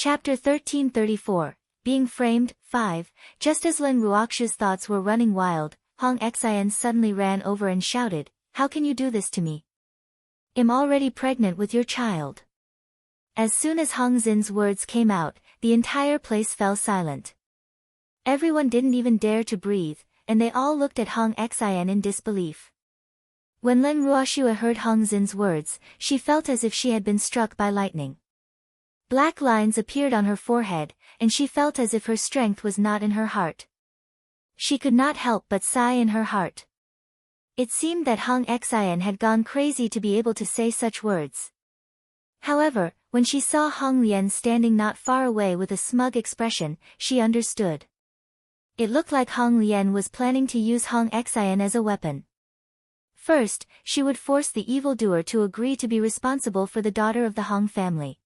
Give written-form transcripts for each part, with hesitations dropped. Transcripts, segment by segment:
Chapter 1334, Being Framed, 5. Just as Lin Ruoxu's thoughts were running wild, Hong Xian suddenly ran over and shouted, "How can you do this to me? I'm already pregnant with your child." As soon as Hong Xin's words came out, the entire place fell silent. Everyone didn't even dare to breathe, and they all looked at Hong Xian in disbelief. When Lin Ruoxu heard Hong Xin's words, she felt as if she had been struck by lightning. Black lines appeared on her forehead, and she felt as if her strength was not in her heart. She could not help but sigh in her heart. It seemed that Hong Xian had gone crazy to be able to say such words. However, when she saw Hong Lian standing not far away with a smug expression, she understood. It looked like Hong Lian was planning to use Hong Xian as a weapon. First, she would force the evildoer to agree to be responsible for the daughter of the Hong family.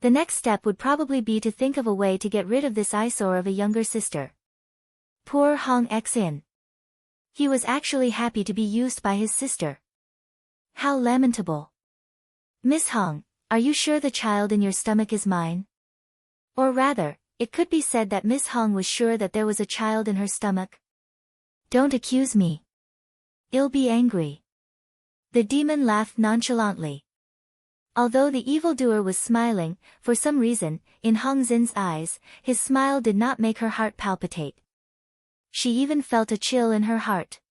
The next step would probably be to think of a way to get rid of this eyesore of a younger sister. Poor Hong Xian. He was actually happy to be used by his sister. How lamentable. "Miss Hong, are you sure the child in your stomach is mine?" Or rather, it could be said that Miss Hong was sure that there was a child in her stomach. "Don't accuse me. I'll be angry." The demon laughed nonchalantly. Although the evildoer was smiling, for some reason, in Hong Xin's eyes, his smile did not make her heart palpitate. She even felt a chill in her heart.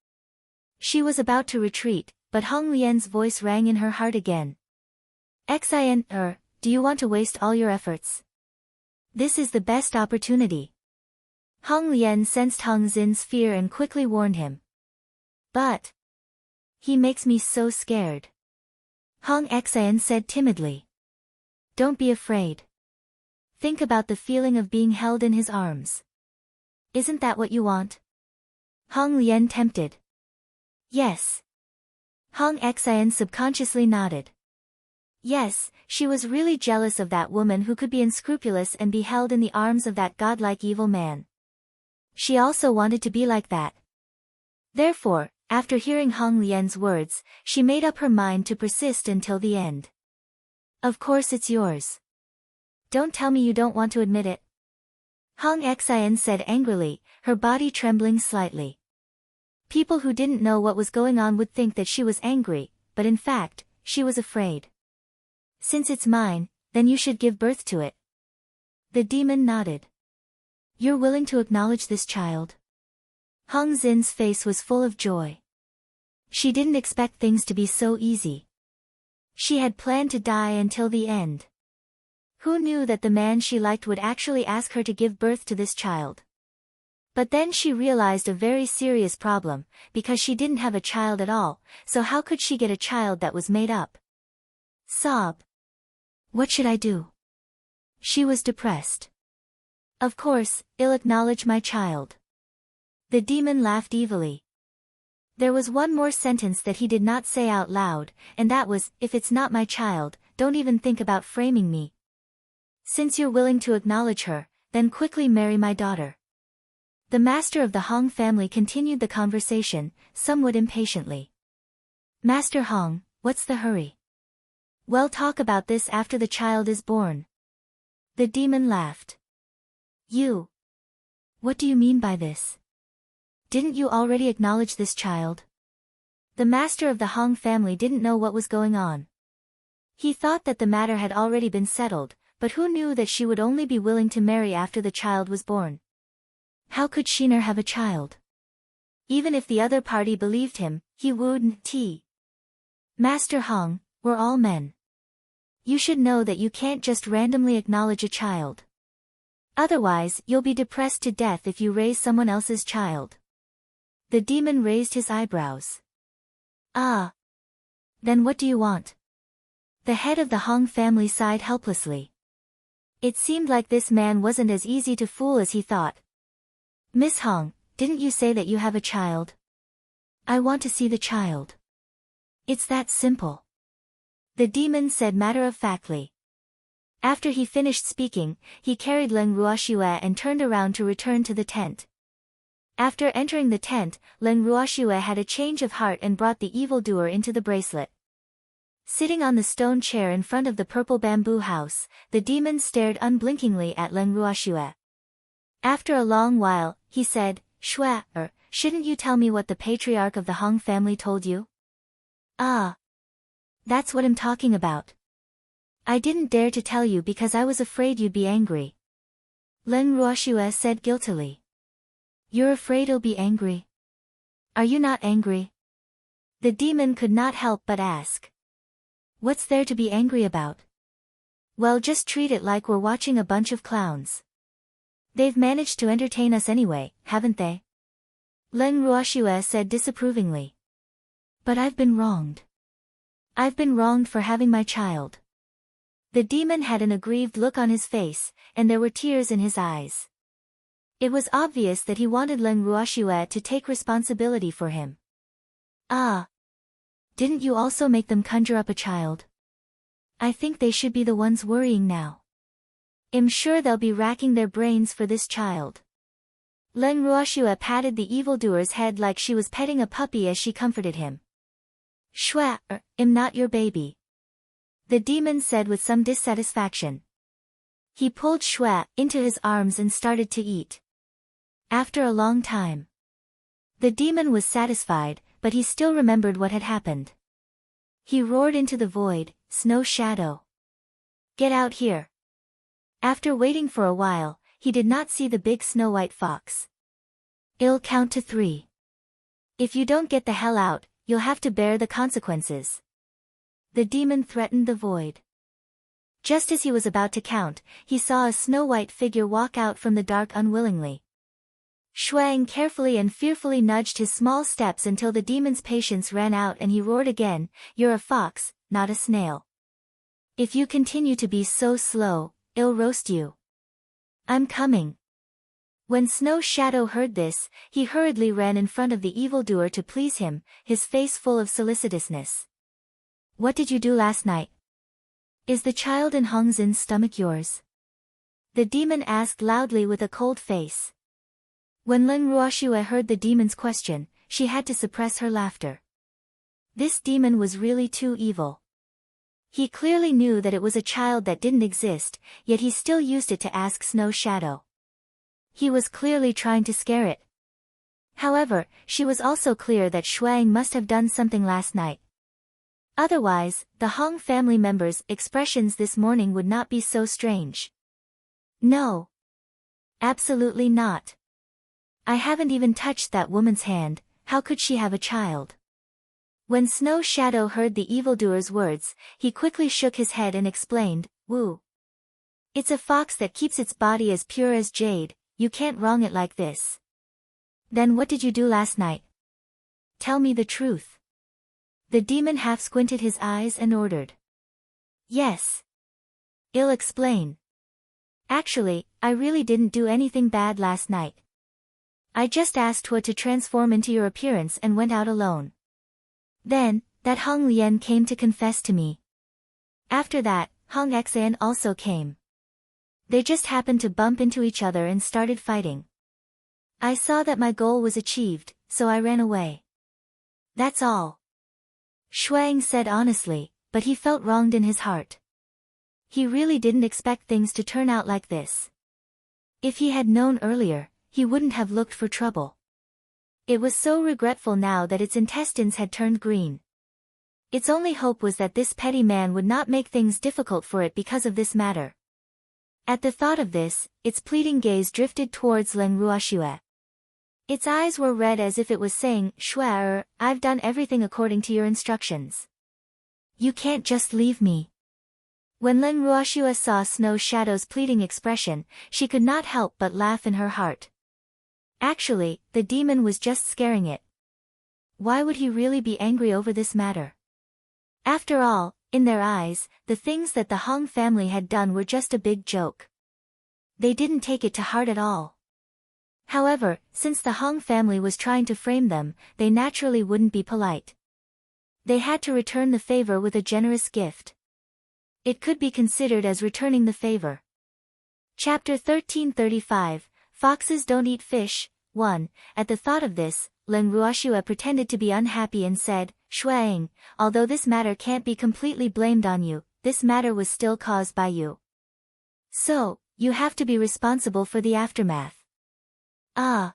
She was about to retreat, but Hong Lian's voice rang in her heart again. "Xian, do you want to waste all your efforts? This is the best opportunity." Hong Lian sensed Hong Xin's fear and quickly warned him. "But he makes me so scared." Hong Xian said timidly. "Don't be afraid. Think about the feeling of being held in his arms. Isn't that what you want?" Hong Lian tempted. "Yes." Hong Xian subconsciously nodded. Yes, she was really jealous of that woman who could be unscrupulous and be held in the arms of that godlike evil man. She also wanted to be like that. Therefore, after hearing Hong Lian's words, she made up her mind to persist until the end. "Of course it's yours. Don't tell me you don't want to admit it." Hong Xian said angrily, her body trembling slightly. People who didn't know what was going on would think that she was angry, but in fact, she was afraid. "Since it's mine, then you should give birth to it." The demon nodded. "You're willing to acknowledge this child?" Hong Xin's face was full of joy. She didn't expect things to be so easy. She had planned to die until the end. Who knew that the man she liked would actually ask her to give birth to this child? But then she realized a very serious problem, because she didn't have a child at all, so how could she get a child that was made up? Sob. What should I do? She was depressed. "Of course, I'll acknowledge my child." The demon laughed evilly. There was one more sentence that he did not say out loud, and that was, "If it's not my child, don't even think about framing me. Since you're willing to acknowledge her, then quickly marry my daughter." The master of the Hong family continued the conversation, somewhat impatiently. "Master Hong, what's the hurry? We'll talk about this after the child is born." The demon laughed. "You? What do you mean by this? Didn't you already acknowledge this child?" The master of the Hong family didn't know what was going on. He thought that the matter had already been settled, but who knew that she would only be willing to marry after the child was born? How could Shiner have a child? Even if the other party believed him, he wouldn't. "Master Hong, we're all men. You should know that you can't just randomly acknowledge a child. Otherwise, you'll be depressed to death if you raise someone else's child." The demon raised his eyebrows. "Ah. Then what do you want?" The head of the Hong family sighed helplessly. It seemed like this man wasn't as easy to fool as he thought. "Miss Hong, didn't you say that you have a child?" "I want to see the child. It's that simple." The demon said matter-of-factly. After he finished speaking, he carried Lin Ruoxu and turned around to return to the tent. After entering the tent, Lin Ruoxu had a change of heart and brought the evildoer into the bracelet. Sitting on the stone chair in front of the purple bamboo house, the demon stared unblinkingly at Len Ruoxue. After a long while, he said, "Shue, shouldn't you tell me what the patriarch of the Hong family told you?" "Ah. That's what I'm talking about. I didn't dare to tell you because I was afraid you'd be angry." Len Ruoxue said guiltily. "You're afraid he'll be angry? Are you not angry?" The demon could not help but ask. "What's there to be angry about?" "Well, just treat it like we're watching a bunch of clowns. They've managed to entertain us anyway, haven't they?" Len Ruoxue said disapprovingly. "But I've been wronged. I've been wronged for having my child." The demon had an aggrieved look on his face, and there were tears in his eyes. It was obvious that he wanted Len Ruoxue to take responsibility for him. "Ah. Didn't you also make them conjure up a child? I think they should be the ones worrying now. I'm sure they'll be racking their brains for this child." Len Ruoxue patted the evildoer's head like she was petting a puppy as she comforted him. "Shue, I'm not your baby," the demon said with some dissatisfaction. He pulled Shue into his arms and started to eat. After a long time, the demon was satisfied, but he still remembered what had happened. He roared into the void, "Snow Shadow! Get out here!" After waiting for a while, he did not see the big snow-white fox. "I'll count to 3. If you don't get the hell out, you'll have to bear the consequences." The demon threatened the void. Just as he was about to count, he saw a snow-white figure walk out from the dark unwillingly. Shuang carefully and fearfully nudged his small steps until the demon's patience ran out and he roared again, "You're a fox, not a snail. If you continue to be so slow, I'll roast you. I'm coming." When Snow Shadow heard this, he hurriedly ran in front of the evildoer to please him, his face full of solicitousness. "What did you do last night? Is the child in Hong Xin's stomach yours?" the demon asked loudly with a cold face. When Len Ruoxue heard the demon's question, she had to suppress her laughter. This demon was really too evil. He clearly knew that it was a child that didn't exist, yet he still used it to ask Snow Shadow. He was clearly trying to scare it. However, she was also clear that Shuang must have done something last night. Otherwise, the Hong family members' expressions this morning would not be so strange. "No. Absolutely not. I haven't even touched that woman's hand, how could she have a child?" When Snow Shadow heard the evildoer's words, he quickly shook his head and explained, "Woo. It's a fox that keeps its body as pure as jade, you can't wrong it like this." "Then what did you do last night? Tell me the truth." The demon half squinted his eyes and ordered. "Yes. I'll explain. Actually, I really didn't do anything bad last night. I just asked Hua to transform into your appearance and went out alone. Then, that Hong Lian came to confess to me. After that, Hong Xian also came. They just happened to bump into each other and started fighting. I saw that my goal was achieved, so I ran away. That's all." Shuang said honestly, but he felt wronged in his heart. He really didn't expect things to turn out like this. If he had known earlier, he wouldn't have looked for trouble. It was so regretful now that its intestines had turned green. Its only hope was that this petty man would not make things difficult for it because of this matter. At the thought of this, its pleading gaze drifted towards Len Ruoxue. Its eyes were red as if it was saying, "Shuai, I've done everything according to your instructions. You can't just leave me." When Len Ruoxue saw Snow Shadow's pleading expression, she could not help but laugh in her heart. Actually, the demon was just scaring it. Why would he really be angry over this matter? After all, in their eyes, the things that the Hong family had done were just a big joke. They didn't take it to heart at all. However, since the Hong family was trying to frame them, they naturally wouldn't be polite. They had to return the favor with a generous gift. It could be considered as returning the favor. Chapter 1335, Foxes Don't Eat Fish. 1. At the thought of this, Lin Ruoxue pretended to be unhappy and said, Shuang, although this matter can't be completely blamed on you, this matter was still caused by you. So, you have to be responsible for the aftermath. Ah.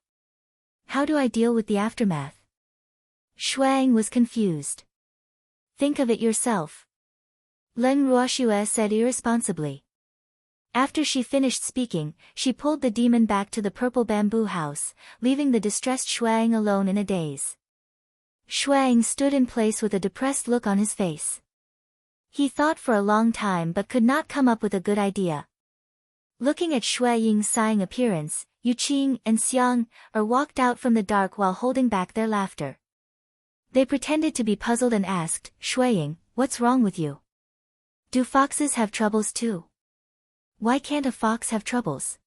How do I deal with the aftermath? Shuang was confused. Think of it yourself. Lin Ruoxue said irresponsibly. After she finished speaking, she pulled the demon back to the purple bamboo house, leaving the distressed Shuang alone in a daze. Shuang stood in place with a depressed look on his face. He thought for a long time but could not come up with a good idea. Looking at Shui Ying's sighing appearance, Yu Qing and Xiang walked out from the dark while holding back their laughter. They pretended to be puzzled and asked, Shui Ying, what's wrong with you? Do foxes have troubles too? Why can't a fox have troubles?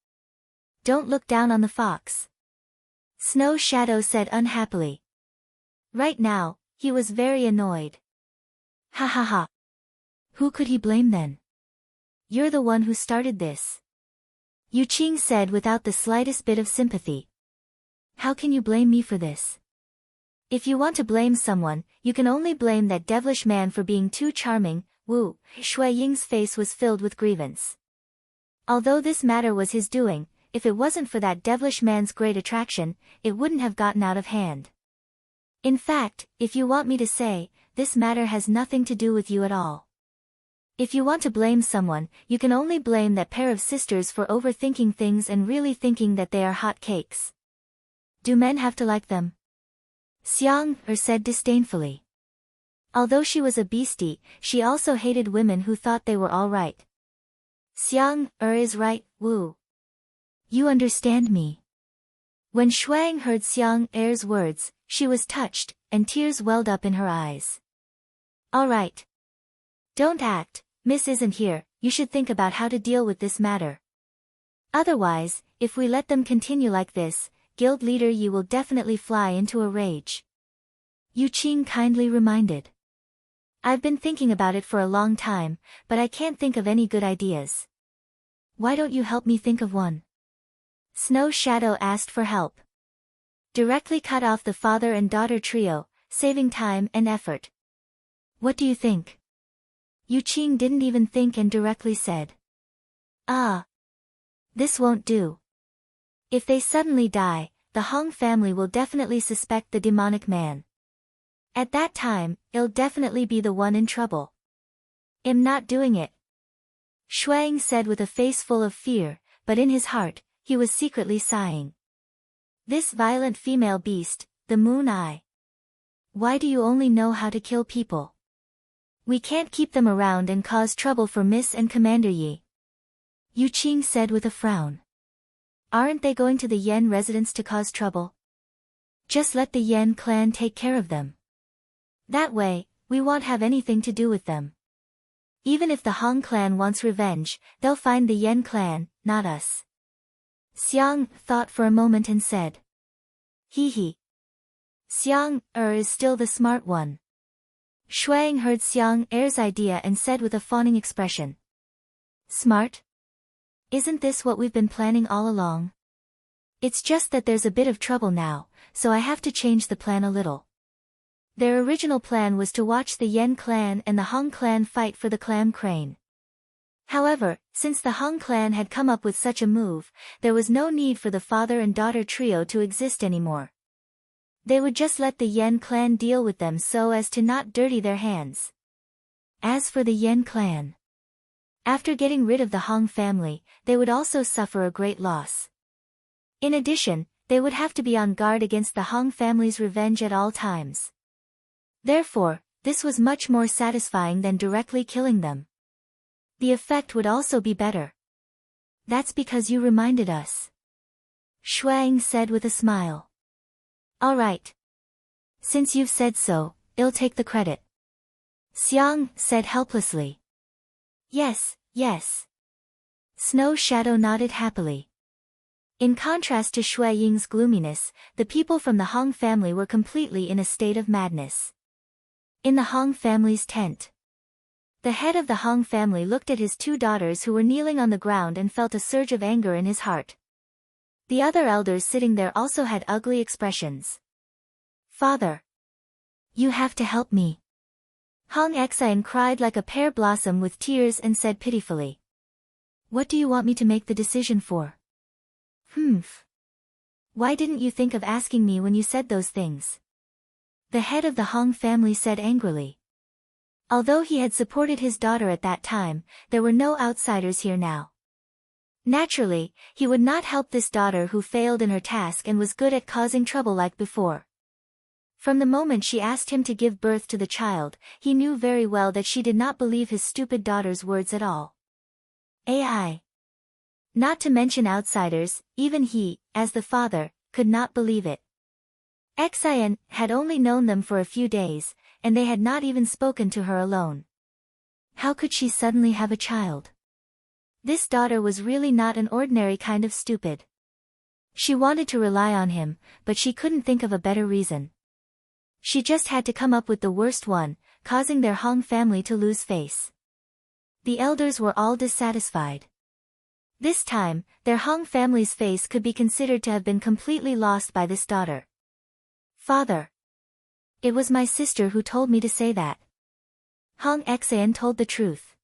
Don't look down on the fox. Snow Shadow said unhappily. Right now, he was very annoyed. Ha ha ha. Who could he blame then? You're the one who started this. Yu Qing said without the slightest bit of sympathy. How can you blame me for this? If you want to blame someone, you can only blame that devilish man for being too charming. Wu Shui Ying's face was filled with grievance. Although this matter was his doing, if it wasn't for that devilish man's great attraction, it wouldn't have gotten out of hand. In fact, if you want me to say, this matter has nothing to do with you at all. If you want to blame someone, you can only blame that pair of sisters for overthinking things and really thinking that they are hot cakes. Do men have to like them? Xiang said disdainfully. Although she was a beastie, she also hated women who thought they were all right. Xiang is right, Wu. You understand me. When Shuang heard Xiang Er's words, she was touched, and tears welled up in her eyes. All right. Don't act. Miss isn't here, you should think about how to deal with this matter. Otherwise, if we let them continue like this, guild leader Yi will definitely fly into a rage. Yu Qing kindly reminded. I've been thinking about it for a long time, but I can't think of any good ideas. Why don't you help me think of one? Snow Shadow asked for help. Directly cut off the father and daughter trio, saving time and effort. What do you think? Yu Qing didn't even think and directly said. Ah. This won't do. If they suddenly die, the Hong family will definitely suspect the demonic man. At that time, it'll definitely be the one in trouble. I'm not doing it. Shuang said with a face full of fear, but in his heart, he was secretly sighing. This violent female beast, the Moon Eye. Why do you only know how to kill people? We can't keep them around and cause trouble for Miss and Commander Yi. Yu Qing said with a frown. Aren't they going to the Yen residence to cause trouble? Just let the Yen clan take care of them. That way, we won't have anything to do with them. Even if the Hong clan wants revenge, they'll find the Yen clan, not us. Xiang thought for a moment and said. Hee hee. Xiang is still the smart one. Shuang heard Xiang Er's idea and said with a fawning expression. Smart? Isn't this what we've been planning all along? It's just that there's a bit of trouble now, so I have to change the plan a little. Their original plan was to watch the Yen clan and the Hong clan fight for the clam crane. However, since the Hong clan had come up with such a move, there was no need for the father and daughter trio to exist anymore. They would just let the Yen clan deal with them so as to not dirty their hands. As for the Yen clan, after getting rid of the Hong family, they would also suffer a great loss. In addition, they would have to be on guard against the Hong family's revenge at all times. Therefore, this was much more satisfying than directly killing them. The effect would also be better. That's because you reminded us. Shuang said with a smile. All right. Since you've said so, I'll take the credit. Xiang said helplessly. Yes, yes. Snow Shadow nodded happily. In contrast to Shui Ying's gloominess, the people from the Hong family were completely in a state of madness. In the Hong family's tent, the head of the Hong family looked at his two daughters who were kneeling on the ground and felt a surge of anger in his heart. The other elders sitting there also had ugly expressions. Father. You have to help me. Hong Xian cried like a pear blossom with tears and said pitifully. What do you want me to make the decision for? Why didn't you think of asking me when you said those things? The head of the Hong family said angrily. Although he had supported his daughter at that time, there were no outsiders here now. Naturally, he would not help this daughter who failed in her task and was good at causing trouble like before. From the moment she asked him to give birth to the child, he knew very well that she did not believe his stupid daughter's words at all. AI. Not to mention outsiders, even he, as the father, could not believe it. Xian had only known them for a few days, and they had not even spoken to her alone. How could she suddenly have a child? This daughter was really not an ordinary kind of stupid. She wanted to rely on him, but she couldn't think of a better reason. She just had to come up with the worst one, causing their Hong family to lose face. The elders were all dissatisfied. This time, their Hong family's face could be considered to have been completely lost by this daughter. Father. It was my sister who told me to say that. Hong Xian told the truth.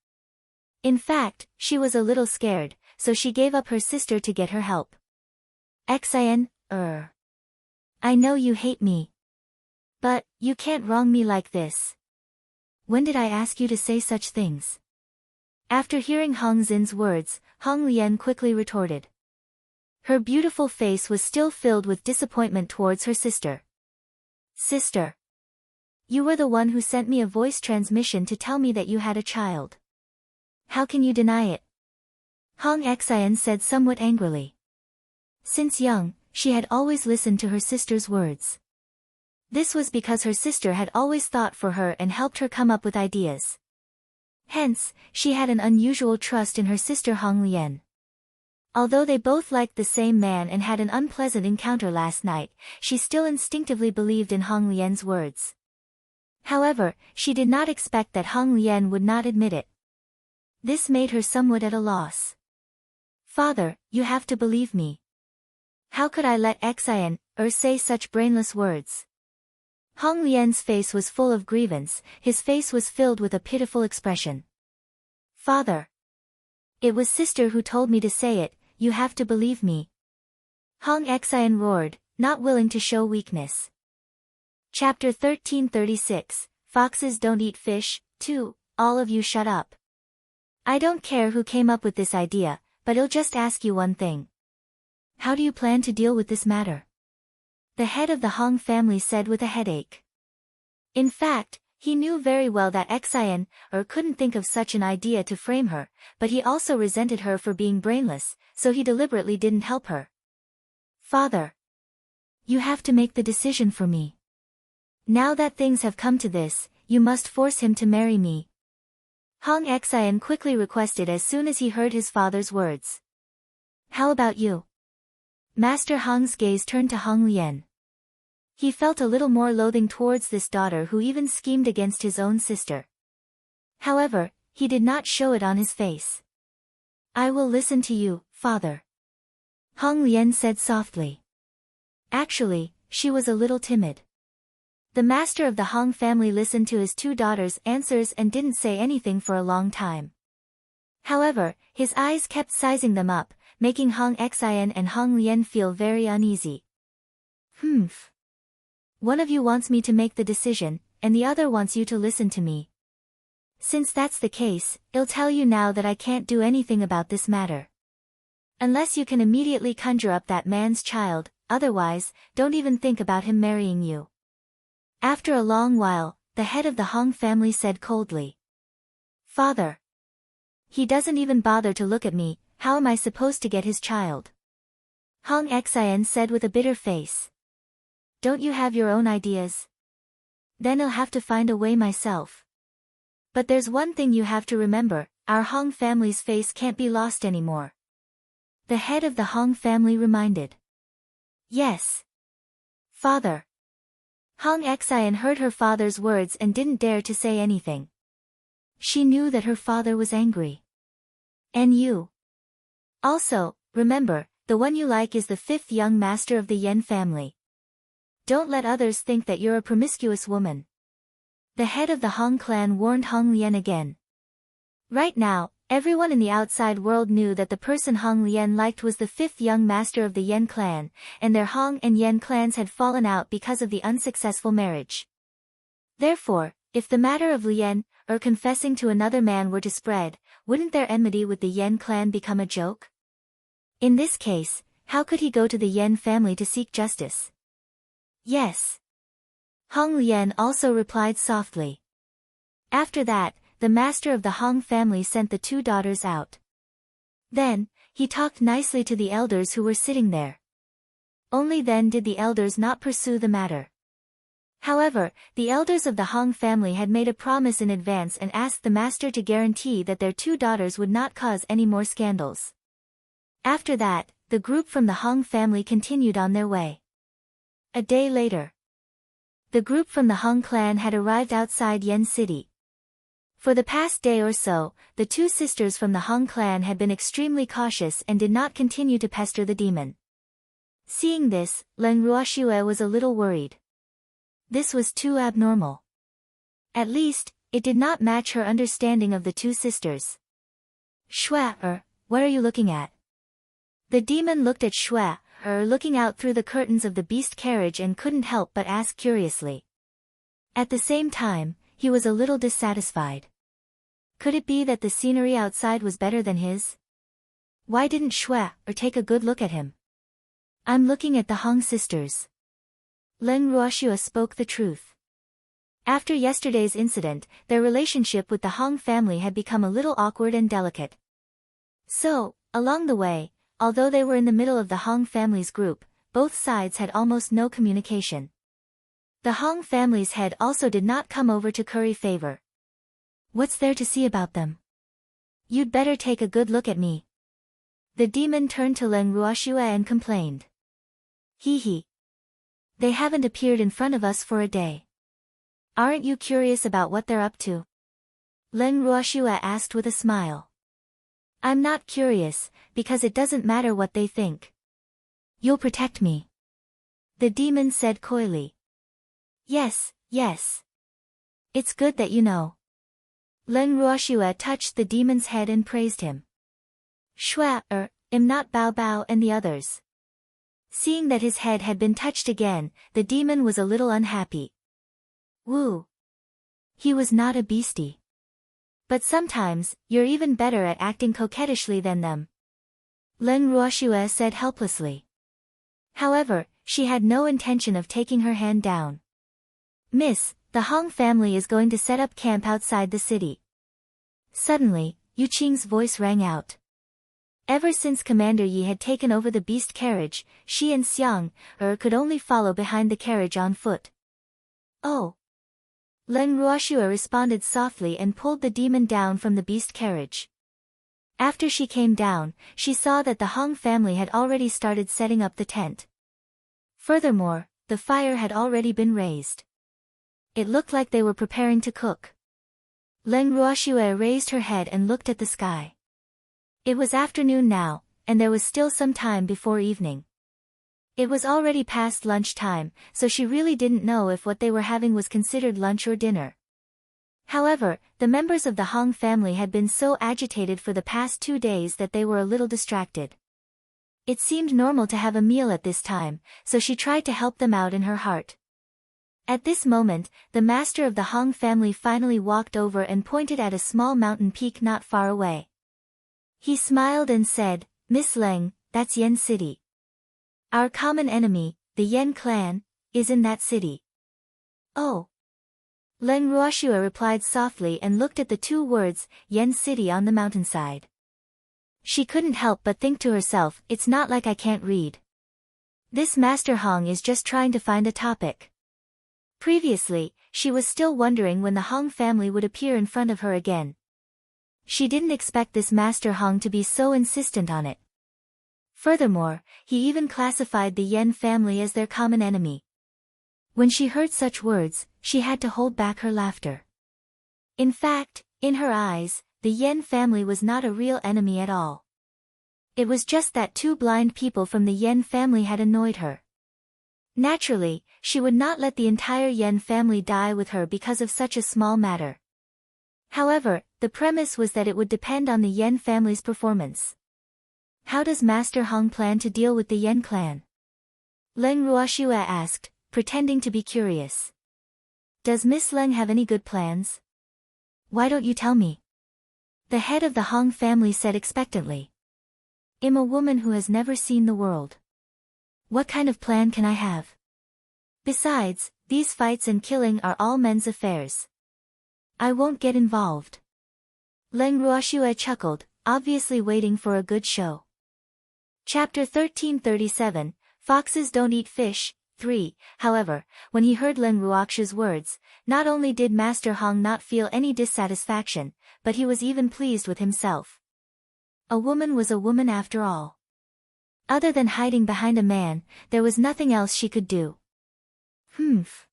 In fact, she was a little scared, so she gave up her sister to get her help. Xian, I know you hate me. But, you can't wrong me like this. When did I ask you to say such things? After hearing Hong Xin's words, Hong Lian quickly retorted. Her beautiful face was still filled with disappointment towards her sister. Sister. You were the one who sent me a voice transmission to tell me that you had a child. How can you deny it? Hong Xian said somewhat angrily. Since young, she had always listened to her sister's words. This was because her sister had always thought for her and helped her come up with ideas. Hence, she had an unusual trust in her sister Hong Lian. Although they both liked the same man and had an unpleasant encounter last night, she still instinctively believed in Hong Lian's words. However, she did not expect that Hong Lian would not admit it. This made her somewhat at a loss. Father, you have to believe me. How could I let Xian say such brainless words? Hong Lian's face was full of grievance, his face was filled with a pitiful expression. Father. It was sister who told me to say it, you have to believe me. Hong Xian roared, not willing to show weakness. Chapter 1336, Foxes Don't Eat Fish, 2, all of you shut up. I don't care who came up with this idea, but I'll just ask you one thing. How do you plan to deal with this matter? The head of the Hong family said with a headache. In fact, he knew very well that Xian couldn't think of such an idea to frame her, but he also resented her for being brainless, so he deliberately didn't help her. Father. You have to make the decision for me. Now that things have come to this, you must force him to marry me. Hong Xian quickly requested as soon as he heard his father's words. How about you? Master Hong's gaze turned to Hong Lian. He felt a little more loathing towards this daughter who even schemed against his own sister. However, he did not show it on his face. I will listen to you, father. Hong Lian said softly. Actually, she was a little timid. The master of the Hong family listened to his two daughters' answers and didn't say anything for a long time. However, his eyes kept sizing them up, making Hong Xian and Hong Lian feel very uneasy. One of you wants me to make the decision, and the other wants you to listen to me. Since that's the case, I'll tell you now that I can't do anything about this matter. Unless you can immediately conjure up that man's child, otherwise, don't even think about him marrying you. After a long while, the head of the Hong family said coldly. Father. He doesn't even bother to look at me, how am I supposed to get his child? Hong Xian said with a bitter face. Don't you have your own ideas? Then I'll have to find a way myself. But there's one thing you have to remember, our Hong family's face can't be lost anymore. The head of the Hong family reminded. Yes. Father. Hong Xian heard her father's words and didn't dare to say anything. She knew that her father was angry. And you. Also, remember, the one you like is the fifth young master of the Yen family. Don't let others think that you're a promiscuous woman. The head of the Hong clan warned Hong Lian again. Right now, everyone in the outside world knew that the person Hong Lian liked was the fifth young master of the Yen clan, and their Hong and Yen clans had fallen out because of the unsuccessful marriage. Therefore, if the matter of Lian, or confessing to another man were to spread, wouldn't their enmity with the Yen clan become a joke? In this case, how could he go to the Yen family to seek justice? Yes. Hong Lian also replied softly. After that, the master of the Hong family sent the two daughters out. Then, he talked nicely to the elders who were sitting there. Only then did the elders not pursue the matter. However, the elders of the Hong family had made a promise in advance and asked the master to guarantee that their two daughters would not cause any more scandals. After that, the group from the Hong family continued on their way. A day later, the group from the Hong clan had arrived outside Yen City. For the past day or so, the two sisters from the Hong clan had been extremely cautious and did not continue to pester the demon. Seeing this, Leng Ruoxue was a little worried. This was too abnormal. At least, it did not match her understanding of the two sisters. Shue, what are you looking at? The demon looked at Shue, looking out through the curtains of the beast carriage and couldn't help but ask curiously. At the same time, he was a little dissatisfied. Could it be that the scenery outside was better than his? Why didn't Shue take a good look at him? I'm looking at the Hong sisters. Leng Ruoxue spoke the truth. After yesterday's incident, their relationship with the Hong family had become a little awkward and delicate. So, along the way, although they were in the middle of the Hong family's group, both sides had almost no communication. The Hong family's head also did not come over to curry favor. What's there to see about them? You'd better take a good look at me. The demon turned to Leng Ruoxue and complained. Hee. They haven't appeared in front of us for a day. Aren't you curious about what they're up to? Leng Ruoxue asked with a smile. I'm not curious, because it doesn't matter what they think. You'll protect me. The demon said coyly. Yes. It's good that you know. Leng Ruoxue touched the demon's head and praised him. Shue, am not Bao Bao and the others. Seeing that his head had been touched again, the demon was a little unhappy. Woo. He was not a beastie. But sometimes, you're even better at acting coquettishly than them. Leng Ruoxue said helplessly. However, she had no intention of taking her hand down. Miss, the Hong family is going to set up camp outside the city. Suddenly, Yu Qing's voice rang out. Ever since Commander Yi had taken over the beast carriage, she and Xiang, could only follow behind the carriage on foot. Oh. Leng Ruoxue responded softly and pulled the demon down from the beast carriage. After she came down, she saw that the Hong family had already started setting up the tent. Furthermore, the fire had already been raised. It looked like they were preparing to cook. Leng Ruoxue raised her head and looked at the sky. It was afternoon now, and there was still some time before evening. It was already past lunchtime, so she really didn't know if what they were having was considered lunch or dinner. However, the members of the Hong family had been so agitated for the past 2 days that they were a little distracted. It seemed normal to have a meal at this time, so she tried to help them out in her heart. At this moment, the master of the Hong family finally walked over and pointed at a small mountain peak not far away. He smiled and said, Miss Leng, that's Yen City. Our common enemy, the Yen clan, is in that city. Oh. Leng Ruoxue replied softly and looked at the 2 words, Yen City on the mountainside. She couldn't help but think to herself, it's not like I can't read. This Master Hong is just trying to find a topic. Previously, she was still wondering when the Hong family would appear in front of her again. She didn't expect this Master Hong to be so insistent on it. Furthermore, he even classified the Yen family as their common enemy. When she heard such words, she had to hold back her laughter. In fact, in her eyes, the Yen family was not a real enemy at all. It was just that 2 blind people from the Yen family had annoyed her. Naturally, she would not let the entire Yen family die with her because of such a small matter. However, the premise was that it would depend on the Yen family's performance. How does Master Hong plan to deal with the Yen clan? Leng Ruoxue asked, pretending to be curious. Does Miss Leng have any good plans? Why don't you tell me? The head of the Hong family said expectantly. I'm a woman who has never seen the world. What kind of plan can I have? Besides, these fights and killing are all men's affairs. I won't get involved. Leng Ruoxue chuckled, obviously waiting for a good show. Chapter 1337, Foxes Don't Eat Fish, 3. However, when he heard Leng Ruoxue's words, not only did Master Hong not feel any dissatisfaction, but he was even pleased with himself. A woman was a woman after all. Other than hiding behind a man, there was nothing else she could do. Humph.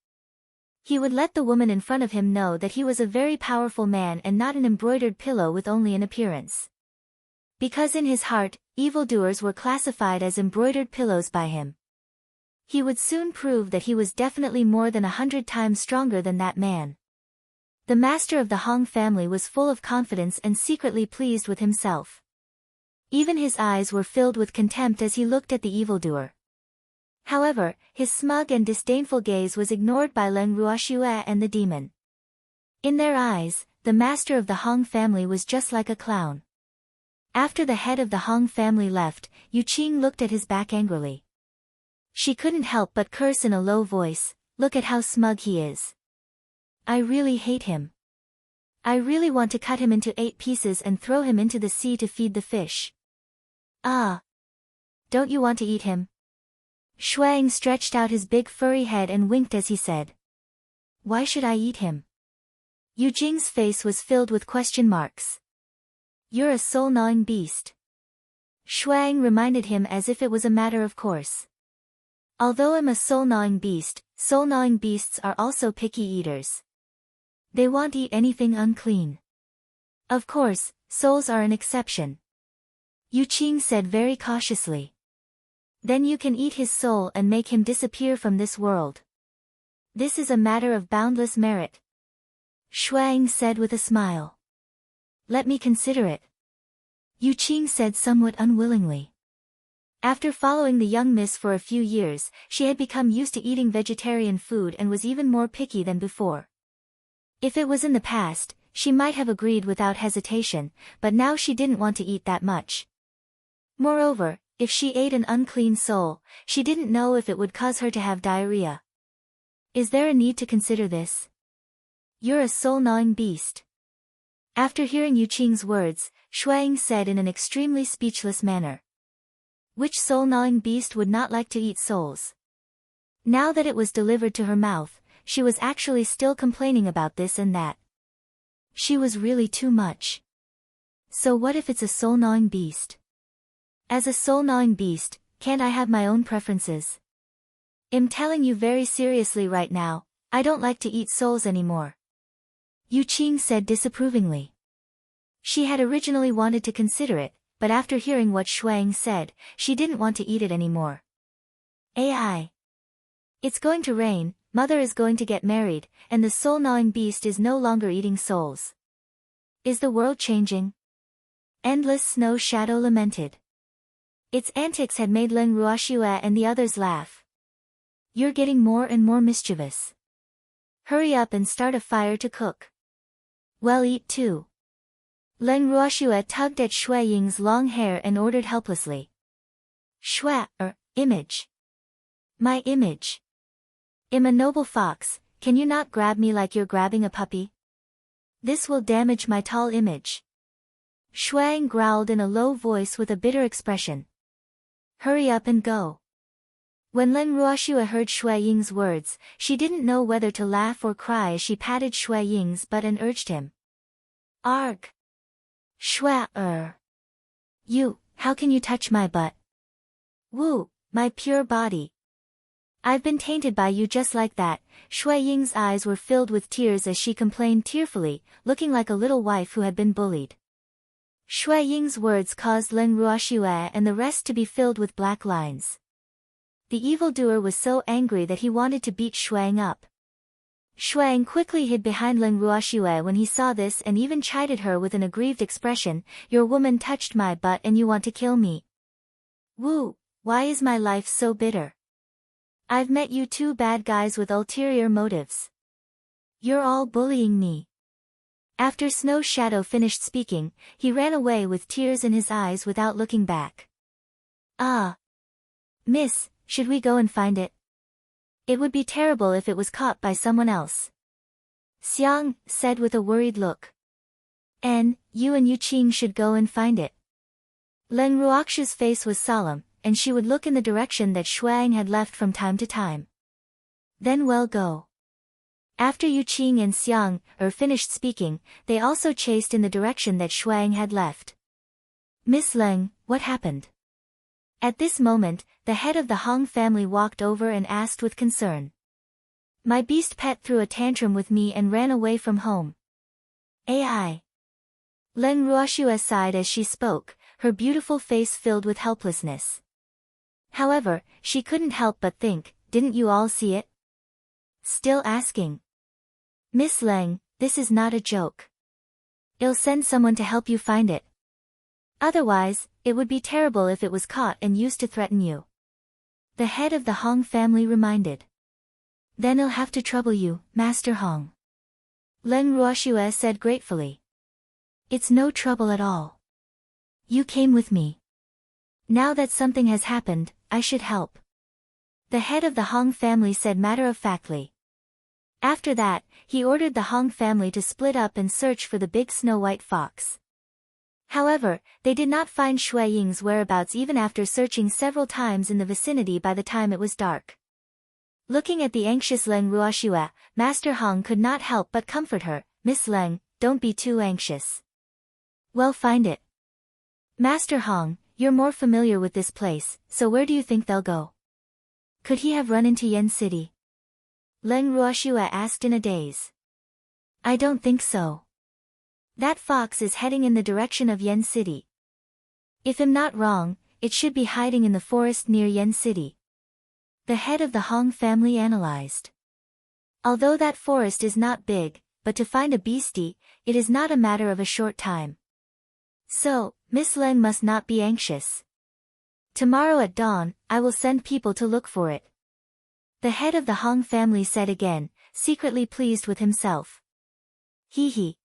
He would let the woman in front of him know that he was a very powerful man and not an embroidered pillow with only an appearance. Because in his heart, evildoers were classified as embroidered pillows by him. He would soon prove that he was definitely more than 100 times stronger than that man. The master of the Hong family was full of confidence and secretly pleased with himself. Even his eyes were filled with contempt as he looked at the evildoer. However, his smug and disdainful gaze was ignored by Leng Ruoxue and the demon. In their eyes, the master of the Hong family was just like a clown. After the head of the Hong family left, Yu Qing looked at his back angrily. She couldn't help but curse in a low voice, look at how smug he is. I really hate him. I really want to cut him into 8 pieces and throw him into the sea to feed the fish. Ah! Don't you want to eat him? Shuang stretched out his big furry head and winked as he said. Why should I eat him? Yu Jing's face was filled with question marks. You're a soul-gnawing beast. Shuang reminded him as if it was a matter of course. Although I'm a soul-gnawing beasts are also picky eaters. They won't eat anything unclean. Of course, souls are an exception. Yu Qing said very cautiously. Then you can eat his soul and make him disappear from this world. This is a matter of boundless merit. Shuang said with a smile. Let me consider it. Yu Qing said somewhat unwillingly. After following the young miss for a few years, she had become used to eating vegetarian food and was even more picky than before. If it was in the past, she might have agreed without hesitation, but now she didn't want to eat that much. Moreover, if she ate an unclean soul, she didn't know if it would cause her to have diarrhea. Is there a need to consider this? You're a soul-gnawing beast. After hearing Yu Qing's words, Shuang said in an extremely speechless manner. Which soul-gnawing beast would not like to eat souls? Now that it was delivered to her mouth, she was actually still complaining about this and that. She was really too much. So what if it's a soul-gnawing beast? As a soul-gnawing beast, can't I have my own preferences? I'm telling you very seriously right now, I don't like to eat souls anymore. Yu Qing said disapprovingly. She had originally wanted to consider it, but after hearing what Shuang said, she didn't want to eat it anymore. AI. It's going to rain, mother is going to get married, and the soul-gnawing beast is no longer eating souls. Is the world changing? Endless Snow Shadow lamented. Its antics had made Leng Ruoxue and the others laugh. You're getting more and more mischievous. Hurry up and start a fire to cook. Well, eat too. Leng Ruoxue tugged at Shui Ying's long hair and ordered helplessly. Image. My image. I'm a noble fox, can you not grab me like you're grabbing a puppy? This will damage my tall image. Shuang growled in a low voice with a bitter expression. Hurry up and go. When Leng Ruoxue heard Shui Ying's words, she didn't know whether to laugh or cry as she patted Shui Ying's butt and urged him. Arg! Shui, You, how can you touch my butt? Woo, my pure body. I've been tainted by you just like that. Shui Ying's eyes were filled with tears as she complained tearfully, looking like a little wife who had been bullied. Shui Ying's words caused Leng Ruoxue and the rest to be filled with black lines. the evildoer was so angry that he wanted to beat Shuang up. Shuang quickly hid behind Ling Ruoxue when he saw this and even chided her with an aggrieved expression, "Your woman touched my butt and you want to kill me. Woo, why is my life so bitter? I've met you two bad guys with ulterior motives. You're all bullying me." After Snow Shadow finished speaking, he ran away with tears in his eyes without looking back. "Ah. Miss, should we go and find it? It would be terrible if it was caught by someone else," Xiang said with a worried look. "And, you and Yu Qing should go and find it." Len Ruoxu's face was solemn, and she would look in the direction that Shuang had left from time to time. "Then we'll go." After Yu Qing and Xiang finished speaking, they also chased in the direction that Shuang had left. "Miss Leng, what happened?" At this moment, the head of the Hong family walked over and asked with concern. "My beast pet threw a tantrum with me and ran away from home." AI. Len Ruoxue sighed as she spoke, her beautiful face filled with helplessness. However, she couldn't help but think, didn't you all see it? Still asking. "Miss Leng, this is not a joke. I'll send someone to help you find it. Otherwise, it would be terrible if it was caught and used to threaten you," the head of the Hong family reminded. "Then I'll have to trouble you, Master Hong," Len Ruoxue said gratefully. "It's no trouble at all. You came with me. Now that something has happened, I should help," the head of the Hong family said matter-of-factly. After that, he ordered the Hong family to split up and search for the big snow-white fox. However, they did not find Shui Ying's whereabouts even after searching several times in the vicinity by the time it was dark. Looking at the anxious Len Ruoxue, Master Hong could not help but comfort her. "Miss Leng, don't be too anxious. We'll find it." "Master Hong, you're more familiar with this place, so where do you think they'll go? Could he have run into Yen City?" Len Ruoxue asked in a daze. "I don't think so. That fox is heading in the direction of Yen City. If I'm not wrong, it should be hiding in the forest near Yen City," the head of the Hong family analyzed. "Although that forest is not big, but to find a beastie, it is not a matter of a short time. So, Miss Leng must not be anxious. Tomorrow at dawn, I will send people to look for it," the head of the Hong family said again, secretly pleased with himself. Hee hee.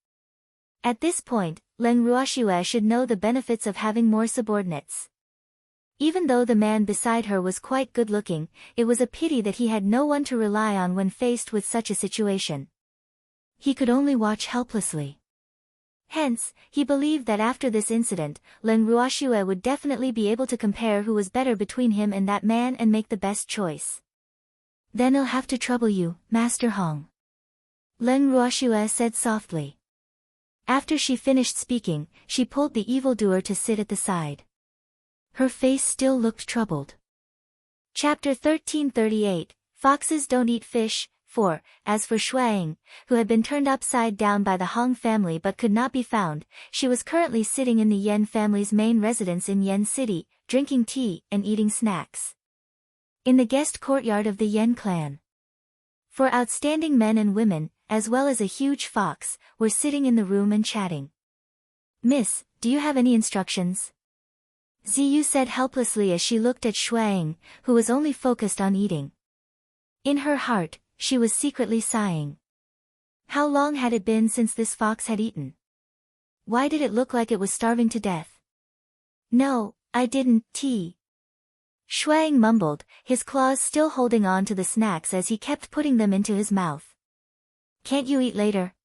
At this point, Len Ruoxue should know the benefits of having more subordinates. Even though the man beside her was quite good-looking, it was a pity that he had no one to rely on when faced with such a situation. He could only watch helplessly. Hence, he believed that after this incident, Len Ruoxue would definitely be able to compare who was better between him and that man and make the best choice. "Then I'll have to trouble you, Master Hong," Len Ruoxue said softly. After she finished speaking, she pulled the evildoer to sit at the side. Her face still looked troubled. Chapter 1338, Foxes Don't Eat Fish. 4. As for Shuang, who had been turned upside down by the Hong family but could not be found, she was currently sitting in the Yen family's main residence in Yen City, drinking tea and eating snacks. In the guest courtyard of the Yen clan. 4 outstanding men and women, as well as a huge fox, were sitting in the room and chatting. "Miss, do you have any instructions?" Ziyu said helplessly as she looked at Shuang, who was only focused on eating. In her heart, she was secretly sighing. How long had it been since this fox had eaten? Why did it look like it was starving to death? "No, I didn't, tea." Shuang mumbled, his claws still holding on to the snacks as he kept putting them into his mouth. "Can't you eat later?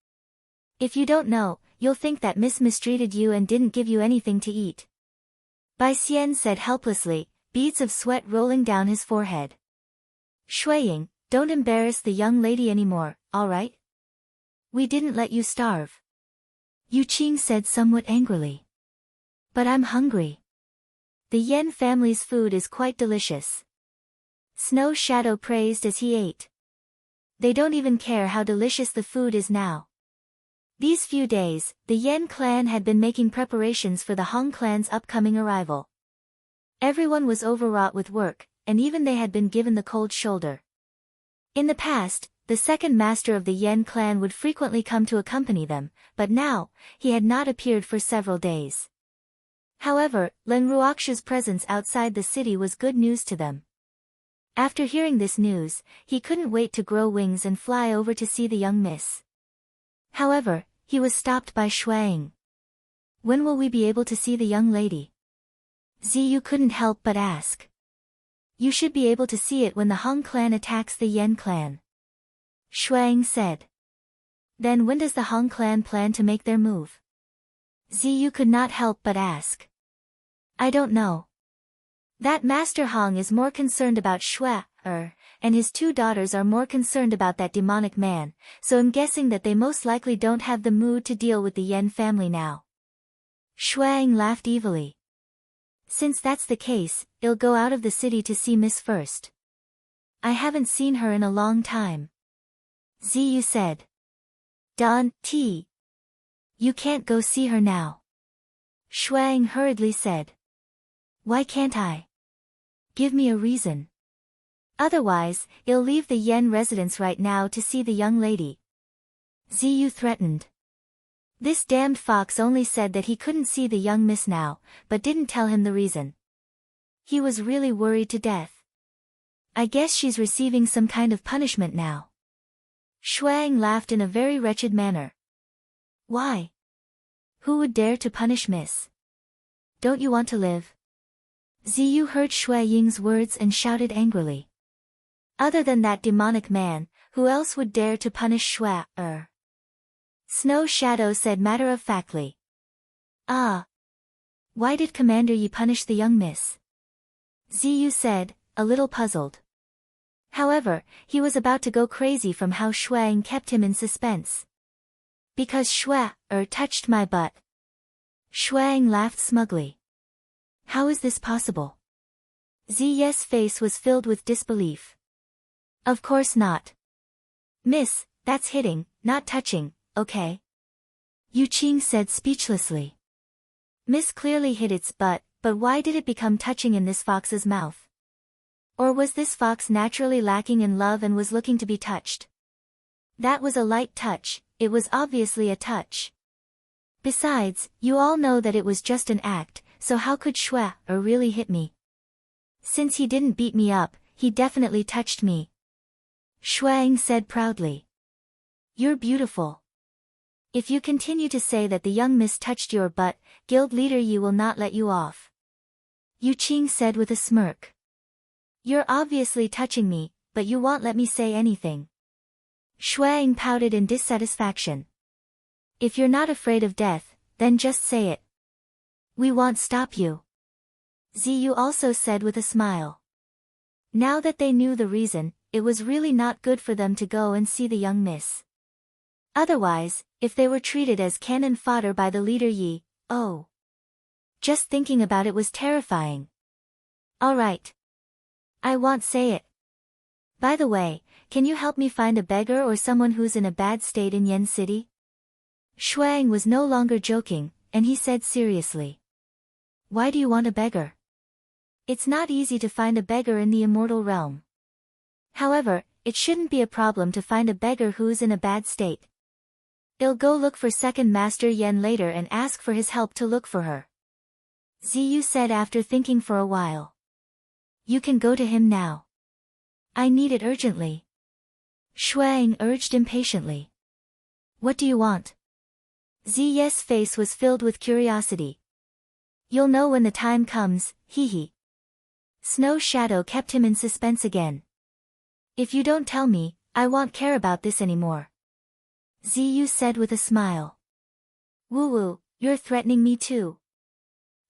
If you don't know, you'll think that Miss mistreated you and didn't give you anything to eat." Bai Xian said helplessly, beads of sweat rolling down his forehead. "Shuiying, don't embarrass the young lady anymore, all right? We didn't let you starve." Yu Qing said somewhat angrily. "But I'm hungry. The Yen family's food is quite delicious." Snow Shadow praised as he ate. "They don't even care how delicious the food is now." These few days, the Yen clan had been making preparations for the Hong clan's upcoming arrival. Everyone was overwrought with work, and even they had been given the cold shoulder. In the past, the second master of the Yen clan would frequently come to accompany them, but now, he had not appeared for several days. However, Lin Ruoxia's presence outside the city was good news to them. After hearing this news, he couldn't wait to grow wings and fly over to see the young miss. However, he was stopped by Shuang. When will we be able to see the young lady? Ziyu couldn't help but ask. You should be able to see it when the Hong clan attacks the Yen clan. Shuang said. Then when does the Hong clan plan to make their move? Ziyu could not help but ask. I don't know. That Master Hong is more concerned about Shui, and his two daughters are more concerned about that demonic man, so I'm guessing that they most likely don't have the mood to deal with the Yen family now. Shuang laughed evilly. Since that's the case, I'll go out of the city to see Miss first. I haven't seen her in a long time. Ziyu said. Don, T. You can't go see her now. Shuang hurriedly said. Why can't I? Give me a reason. Otherwise, I'll leave the Yen residence right now to see the young lady. Ziyu threatened. This damned fox only said that he couldn't see the young miss now, but didn't tell him the reason. He was really worried to death. I guess she's receiving some kind of punishment now. Shuang laughed in a very wretched manner. Why? Who would dare to punish Miss? Don't you want to live? Ziyu heard Shui Ying's words and shouted angrily. Other than that demonic man, who else would dare to punish Shui? Snow Shadow said matter-of-factly. Ah. Why did Commander Yi punish the young miss? Ziyu said, a little puzzled. However, he was about to go crazy from how Shuang kept him in suspense. Because Shui, touched my butt. Shuang laughed smugly. How is this possible? Ziyu's face was filled with disbelief. Of course not. Miss, that's hitting, not touching, okay? Yu Qing said speechlessly. Miss clearly hit its butt, but why did it become touching in this fox's mouth? Or was this fox naturally lacking in love and was looking to be touched? That was a light touch, it was obviously a touch. Besides, you all know that it was just an act, so how could Shui really hit me? Since he didn't beat me up, he definitely touched me. Shuang said proudly. You're beautiful. If you continue to say that the young miss touched your butt, guild leader Yi will not let you off. Yu Qing said with a smirk. You're obviously touching me, but you won't let me say anything. Shuang pouted in dissatisfaction. If you're not afraid of death, then just say it. We won't stop you. Ziyu also said with a smile. Now that they knew the reason, it was really not good for them to go and see the young miss. Otherwise, if they were treated as cannon fodder by the leader Yi, oh. Just thinking about it was terrifying. Alright. I won't say it. By the way, can you help me find a beggar or someone who's in a bad state in Yen City? Shuang was no longer joking, and he said seriously. Why do you want a beggar? It's not easy to find a beggar in the immortal realm. However, it shouldn't be a problem to find a beggar who's in a bad state. I'll go look for Second Master Yen later and ask for his help to look for her. Ziyu said after thinking for a while. You can go to him now. I need it urgently. Shuang urged impatiently. What do you want? Ziyu's face was filled with curiosity. You'll know when the time comes, hee. Snow Shadow kept him in suspense again. If you don't tell me, I won't care about this anymore. Ziyu said with a smile. Woo-woo, you're threatening me too.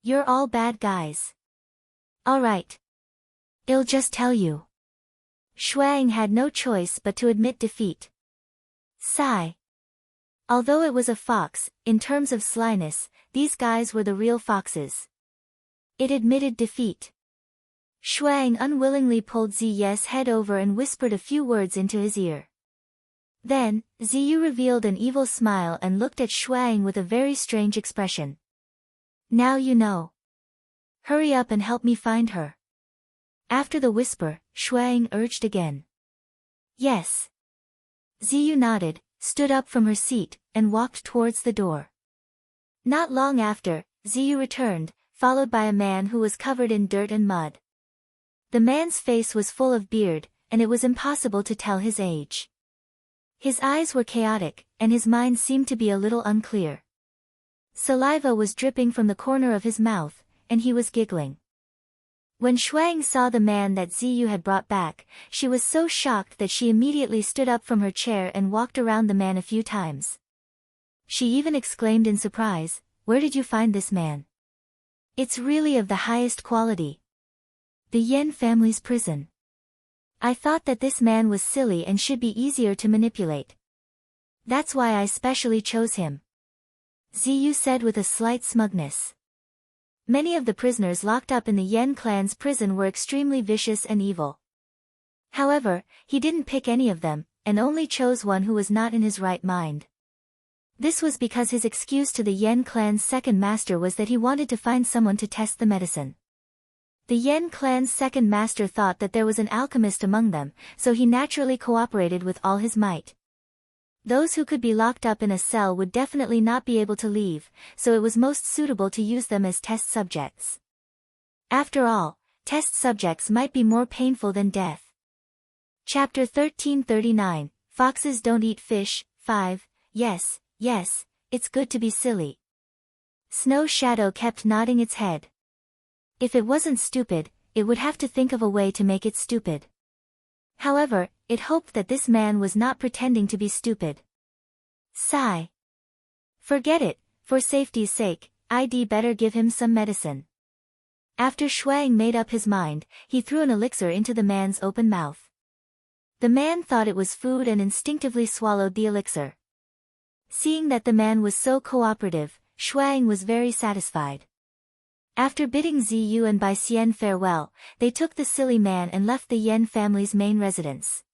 You're all bad guys. Alright. I'll just tell you. Shuang had no choice but to admit defeat. Sigh. Although it was a fox, in terms of slyness, these guys were the real foxes. It admitted defeat. Shuang unwillingly pulled Ziyu's head over and whispered a few words into his ear. Then, Ziyu revealed an evil smile and looked at Shuang with a very strange expression. Now you know. Hurry up and help me find her. After the whisper, Shuang urged again. Yes. Ziyu nodded, stood up from her seat, and walked towards the door. Not long after, Ziyu returned, followed by a man who was covered in dirt and mud. The man's face was full of beard, and it was impossible to tell his age. His eyes were chaotic, and his mind seemed to be a little unclear. Saliva was dripping from the corner of his mouth, and he was giggling. When Shuang saw the man that Ziyu had brought back, she was so shocked that she immediately stood up from her chair and walked around the man a few times. She even exclaimed in surprise, "Where did you find this man? It's really of the highest quality. The Yen family's prison. I thought that this man was silly and should be easier to manipulate. That's why I specially chose him," Ziyu said with a slight smugness. Many of the prisoners locked up in the Yen clan's prison were extremely vicious and evil. However, he didn't pick any of them, and only chose one who was not in his right mind. This was because his excuse to the Yen clan's second master was that he wanted to find someone to test the medicine. The Yen clan's second master thought that there was an alchemist among them, so he naturally cooperated with all his might. Those who could be locked up in a cell would definitely not be able to leave, so it was most suitable to use them as test subjects. After all, test subjects might be more painful than death. Chapter 1339, Foxes Don't Eat Fish, 5, Yes, it's good to be silly. Snow Shadow kept nodding its head. If it wasn't stupid, it would have to think of a way to make it stupid. However, it hoped that this man was not pretending to be stupid. Sigh. Forget it, for safety's sake, I'd better give him some medicine. After Shuang made up his mind, he threw an elixir into the man's open mouth. The man thought it was food and instinctively swallowed the elixir. Seeing that the man was so cooperative, Shuang was very satisfied. After bidding Ziyu and Bai Xian farewell, they took the silly man and left the Yen family's main residence.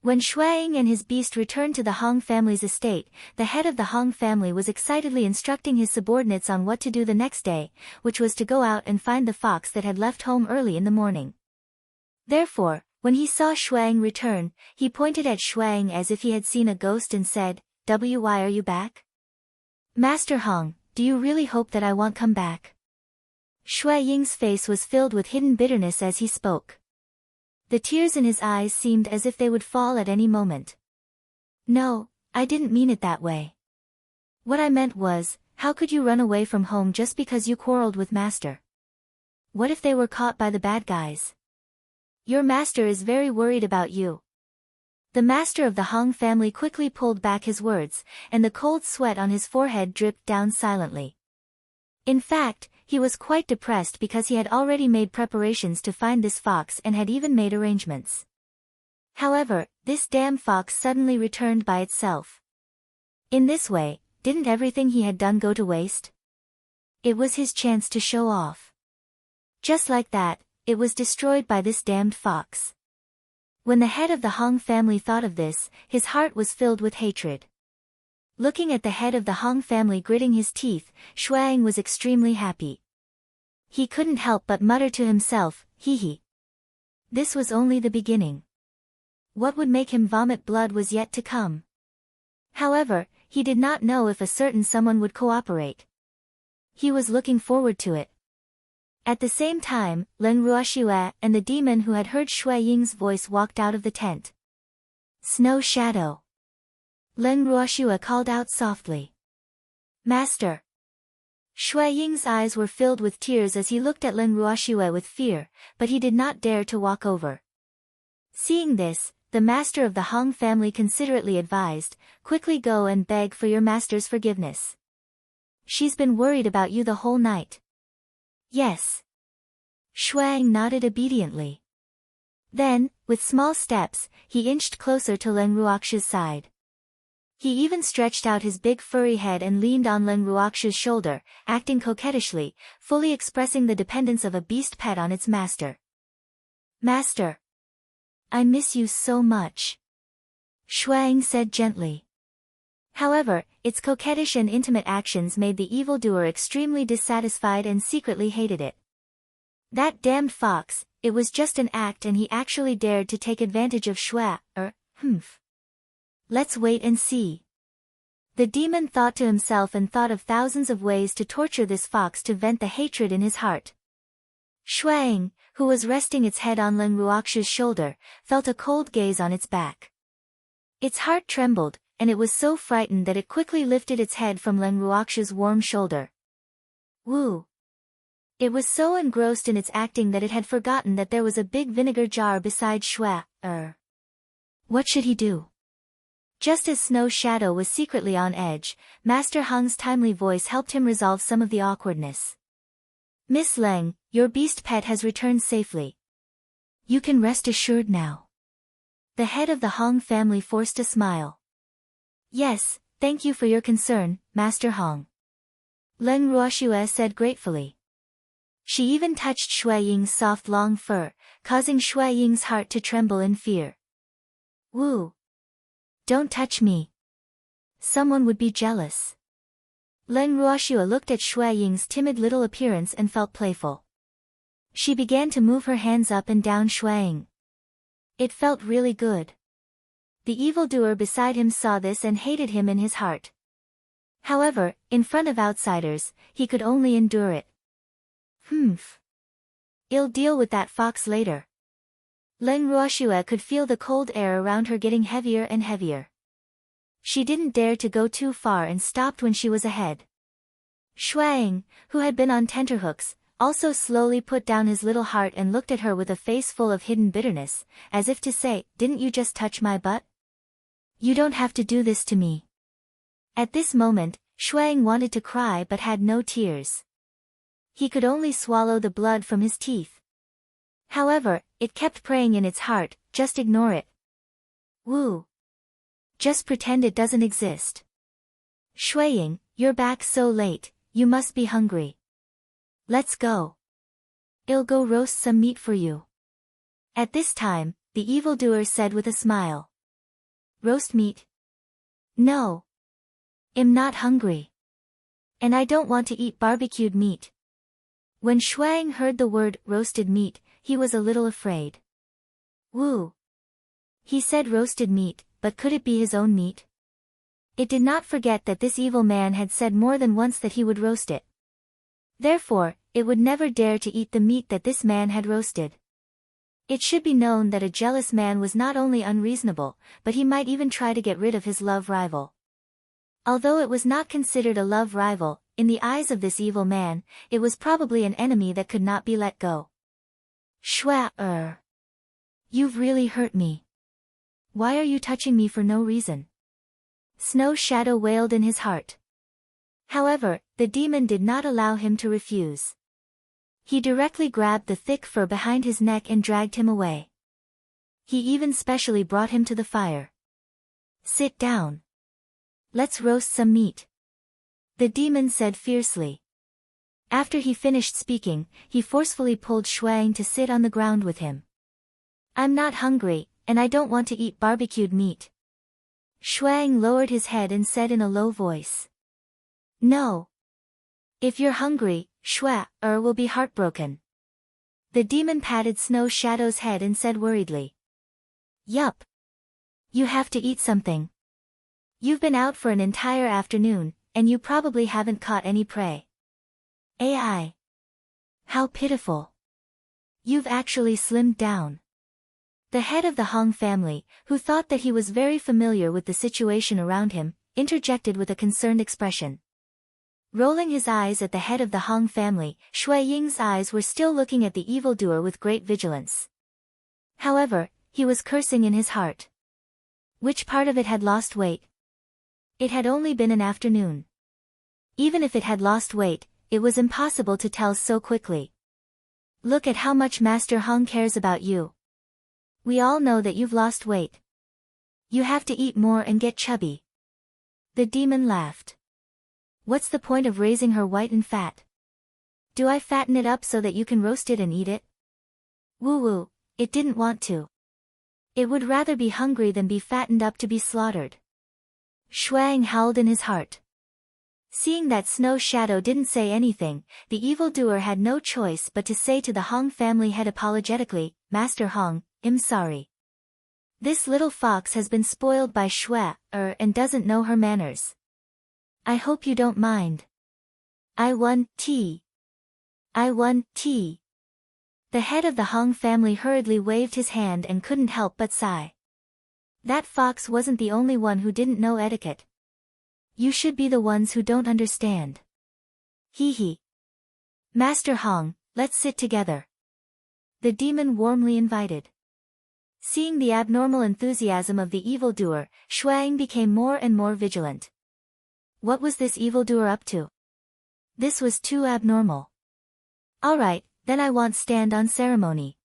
When Shuang and his beast returned to the Hong family's estate, the head of the Hong family was excitedly instructing his subordinates on what to do the next day, which was to go out and find the fox that had left home early in the morning. Therefore, when he saw Shuang return, he pointed at Shuang as if he had seen a ghost and said, "Why are you back? Master Hong, do you really hope that I won't come back?" Shui Ying's face was filled with hidden bitterness as he spoke. The tears in his eyes seemed as if they would fall at any moment. "No, I didn't mean it that way. What I meant was, how could you run away from home just because you quarreled with Master? What if they were caught by the bad guys? Your master is very worried about you." The master of the Hong family quickly pulled back his words, and the cold sweat on his forehead dripped down silently. In fact, he was quite depressed because he had already made preparations to find this fox and had even made arrangements. However, this damn fox suddenly returned by itself. In this way, didn't everything he had done go to waste? It was his chance to show off. Just like that, it was destroyed by this damned fox. When the head of the Hong family thought of this, his heart was filled with hatred. Looking at the head of the Hong family gritting his teeth, Shuang was extremely happy. He couldn't help but mutter to himself, "Hee." This was only the beginning. What would make him vomit blood was yet to come. However, he did not know if a certain someone would cooperate. He was looking forward to it. At the same time, Leng Ruoxue and the demon who had heard Shui Ying's voice walked out of the tent. "Snow Shadow." Leng Ruoxue called out softly. "Master." Shui Ying's eyes were filled with tears as he looked at Leng Ruoxue with fear, but he did not dare to walk over. Seeing this, the master of the Hong family considerately advised, "Quickly go and beg for your master's forgiveness. She's been worried about you the whole night." "Yes." Shuang nodded obediently. Then, with small steps, he inched closer to Leng Ruoxue's side. He even stretched out his big furry head and leaned on Leng Ruoxue's shoulder, acting coquettishly, fully expressing the dependence of a beast pet on its master. "Master. I miss you so much," Shuang said gently. However, its coquettish and intimate actions made the evildoer extremely dissatisfied and secretly hated it. "That damned fox, it was just an act and he actually dared to take advantage of humph. Let's wait and see. The demon thought to himself and thought of thousands of ways to torture this fox to vent the hatred in his heart. Shuang, who was resting its head on Len Ruox's shoulder, felt a cold gaze on its back. Its heart trembled, and it was so frightened that it quickly lifted its head from Len Ruox's warm shoulder. Woo! It was so engrossed in its acting that it had forgotten that there was a big vinegar jar beside Shua. What should he do? Just as Snow's shadow was secretly on edge, Master Hung's timely voice helped him resolve some of the awkwardness. Miss Leng, your beast pet has returned safely. You can rest assured now. The head of the Hong family forced a smile. Yes, thank you for your concern, Master Hong. Len Ruoxue said gratefully. She even touched Shui Ying's soft long fur, causing Shui Ying's heart to tremble in fear. Woo! Don't touch me. Someone would be jealous. Len Ruoxue looked at Shui Ying's timid little appearance and felt playful. She began to move her hands up and down Shui Ying. It felt really good. The evildoer beside him saw this and hated him in his heart. However, in front of outsiders, he could only endure it. Humph. I'll deal with that fox later. Len Ruoxue could feel the cold air around her getting heavier and heavier. She didn't dare to go too far and stopped when she was ahead. Shuang, who had been on tenterhooks, also slowly put down his little heart and looked at her with a face full of hidden bitterness, as if to say, didn't you just touch my butt? You don't have to do this to me. At this moment, Shuang wanted to cry but had no tears. He could only swallow the blood from his teeth. However, it kept praying in its heart, just ignore it. Woo! Just pretend it doesn't exist. Shuiying, you're back so late, you must be hungry. Let's go. I'll go roast some meat for you. At this time, the evildoer said with a smile. Roast meat? No. I'm not hungry. And I don't want to eat barbecued meat. When Shuang heard the word roasted meat, he was a little afraid. Woo! He said roasted meat, but could it be his own meat? It did not forget that this evil man had said more than once that he would roast it. Therefore, it would never dare to eat the meat that this man had roasted. It should be known that a jealous man was not only unreasonable, but he might even try to get rid of his love rival. Although it was not considered a love rival, in the eyes of this evil man, it was probably an enemy that could not be let go. Shua, you've really hurt me. Why are you touching me for no reason? Snow's shadow wailed in his heart. However, the demon did not allow him to refuse. He directly grabbed the thick fur behind his neck and dragged him away. He even specially brought him to the fire. Sit down. Let's roast some meat. The demon said fiercely. After he finished speaking, he forcefully pulled Shuang to sit on the ground with him. I'm not hungry, and I don't want to eat barbecued meat. Shuang lowered his head and said in a low voice. No. If you're hungry, Shua, will be heartbroken. The demon patted Snow Shadow's head and said worriedly. Yup. You have to eat something. You've been out for an entire afternoon, and you probably haven't caught any prey. AI. How pitiful. You've actually slimmed down. The head of the Hong family, who thought that he was very familiar with the situation around him, interjected with a concerned expression. Rolling his eyes at the head of the Hong family, Shui Ying's eyes were still looking at the evildoer with great vigilance. However, he was cursing in his heart. Which part of it had lost weight? It had only been an afternoon. Even if it had lost weight, it was impossible to tell so quickly. Look at how much Master Hong cares about you. We all know that you've lost weight. You have to eat more and get chubby. The demon laughed. What's the point of raising her white and fat? Do I fatten it up so that you can roast it and eat it? Woo-woo, it didn't want to. It would rather be hungry than be fattened up to be slaughtered. Shuang howled in his heart. Seeing that Snow Shadow didn't say anything, the evildoer had no choice but to say to the Hong family head apologetically, Master Hong, I'm sorry. This little fox has been spoiled by and doesn't know her manners. I hope you don't mind. I want tea. I want tea. The head of the Hong family hurriedly waved his hand and couldn't help but sigh. That fox wasn't the only one who didn't know etiquette. You should be the ones who don't understand. Hee hee. Master Hong, let's sit together. The demon warmly invited. Seeing the abnormal enthusiasm of the evildoer, Shuang became more and more vigilant. What was this evildoer up to? This was too abnormal. Alright, then I want stand on ceremony.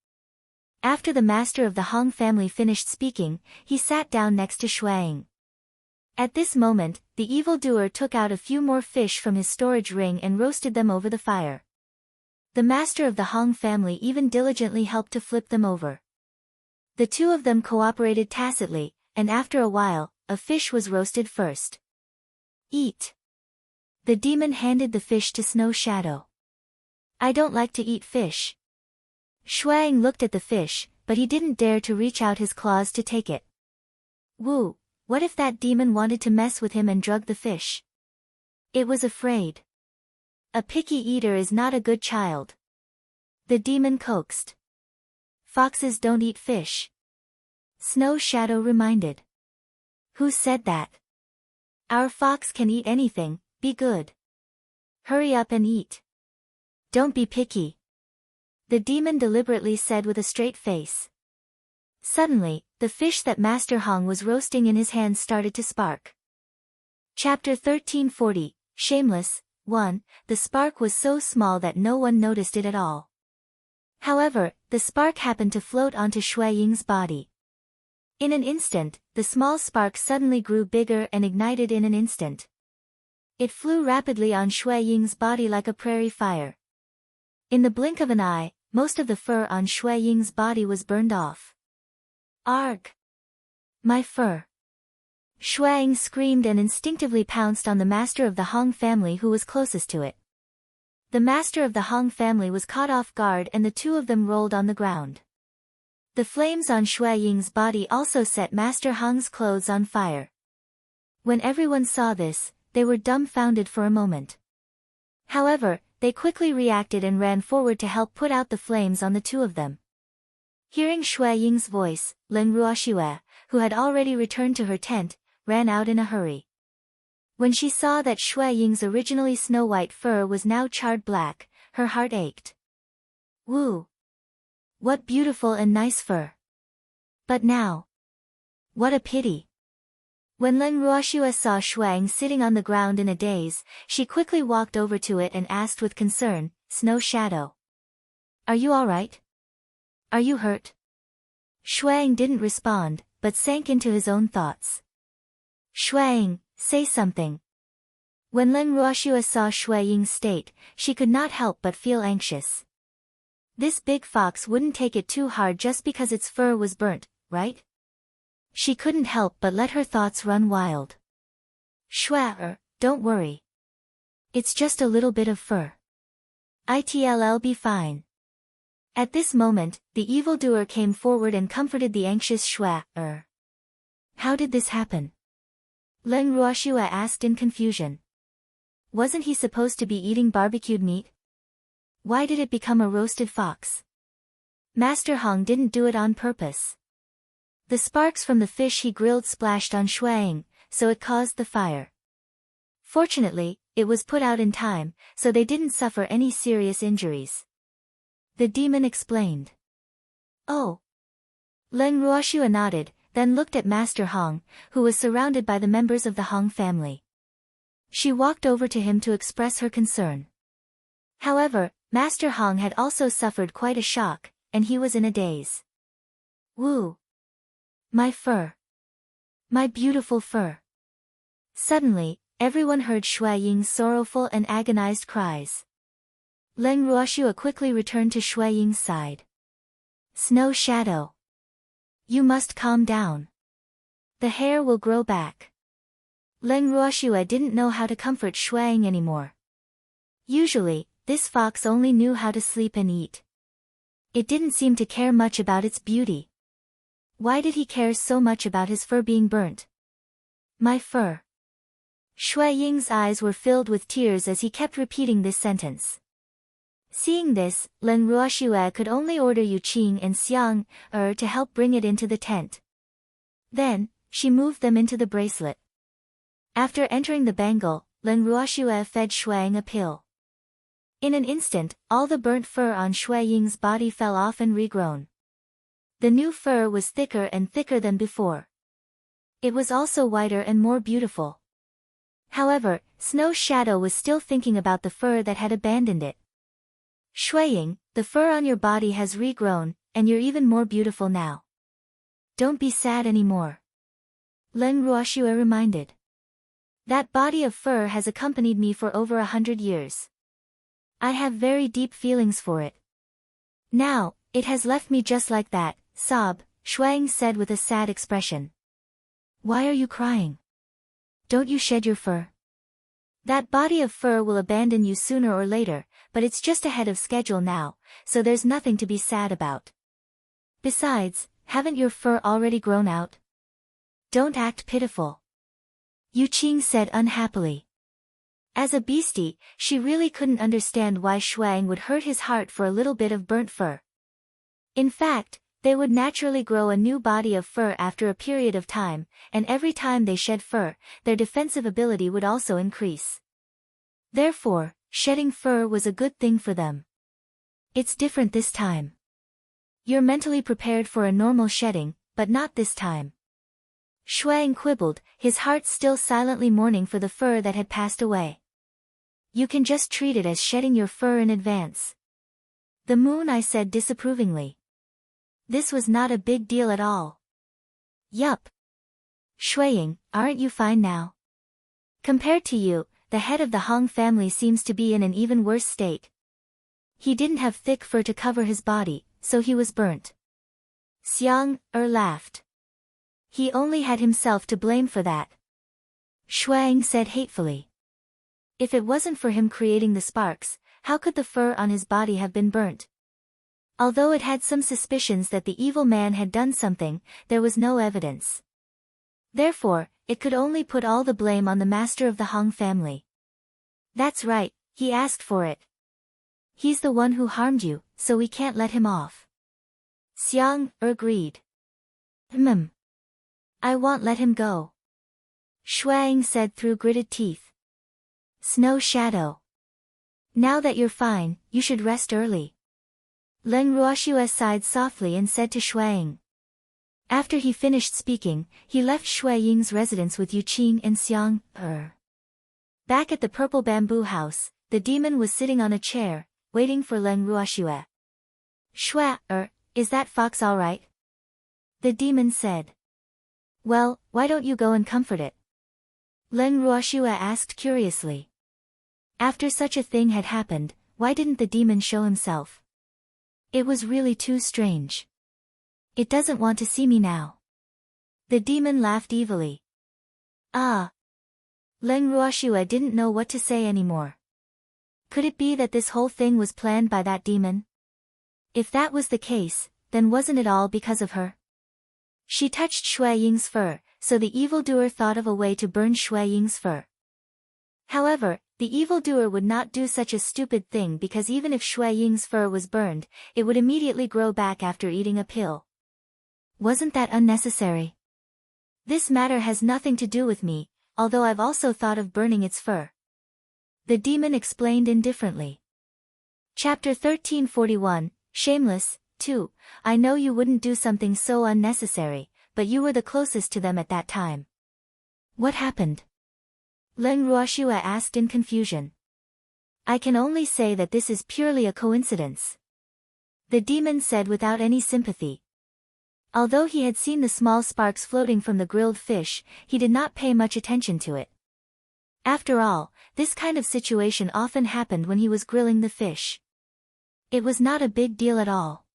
After the master of the Hong family finished speaking, he sat down next to Shuang. At this moment, the evildoer took out a few more fish from his storage ring and roasted them over the fire. The master of the Hong family even diligently helped to flip them over. The two of them cooperated tacitly, and after a while, a fish was roasted first. Eat. The demon handed the fish to Snow Shadow. I don't like to eat fish. Shuang looked at the fish, but he didn't dare to reach out his claws to take it. Woo, what if that demon wanted to mess with him and drug the fish? It was afraid. A picky eater is not a good child. The demon coaxed. Foxes don't eat fish. Snow Shadow reminded. Who said that? Our fox can eat anything, be good. Hurry up and eat. Don't be picky. The demon deliberately said with a straight face. Suddenly, the fish that Master Hong was roasting in his hands started to spark. Chapter 1340, Shameless, 1. The spark was so small that no one noticed it at all. However, the spark happened to float onto Shui Ying's body. In an instant, the small spark suddenly grew bigger and ignited in an instant. It flew rapidly on Shui Ying's body like a prairie fire. In the blink of an eye, most of the fur on Shui Ying's body was burned off. Arg! My fur! Shuang screamed and instinctively pounced on the master of the Hong family who was closest to it. The master of the Hong family was caught off guard and the two of them rolled on the ground. The flames on Shui Ying's body also set Master Hong's clothes on fire. When everyone saw this, they were dumbfounded for a moment. However, they quickly reacted and ran forward to help put out the flames on the two of them. Hearing Shui Ying's voice, Len Ruoxue, who had already returned to her tent, ran out in a hurry. When she saw that Shui Ying's originally snow-white fur was now charred black, her heart ached. Woo! What beautiful and nice fur! But now... what a pity! When Len Ruoxue saw Shuang sitting on the ground in a daze, she quickly walked over to it and asked with concern, Snow Shadow. Are you alright? Are you hurt? Shuang didn't respond, but sank into his own thoughts. Shuang, say something. When Len Ruoxue saw Shui Ying's state, she could not help but feel anxious. This big fox wouldn't take it too hard just because its fur was burnt, right? She couldn't help but let her thoughts run wild. Don't worry. It's just a little bit of fur. It'll be fine. At this moment, the evildoer came forward and comforted the anxious How did this happen? Len Ruoxue asked in confusion. Wasn't he supposed to be eating barbecued meat? Why did it become a roasted fox? Master Hong didn't do it on purpose. The sparks from the fish he grilled splashed on Shuang, so it caused the fire. Fortunately, it was put out in time, so they didn't suffer any serious injuries. The demon explained. Oh. Len Ruoxue nodded, then looked at Master Hong, who was surrounded by the members of the Hong family. She walked over to him to express her concern. However, Master Hong had also suffered quite a shock, and he was in a daze. Woo! My fur! My beautiful fur! Suddenly, everyone heard Shui Ying's sorrowful and agonized cries. Len Ruoxue quickly returned to Shui Ying's side. Snow Shadow! You must calm down. The hair will grow back. Leng Ruoxue didn't know how to comfort Shuang anymore. Usually, this fox only knew how to sleep and eat. It didn't seem to care much about its beauty. Why did he care so much about his fur being burnt? My fur. Shui Ying's eyes were filled with tears as he kept repeating this sentence. Seeing this, Leng Ruoxue could only order Yu Qing and Xiang to help bring it into the tent. Then, she moved them into the bracelet. After entering the bangle, Leng Ruoxue fed Shuang a pill. In an instant, all the burnt fur on Shui Ying's body fell off and regrown. The new fur was thicker and thicker than before. It was also whiter and more beautiful. However, Snow Shadow was still thinking about the fur that had abandoned it. Shuiying, the fur on your body has regrown, and you're even more beautiful now. Don't be sad anymore. Leng Ruoxue reminded. That body of fur has accompanied me for over 100 years. I have very deep feelings for it. Now, it has left me just like that, sob, Shuang said with a sad expression. Why are you crying? Don't you shed your fur? That body of fur will abandon you sooner or later, but it's just ahead of schedule now, so there's nothing to be sad about. Besides, haven't your fur already grown out? Don't act pitiful. Yu Qing said unhappily. As a beastie, she really couldn't understand why Shuang would hurt his heart for a little bit of burnt fur. In fact, they would naturally grow a new body of fur after a period of time, and every time they shed fur, their defensive ability would also increase. Therefore, shedding fur was a good thing for them. It's different this time. You're mentally prepared for a normal shedding, but not this time. Shuang quibbled, his heart still silently mourning for the fur that had passed away. You can just treat it as shedding your fur in advance. The moon, I said disapprovingly. This was not a big deal at all. Yup. Shuiying, aren't you fine now? Compared to you, the head of the Hong family seems to be in an even worse state. He didn't have thick fur to cover his body, so he was burnt. Xiang laughed. He only had himself to blame for that. Shuang said hatefully. If it wasn't for him creating the sparks, how could the fur on his body have been burnt? Although it had some suspicions that the evil man had done something, there was no evidence. Therefore, it could only put all the blame on the master of the Hong family. That's right, he asked for it. He's the one who harmed you, so we can't let him off. Xiang agreed. I won't let him go. Shuang said through gritted teeth. Snow Shadow. Now that you're fine, you should rest early. Leng Ruoxue sighed softly and said to Shuang. After he finished speaking, he left Shui Ying's residence with Yu Qing and Xiang. Back at the purple bamboo house, the demon was sitting on a chair, waiting for Leng Ruoxue. Shua, is that fox all right? The demon said. Well, why don't you go and comfort it? Leng Ruoxue asked curiously. After such a thing had happened, why didn't the demon show himself? It was really too strange. It doesn't want to see me now. The demon laughed evilly. Ah. Leng Ruoxue didn't know what to say anymore. Could it be that this whole thing was planned by that demon? If that was the case, then wasn't it all because of her? She touched Shui Ying's fur, so the evildoer thought of a way to burn Shui Ying's fur. However, the evildoer would not do such a stupid thing because even if Shui Ying's fur was burned, it would immediately grow back after eating a pill. Wasn't that unnecessary? This matter has nothing to do with me, although I've also thought of burning its fur. The demon explained indifferently. Chapter 1341, Shameless, 2. I know you wouldn't do something so unnecessary, but you were the closest to them at that time. What happened? Leng Ruoxue asked in confusion. I can only say that this is purely a coincidence. The demon said without any sympathy. Although he had seen the small sparks floating from the grilled fish, he did not pay much attention to it. After all, this kind of situation often happened when he was grilling the fish. It was not a big deal at all.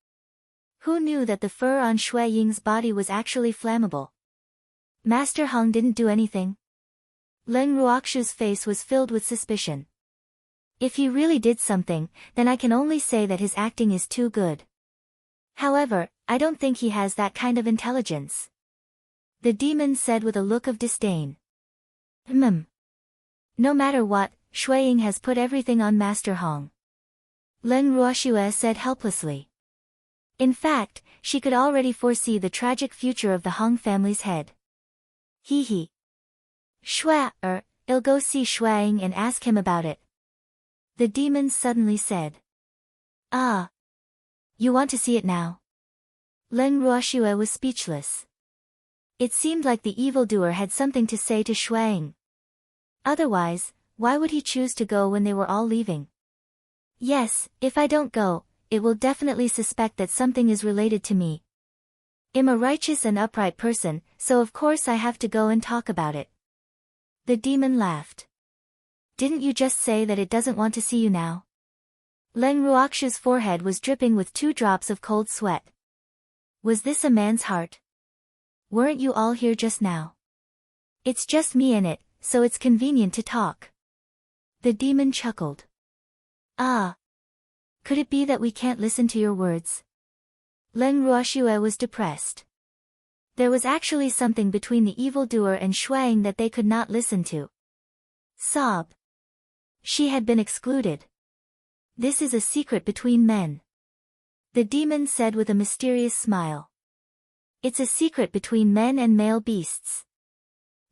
Who knew that the fur on Shui Ying's body was actually flammable? Master Hong didn't do anything. Len Ruoxu's face was filled with suspicion. If he really did something, then I can only say that his acting is too good. However, I don't think he has that kind of intelligence. The demon said with a look of disdain. No matter what, Shui Ying has put everything on Master Hong. Len Ruoxue said helplessly. In fact, she could already foresee the tragic future of the Hong family's head. He. I'll go see Shui Ying and ask him about it. The demon suddenly said. Ah. You want to see it now? Len Ruoxue was speechless. It seemed like the evildoer had something to say to Shui Ying. Otherwise, why would he choose to go when they were all leaving? Yes, if I don't go, it will definitely suspect that something is related to me. I'm a righteous and upright person, so of course I have to go and talk about it. The demon laughed. Didn't you just say that it doesn't want to see you now? Len Ruoxu's forehead was dripping with 2 drops of cold sweat. Was this a man's heart? Weren't you all here just now? It's just me in it, so it's convenient to talk. The demon chuckled. Ah. Could it be that we can't listen to your words? Len Ruoxue was depressed. There was actually something between the evildoer and Shui Ying that they could not listen to. Sob. She had been excluded. This is a secret between men. The demon said with a mysterious smile. It's a secret between men and male beasts.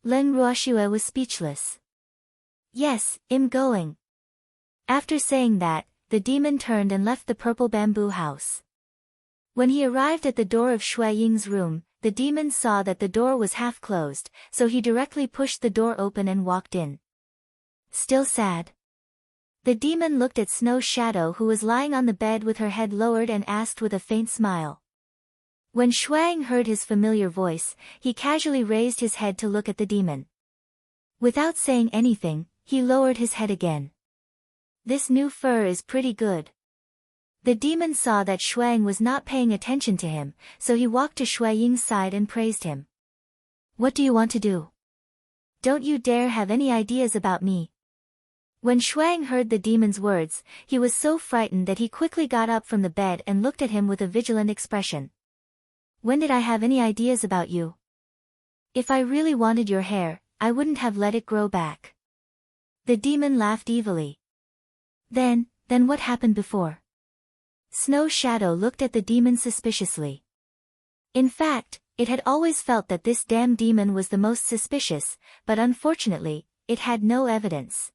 Len Ruoxue was speechless. Yes, I'm going. After saying that, the demon turned and left the purple bamboo house. When he arrived at the door of Shui Ying's room, the demon saw that the door was half closed, so he directly pushed the door open and walked in. Still sad? The demon looked at Snow Shadow, who was lying on the bed with her head lowered, and asked with a faint smile. When Shui Ying heard his familiar voice, he casually raised his head to look at the demon. Without saying anything, he lowered his head again. This new fur is pretty good. The demon saw that Shui Ying was not paying attention to him, so he walked to Shui Ying's side and praised him. What do you want to do? Don't you dare have any ideas about me. When Shui Ying heard the demon's words, he was so frightened that he quickly got up from the bed and looked at him with a vigilant expression. When did I have any ideas about you? If I really wanted your hair, I wouldn't have let it grow back. The demon laughed evilly. Then what happened before? Snow Shadow looked at the demon suspiciously. In fact, it had always felt that this damn demon was the most suspicious, but unfortunately, it had no evidence.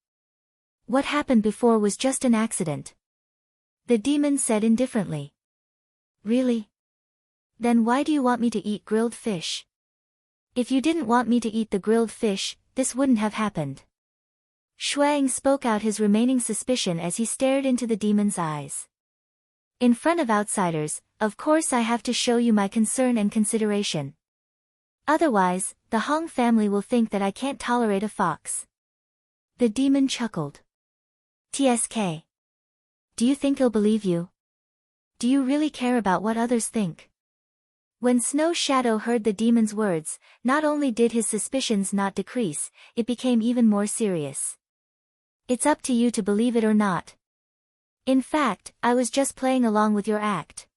What happened before was just an accident. The demon said indifferently. Really? Then why do you want me to eat grilled fish? If you didn't want me to eat the grilled fish, this wouldn't have happened. Shui Ying spoke out his remaining suspicion as he stared into the demon's eyes. In front of outsiders, of course I have to show you my concern and consideration. Otherwise, the Hong family will think that I can't tolerate a fox. The demon chuckled. TSK. Do you think he'll believe you? Do you really care about what others think? When Snow Shadow heard the demon's words, not only did his suspicions not decrease, it became even more serious. It's up to you to believe it or not. In fact, I was just playing along with your act.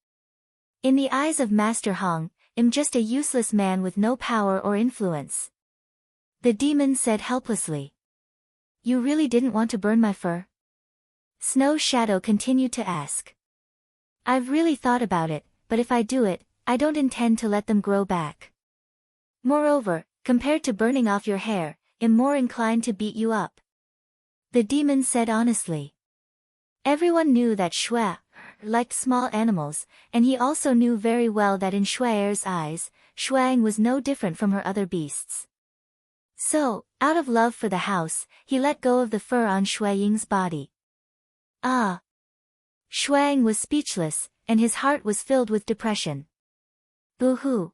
In the eyes of Master Hong, I'm just a useless man with no power or influence. The demon said helplessly. You really didn't want to burn my fur? Snow Shadow continued to ask. I've really thought about it, but if I do it, I don't intend to let them grow back. Moreover, compared to burning off your hair, I'm more inclined to beat you up. The demon said honestly. Everyone knew that Shui liked small animals, and he also knew very well that in Shui's eyes, Shui Ying was no different from her other beasts. So, out of love for the house, he let go of the fur on Shui Ying's body. Ah! Shui Ying was speechless, and his heart was filled with depression. Boo-hoo!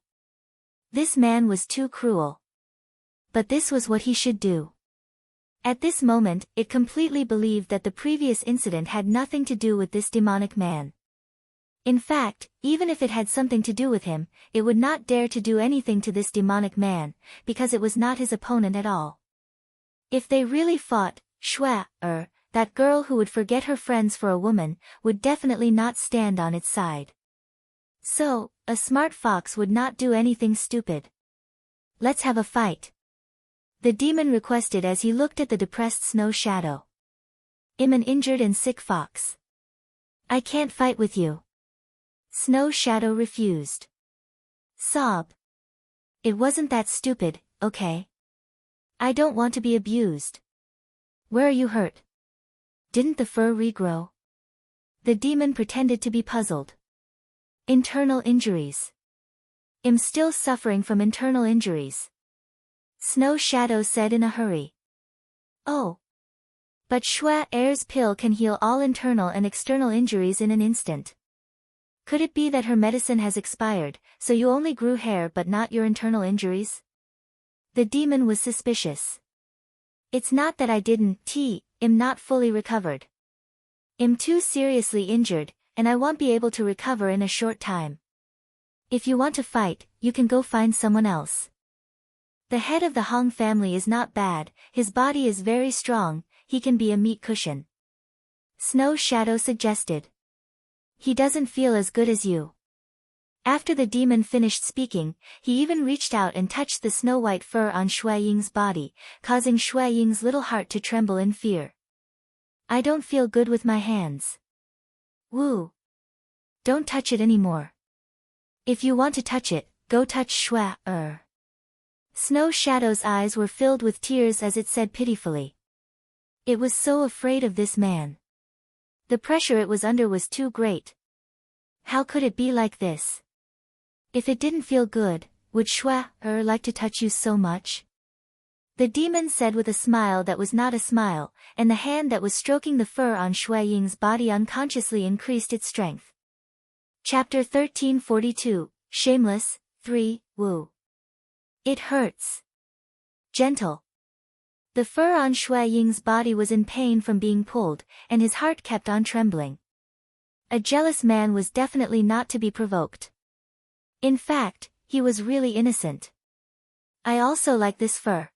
This man was too cruel. But this was what he should do. At this moment, it completely believed that the previous incident had nothing to do with this demonic man. In fact, even if it had something to do with him, it would not dare to do anything to this demonic man, because it was not his opponent at all. If they really fought, that girl who would forget her friends for a woman, would definitely not stand on its side. So, a smart fox would not do anything stupid. Let's have a fight. The demon requested as he looked at the depressed Snow Shadow. I'm an injured and sick fox. I can't fight with you. Snow Shadow refused. Sob. It wasn't that stupid, okay? I don't want to be abused. Where are you hurt? Didn't the fur regrow? The demon pretended to be puzzled. Internal injuries. I'm still suffering from internal injuries. Snow Shadow said in a hurry. Oh. But Air's pill can heal all internal and external injuries in an instant. Could it be that her medicine has expired, so you only grew hair but not your internal injuries? The demon was suspicious. It's not that I I'm not fully recovered. I'm too seriously injured, and I won't be able to recover in a short time. If you want to fight, you can go find someone else. The head of the Hong family is not bad, his body is very strong, he can be a meat cushion. Snow Shadow suggested. He doesn't feel as good as you. After the demon finished speaking, he even reached out and touched the snow-white fur on Shui Ying's body, causing Shui Ying's little heart to tremble in fear. I don't feel good with my hands. Woo. Don't touch it anymore. If you want to touch it, go touch Shui. Snow Shadow's eyes were filled with tears as it said pitifully. It was so afraid of this man. The pressure it was under was too great. How could it be like this? If it didn't feel good, would Shui like to touch you so much? The demon said with a smile that was not a smile, and the hand that was stroking the fur on Shui Ying's body unconsciously increased its strength. Chapter 1342, Shameless, 3, Woo. It hurts. Gentle. The fur on Shui Ying's body was in pain from being pulled, and his heart kept on trembling. A jealous man was definitely not to be provoked. In fact, he was really innocent. I also like this fur.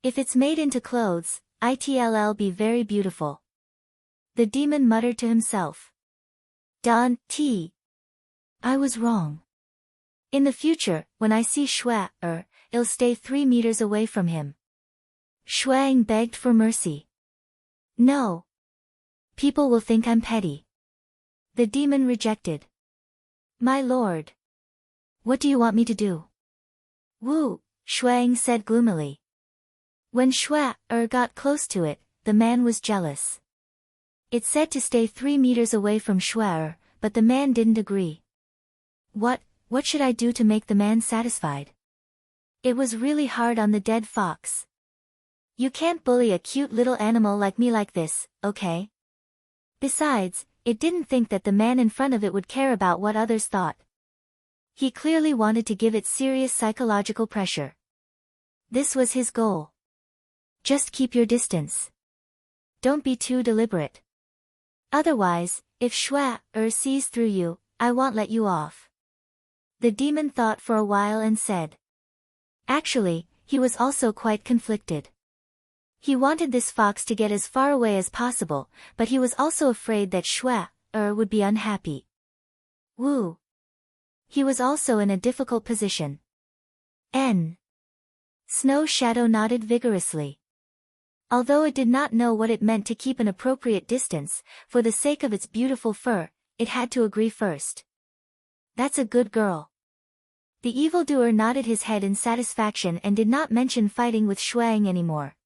If it's made into clothes, it'll be very beautiful. The demon muttered to himself. I was wrong. In the future, when I see Shui, I'll stay 3 meters away from him. Shuang begged for mercy. No. People will think I'm petty. The demon rejected. My lord. What do you want me to do? Woo, Shuang said gloomily. When Shui got close to it, the man was jealous. It said to stay 3 meters away from Shui, but the man didn't agree. What should I do to make the man satisfied? It was really hard on the dead fox. You can't bully a cute little animal like me like this, okay? Besides, it didn't think that the man in front of it would care about what others thought. He clearly wanted to give it serious psychological pressure. This was his goal. Just keep your distance. Don't be too deliberate. Otherwise, if Shui sees through you, I won't let you off. The demon thought for a while and said. Actually, he was also quite conflicted. He wanted this fox to get as far away as possible, but he was also afraid that Shui would be unhappy. Woo. He was also in a difficult position. Snow Shadow nodded vigorously. Although it did not know what it meant to keep an appropriate distance, for the sake of its beautiful fur, it had to agree first. That's a good girl. The evildoer nodded his head in satisfaction and did not mention fighting with Shuang anymore.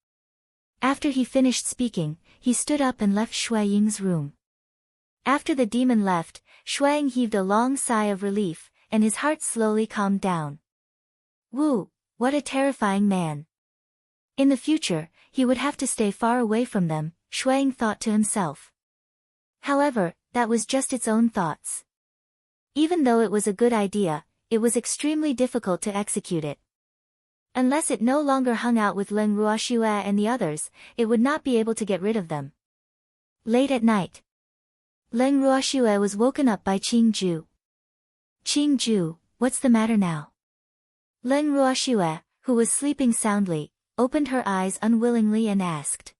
After he finished speaking, he stood up and left Shui Ying's room. After the demon left, Shuang heaved a long sigh of relief, and his heart slowly calmed down. Woo, what a terrifying man. In the future, he would have to stay far away from them, Shuang thought to himself. However, that was just its own thoughts. Even though it was a good idea, it was extremely difficult to execute it. Unless it no longer hung out with Leng Ruoxue and the others, it would not be able to get rid of them. Late at night, Leng Ruoxue was woken up by Qing Ju. Qing Ju, what's the matter now? Leng Ruoxue, who was sleeping soundly, opened her eyes unwillingly and asked.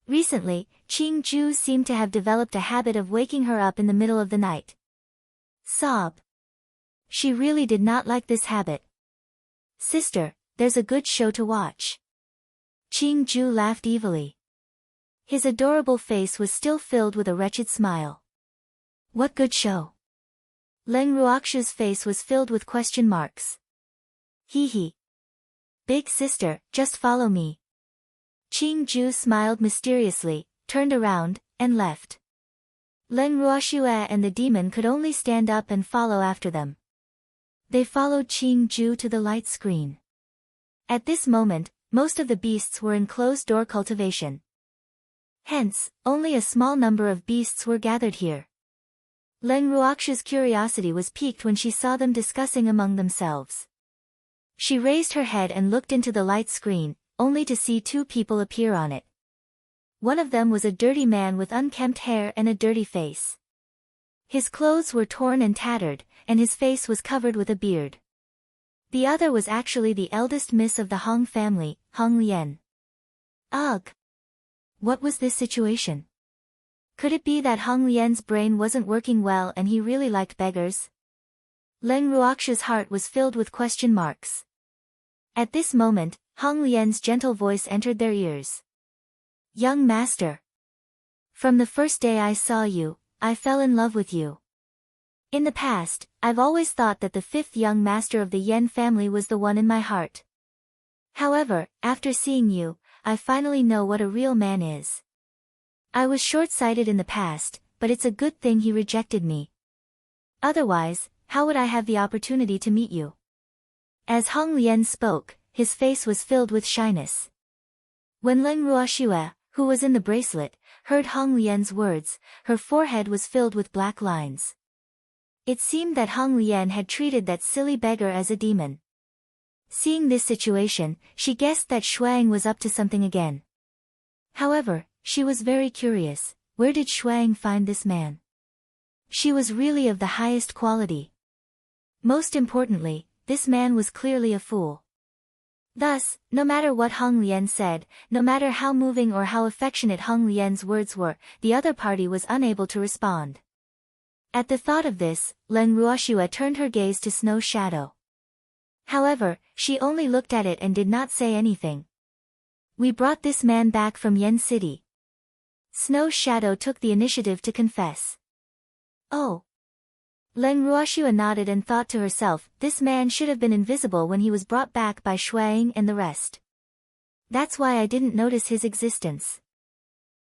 Recently, Qing-ju seemed to have developed a habit of waking her up in the middle of the night. Sob. She really did not like this habit. Sister, there's a good show to watch. Qing-ju laughed evilly. His adorable face was still filled with a wretched smile. What good show? Leng Ruoxu's face was filled with question marks. Hee. Big sister, just follow me. Qing-ju smiled mysteriously, turned around, and left. Leng Ruoxue and the demon could only stand up and follow after them. They followed Qing-ju to the light screen. At this moment, most of the beasts were in closed-door cultivation. Hence, only a small number of beasts were gathered here. Leng Ruoxu's curiosity was piqued when she saw them discussing among themselves. She raised her head and looked into the light screen, only to see two people appear on it. One of them was a dirty man with unkempt hair and a dirty face. His clothes were torn and tattered, and his face was covered with a beard. The other was actually the eldest miss of the Hong family, Hong Lian. Ugh! What was this situation? Could it be that Hong Lian's brain wasn't working well and he really liked beggars? Leng Ruoxu's heart was filled with question marks. At this moment, Hong Lian's gentle voice entered their ears. Young master. From the first day I saw you, I fell in love with you. In the past, I've always thought that the fifth young master of the Yen family was the one in my heart. However, after seeing you, I finally know what a real man is. I was short-sighted in the past, but it's a good thing he rejected me. Otherwise, how would I have the opportunity to meet you? As Hong Lian spoke, his face was filled with shyness. When Leng Ruoxue, who was in the bracelet, heard Hong Lian's words, her forehead was filled with black lines. It seemed that Hong Lian had treated that silly beggar as a demon. Seeing this situation, she guessed that Shuang was up to something again. However, she was very curious, where did Shuang find this man? She was really of the highest quality. Most importantly, this man was clearly a fool. Thus, no matter what Hong Lian said, no matter how moving or how affectionate Hong Lian's words were, the other party was unable to respond. At the thought of this, Leng Ruoxue turned her gaze to Snow Shadow. However, she only looked at it and did not say anything. We brought this man back from Yen City. Snow Shadow took the initiative to confess. Oh. Leng Ruoxue nodded and thought to herself, this man should have been invisible when he was brought back by Shuang and the rest. That's why I didn't notice his existence.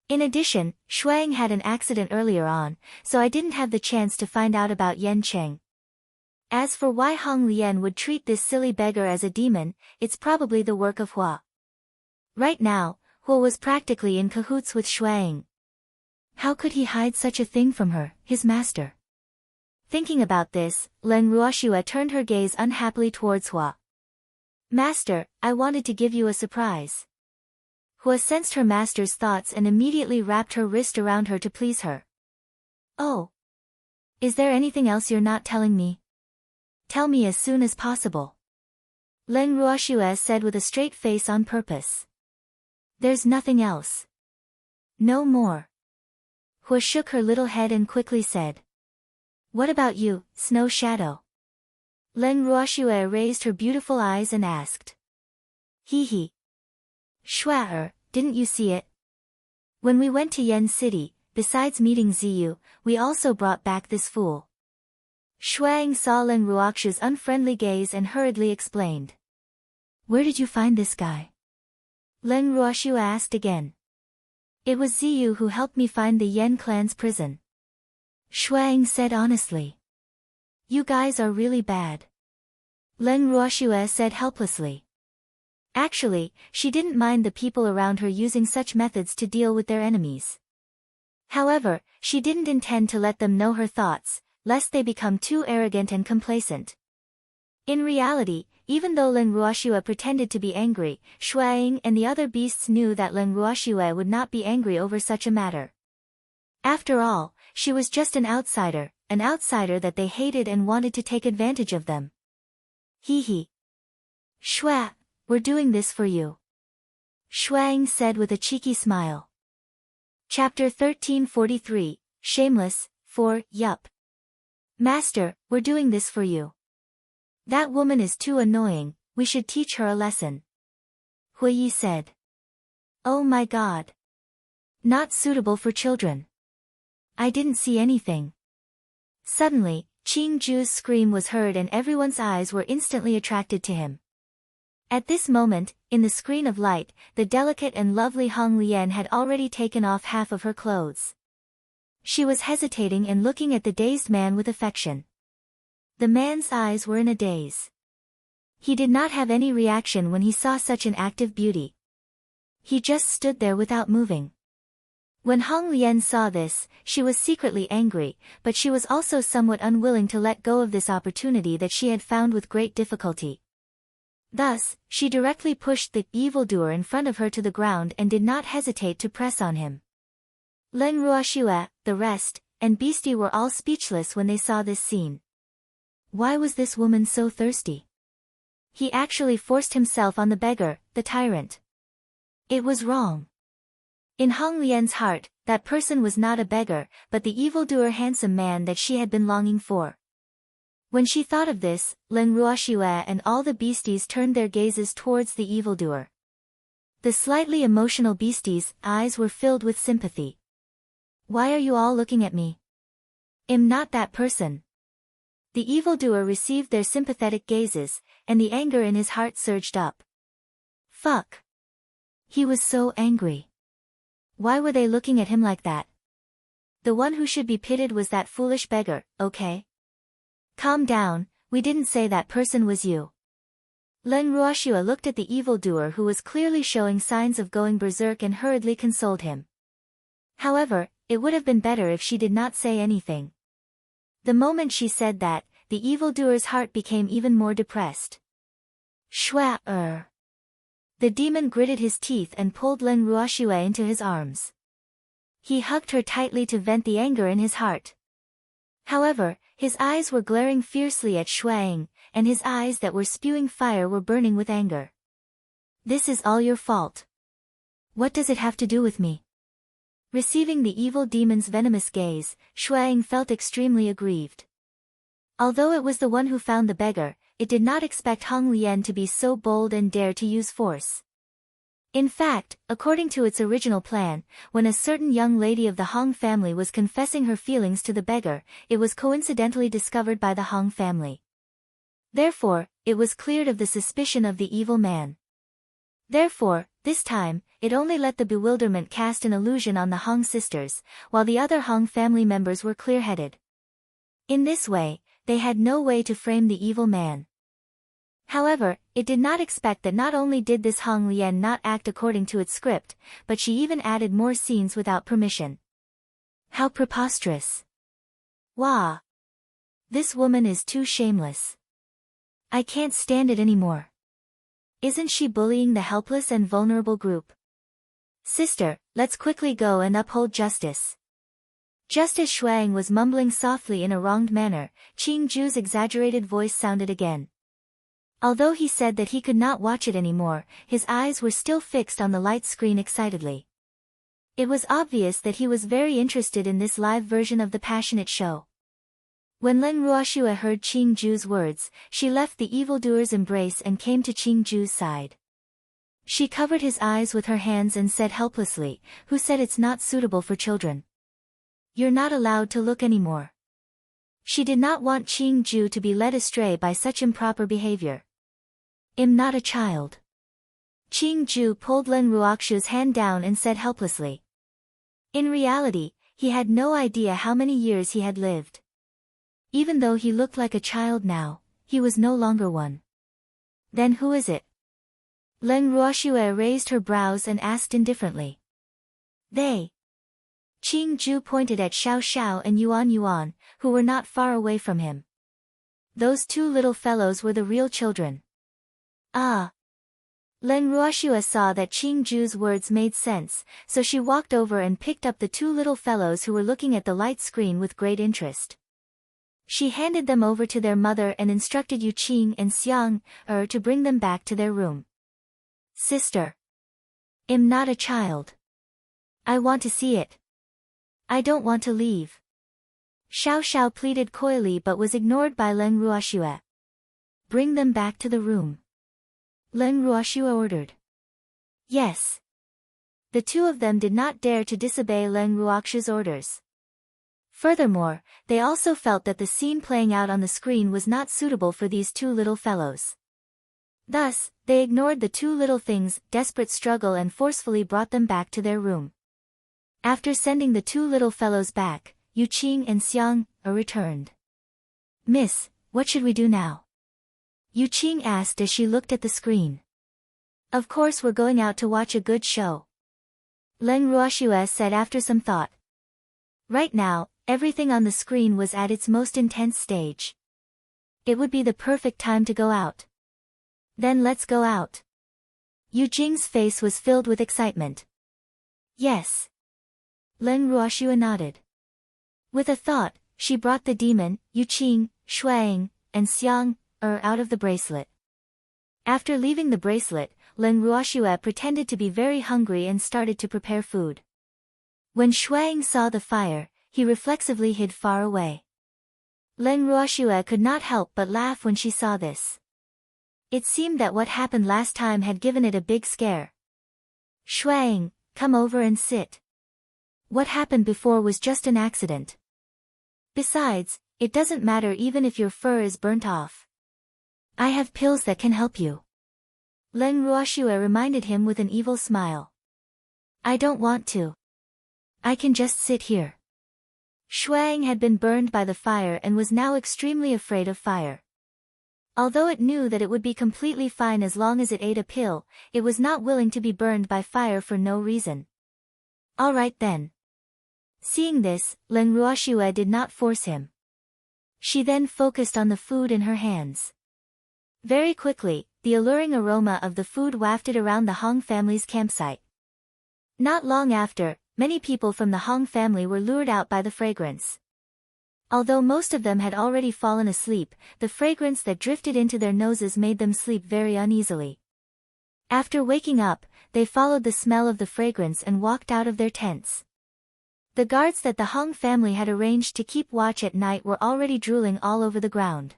In addition, Shuang had an accident earlier on, so I didn't have the chance to find out about Yen Cheng. As for why Hong Lian would treat this silly beggar as a demon, it's probably the work of Hua. Right now, Hua was practically in cahoots with Shuang. How could he hide such a thing from her, his master? Thinking about this, Leng Ruoxue turned her gaze unhappily towards Hua. Master, I wanted to give you a surprise. Hua sensed her master's thoughts and immediately wrapped her wrist around her to please her. Oh. Is there anything else you're not telling me? Tell me as soon as possible. Leng Ruoxue said with a straight face on purpose. There's nothing else. No more. Hua shook her little head and quickly said. What about you, Snow Shadow? Leng Ruoxue raised her beautiful eyes and asked. Hee. Shua, didn't you see it? When we went to Yen City, besides meeting Ziyu, we also brought back this fool. Shuang saw Leng Ruoxue's unfriendly gaze and hurriedly explained. Where did you find this guy? Leng Ruoxue asked again. It was Ziyu who helped me find the Yen clan's prison. Shuang said honestly. You guys are really bad. Leng Ruoxue said helplessly. Actually, she didn't mind the people around her using such methods to deal with their enemies. However, she didn't intend to let them know her thoughts, lest they become too arrogant and complacent. In reality, even though Leng Ruoxue pretended to be angry, Shuang and the other beasts knew that Leng Ruoxue would not be angry over such a matter. After all, she was just an outsider that they hated and wanted to take advantage of them. Hee. Shua, we're doing this for you. Shuang said with a cheeky smile. Chapter 1343, Shameless, 4, Yup. Master, we're doing this for you. That woman is too annoying, we should teach her a lesson. Huiyi said. Oh my god. Not suitable for children. I didn't see anything. Suddenly, Qing Ju's scream was heard and everyone's eyes were instantly attracted to him. At this moment, in the screen of light, the delicate and lovely Hong Lian had already taken off half of her clothes. She was hesitating and looking at the dazed man with affection. The man's eyes were in a daze. He did not have any reaction when he saw such an active beauty. He just stood there without moving. When Hong Lian saw this, she was secretly angry, but she was also somewhat unwilling to let go of this opportunity that she had found with great difficulty. Thus, she directly pushed the evildoer in front of her to the ground and did not hesitate to press on him. Len Ruoxue, the rest, and Beastie were all speechless when they saw this scene. Why was this woman so thirsty? He actually forced himself on the beggar, the tyrant. It was wrong. In Hong Lian's heart, that person was not a beggar, but the evildoer handsome man that she had been longing for. When she thought of this, Len Ruoxue and all the beasties turned their gazes towards the evildoer. The slightly emotional beastie's eyes were filled with sympathy. Why are you all looking at me? I'm not that person. The evildoer received their sympathetic gazes, and the anger in his heart surged up. Fuck. He was so angry. Why were they looking at him like that? The one who should be pitied was that foolish beggar, okay? Calm down, we didn't say that person was you. Len Ruoxue looked at the evildoer who was clearly showing signs of going berserk and hurriedly consoled him. However, it would have been better if she did not say anything. The moment she said that, the evildoer's heart became even more depressed. Shua. The demon gritted his teeth and pulled Len Ruoxue into his arms. He hugged her tightly to vent the anger in his heart. However, his eyes were glaring fiercely at Shuang, and his eyes that were spewing fire were burning with anger. This is all your fault. What does it have to do with me? Receiving the evil demon's venomous gaze, Shuang felt extremely aggrieved. Although it was the one who found the beggar, it did not expect Hong Lian to be so bold and dare to use force. In fact, according to its original plan, when a certain young lady of the Hong family was confessing her feelings to the beggar, it was coincidentally discovered by the Hong family. Therefore, it was cleared of the suspicion of the evil man. Therefore, this time, it only let the bewilderment cast an illusion on the Hong sisters, while the other Hong family members were clear-headed. In this way, they had no way to frame the evil man. However, it did not expect that not only did this Hong Lian not act according to its script, but she even added more scenes without permission. How preposterous. Wah! This woman is too shameless. I can't stand it anymore. Isn't she bullying the helpless and vulnerable group? Sister, let's quickly go and uphold justice. Just as Shuang was mumbling softly in a wronged manner, Qing Ju's exaggerated voice sounded again. Although he said that he could not watch it anymore, his eyes were still fixed on the light screen excitedly. It was obvious that he was very interested in this live version of the passionate show. When Len Ruoxue heard Qing Ju's words, she left the evildoer's embrace and came to Qing Ju's side. She covered his eyes with her hands and said helplessly, "Who said it's not suitable for children? You're not allowed to look anymore." She did not want Qing Ju to be led astray by such improper behavior. I'm not a child. Qing Ju pulled Len Ruoxue's hand down and said helplessly. In reality, he had no idea how many years he had lived. Even though he looked like a child now, he was no longer one. Then who is it? Len Ruoxue raised her brows and asked indifferently. They. Qing Ju pointed at Xiao Xiao and Yuan Yuan, who were not far away from him. Those two little fellows were the real children. Ah. Len Ruoxue saw that Qing Ju's words made sense, so she walked over and picked up the two little fellows who were looking at the light screen with great interest. She handed them over to their mother and instructed Yu Qing and Xiang to bring them back to their room. Sister. I'm not a child. I want to see it. I don't want to leave. Xiao Xiao pleaded coyly but was ignored by Leng Ruoxue. Bring them back to the room. Leng Ruoxue ordered. Yes. The two of them did not dare to disobey Leng Ruoxue's orders. Furthermore, they also felt that the scene playing out on the screen was not suitable for these two little fellows. Thus, they ignored the two little things' desperate struggle and forcefully brought them back to their room. After sending the two little fellows back, Yu Qing and Xiang returned. Miss, what should we do now? Yu Qing asked as she looked at the screen. Of course we're going out to watch a good show. Leng Ruoxue said after some thought. Right now, everything on the screen was at its most intense stage. It would be the perfect time to go out. Then let's go out. Yu Jing's face was filled with excitement. Yes. Leng Ruoxue nodded. With a thought, she brought the demon, Yu Qing, Shuang, and Xiang out of the bracelet. After leaving the bracelet, Leng Ruoxue pretended to be very hungry and started to prepare food. When Shuang saw the fire, he reflexively hid far away. Leng Ruoxue could not help but laugh when she saw this. It seemed that what happened last time had given it a big scare. Shuang, come over and sit. What happened before was just an accident. Besides, it doesn't matter even if your fur is burnt off. I have pills that can help you. Leng Ruoxue reminded him with an evil smile. I don't want to. I can just sit here. Shuang had been burned by the fire and was now extremely afraid of fire. Although it knew that it would be completely fine as long as it ate a pill, it was not willing to be burned by fire for no reason. All right then. Seeing this, Leng Ruoxue did not force him. She then focused on the food in her hands. Very quickly, the alluring aroma of the food wafted around the Hong family's campsite. Not long after, many people from the Hong family were lured out by the fragrance. Although most of them had already fallen asleep, the fragrance that drifted into their noses made them sleep very uneasily. After waking up, they followed the smell of the fragrance and walked out of their tents. The guards that the Hong family had arranged to keep watch at night were already drooling all over the ground.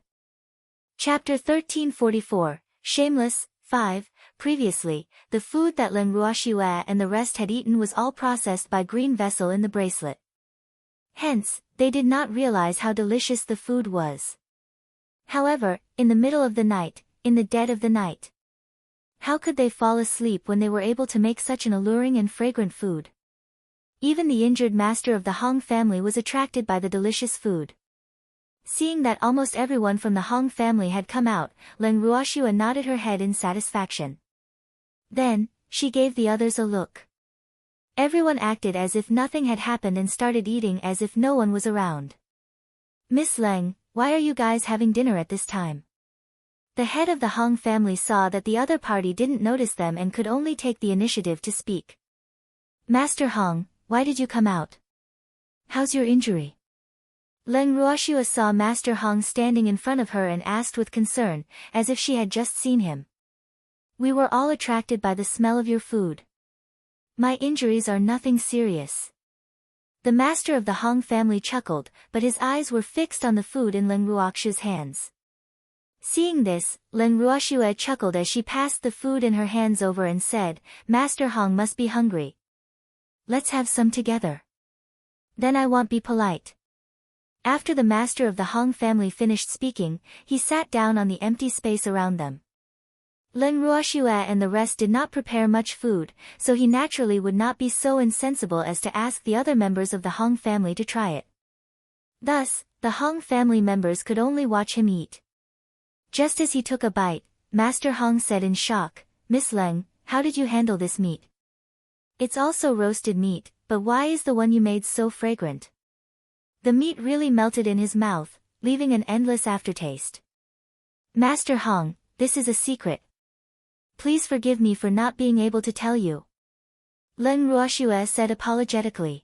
Chapter 1344, Shameless, 5. Previously, the food that Leng Ruoxue and the rest had eaten was all processed by green vessel in the bracelet. Hence, they did not realize how delicious the food was. However, in the middle of the night, in the dead of the night, how could they fall asleep when they were able to make such an alluring and fragrant food? Even the injured master of the Hong family was attracted by the delicious food. Seeing that almost everyone from the Hong family had come out, Leng Ruoxue nodded her head in satisfaction. Then, she gave the others a look. Everyone acted as if nothing had happened and started eating as if no one was around. Miss Leng, why are you guys having dinner at this time? The head of the Hong family saw that the other party didn't notice them and could only take the initiative to speak. Master Hong, why did you come out? How's your injury? Leng Ruoxue saw Master Hong standing in front of her and asked with concern, as if she had just seen him. We were all attracted by the smell of your food. My injuries are nothing serious. The master of the Hong family chuckled, but his eyes were fixed on the food in Leng Ruoxue's hands. Seeing this, Leng Ruoxue chuckled as she passed the food in her hands over and said, Master Hong must be hungry. Let's have some together. Then I won't be polite. After the master of the Hong family finished speaking, he sat down on the empty space around them. Leng Ruoxue and the rest did not prepare much food, so he naturally would not be so insensible as to ask the other members of the Hong family to try it. Thus, the Hong family members could only watch him eat. Just as he took a bite, Master Hong said in shock, Miss Leng, how did you handle this meat? It's also roasted meat, but why is the one you made so fragrant? The meat really melted in his mouth, leaving an endless aftertaste. Master Hong, this is a secret. Please forgive me for not being able to tell you. Leng Ruoxue said apologetically.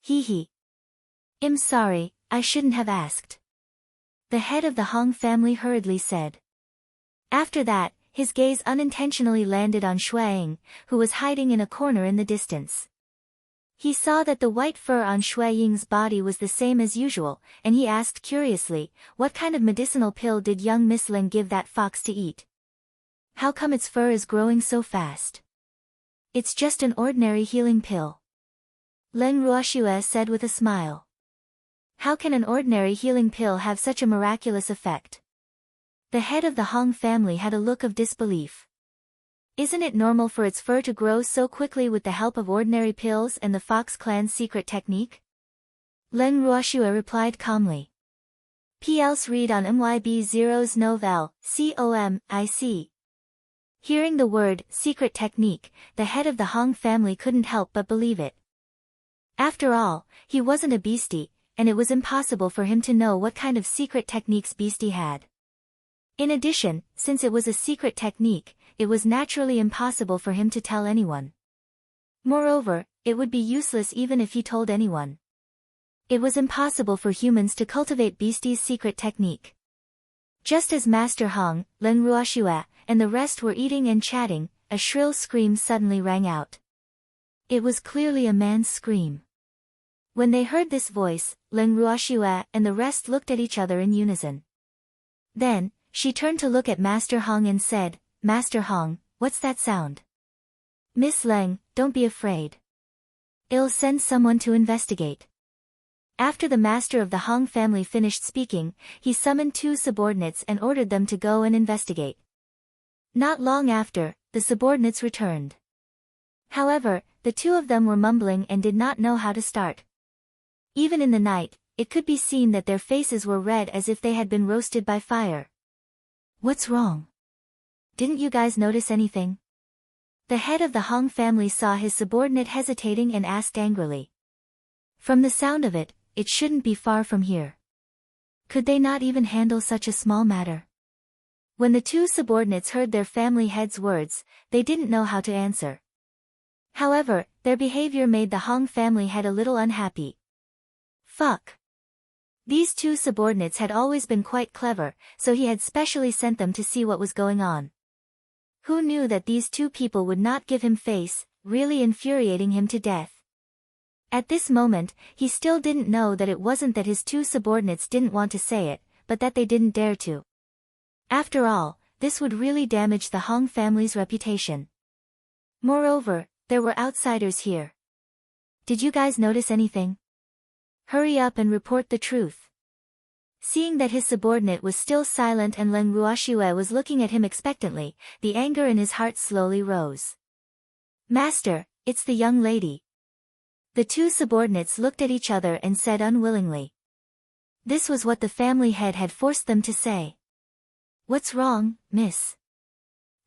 Hee. I'm sorry, I shouldn't have asked. The head of the Hong family hurriedly said. After that, his gaze unintentionally landed on Shuang, who was hiding in a corner in the distance. He saw that the white fur on Shuang's body was the same as usual, and he asked curiously, what kind of medicinal pill did young Miss Ling give that fox to eat? How come its fur is growing so fast? It's just an ordinary healing pill. Leng Ruoxue said with a smile. How can an ordinary healing pill have such a miraculous effect? The head of the Hong family had a look of disbelief. Isn't it normal for its fur to grow so quickly with the help of ordinary pills and the Fox clan's secret technique? Leng Ruoxue replied calmly. P.L.'s read on MYB0's novel, COMIC. Hearing the word, secret technique, the head of the Hong family couldn't help but believe it. After all, he wasn't a beastie, and it was impossible for him to know what kind of secret techniques beastie had. In addition, since it was a secret technique, it was naturally impossible for him to tell anyone. Moreover, it would be useless even if he told anyone. It was impossible for humans to cultivate beastie's secret technique. Just as Master Hong, Leng Ruoxue, and the rest were eating and chatting, a shrill scream suddenly rang out. It was clearly a man's scream. When they heard this voice, Leng Ruoxue and the rest looked at each other in unison. Then, she turned to look at Master Hong and said, Master Hong, what's that sound? Miss Leng, don't be afraid. I'll send someone to investigate. After the master of the Hong family finished speaking, he summoned 2 subordinates and ordered them to go and investigate. Not long after, the subordinates returned. However, the 2 of them were mumbling and did not know how to start. Even in the night, it could be seen that their faces were red as if they had been roasted by fire. What's wrong? Didn't you guys notice anything? The head of the Hong family saw his subordinate hesitating and asked angrily. From the sound of it, it shouldn't be far from here. Could they not even handle such a small matter? When the 2 subordinates heard their family head's words, they didn't know how to answer. However, their behavior made the Hong family head a little unhappy. Fuck. These 2 subordinates had always been quite clever, so he had specially sent them to see what was going on. Who knew that these 2 people would not give him face, really infuriating him to death. At this moment, he still didn't know that it wasn't that his 2 subordinates didn't want to say it, but that they didn't dare to. After all, this would really damage the Hong family's reputation. Moreover, there were outsiders here. Did you guys notice anything? Hurry up and report the truth. Seeing that his subordinate was still silent and Leng Ruoxue was looking at him expectantly, the anger in his heart slowly rose. Master, it's the young lady. The 2 subordinates looked at each other and said unwillingly. This was what the family head had forced them to say. What's wrong, miss?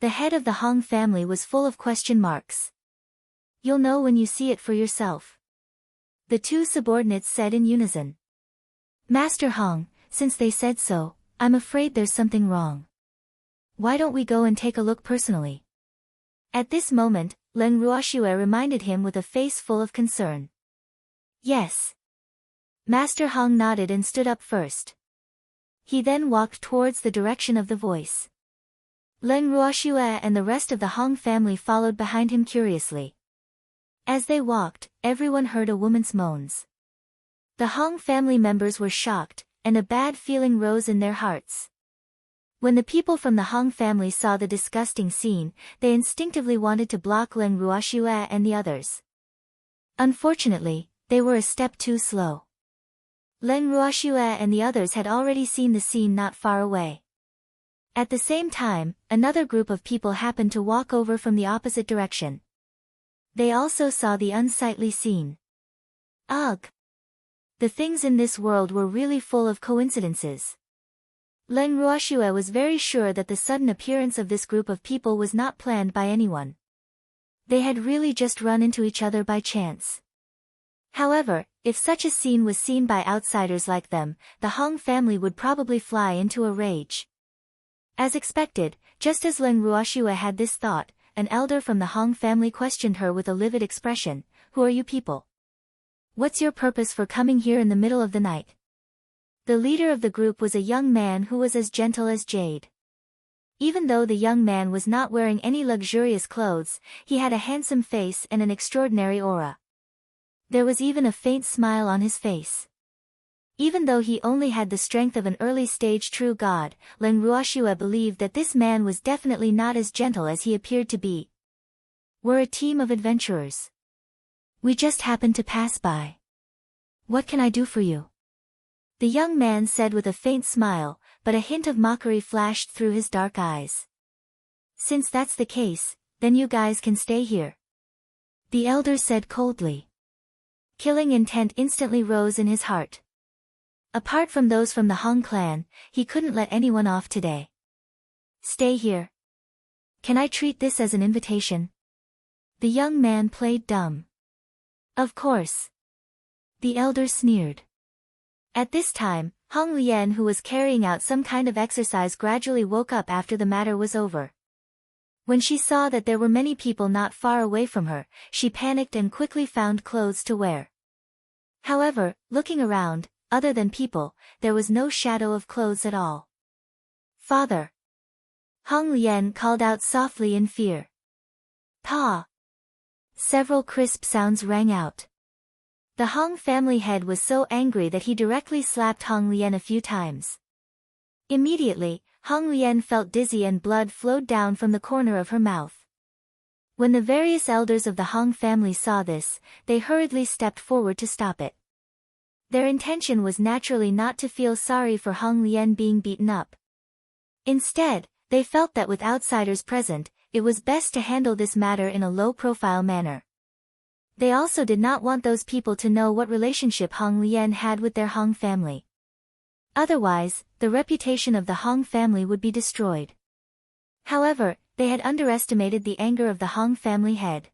The head of the Hong family was full of question marks. You'll know when you see it for yourself. The 2 subordinates said in unison. Master Hong, since they said so, I'm afraid there's something wrong. Why don't we go and take a look personally? At this moment, Leng Ruoxue reminded him with a face full of concern. Yes. Master Hong nodded and stood up first. He then walked towards the direction of the voice. Leng Ruoxue and the rest of the Hong family followed behind him curiously. As they walked, everyone heard a woman's moans. The Hong family members were shocked, and a bad feeling rose in their hearts. When the people from the Hong family saw the disgusting scene, they instinctively wanted to block Leng Ruoxue and the others. Unfortunately, they were a step too slow. Leng Ruoxue and the others had already seen the scene not far away. At the same time, another group of people happened to walk over from the opposite direction. They also saw the unsightly scene. Ugh! The things in this world were really full of coincidences. Leng Ruoxue was very sure that the sudden appearance of this group of people was not planned by anyone. They had really just run into each other by chance. However, if such a scene was seen by outsiders like them, the Hong family would probably fly into a rage. As expected, just as Leng Ruoxue had this thought, an elder from the Hong family questioned her with a livid expression. Who are you people? What's your purpose for coming here in the middle of the night? The leader of the group was a young man who was as gentle as jade. Even though the young man was not wearing any luxurious clothes, he had a handsome face and an extraordinary aura. There was even a faint smile on his face. Even though he only had the strength of an early-stage true god, Leng Ruoxue believed that this man was definitely not as gentle as he appeared to be. We're a team of adventurers. We just happened to pass by. What can I do for you? The young man said with a faint smile, but a hint of mockery flashed through his dark eyes. Since that's the case, then you guys can stay here. The elder said coldly. Killing intent instantly rose in his heart. Apart from those from the Hong clan, he couldn't let anyone off today. Stay here. Can I treat this as an invitation? The young man played dumb. Of course. The elder sneered. At this time, Hong Lian, who was carrying out some kind of exercise, gradually woke up after the matter was over. When she saw that there were many people not far away from her, she panicked and quickly found clothes to wear. However, looking around, other than people, there was no shadow of clothes at all. Father! Hong Lian called out softly in fear. Pa! Several crisp sounds rang out. The Hong family head was so angry that he directly slapped Hong Lian a few times. Immediately, Hong Lian felt dizzy and blood flowed down from the corner of her mouth. When the various elders of the Hong family saw this, they hurriedly stepped forward to stop it. Their intention was naturally not to feel sorry for Hong Lian being beaten up. Instead, they felt that with outsiders present, it was best to handle this matter in a low-profile manner. They also did not want those people to know what relationship Hong Lian had with their Hong family. Otherwise, the reputation of the Hong family would be destroyed. However, they had underestimated the anger of the Hong family head.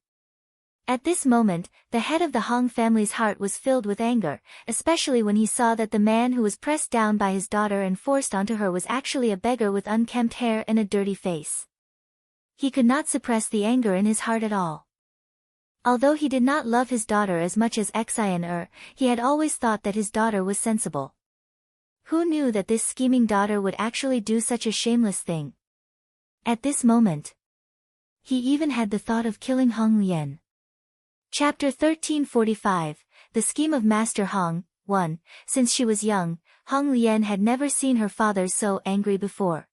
At this moment, the head of the Hong family's heart was filled with anger, especially when he saw that the man who was pressed down by his daughter and forced onto her was actually a beggar with unkempt hair and a dirty face. He could not suppress the anger in his heart at all. Although he did not love his daughter as much as Xian, he had always thought that his daughter was sensible. Who knew that this scheming daughter would actually do such a shameless thing? At this moment, he even had the thought of killing Hong Lian. Chapter 1345, The Scheme of Master Hong. 1. Since she was young, Hong Lian had never seen her father so angry before.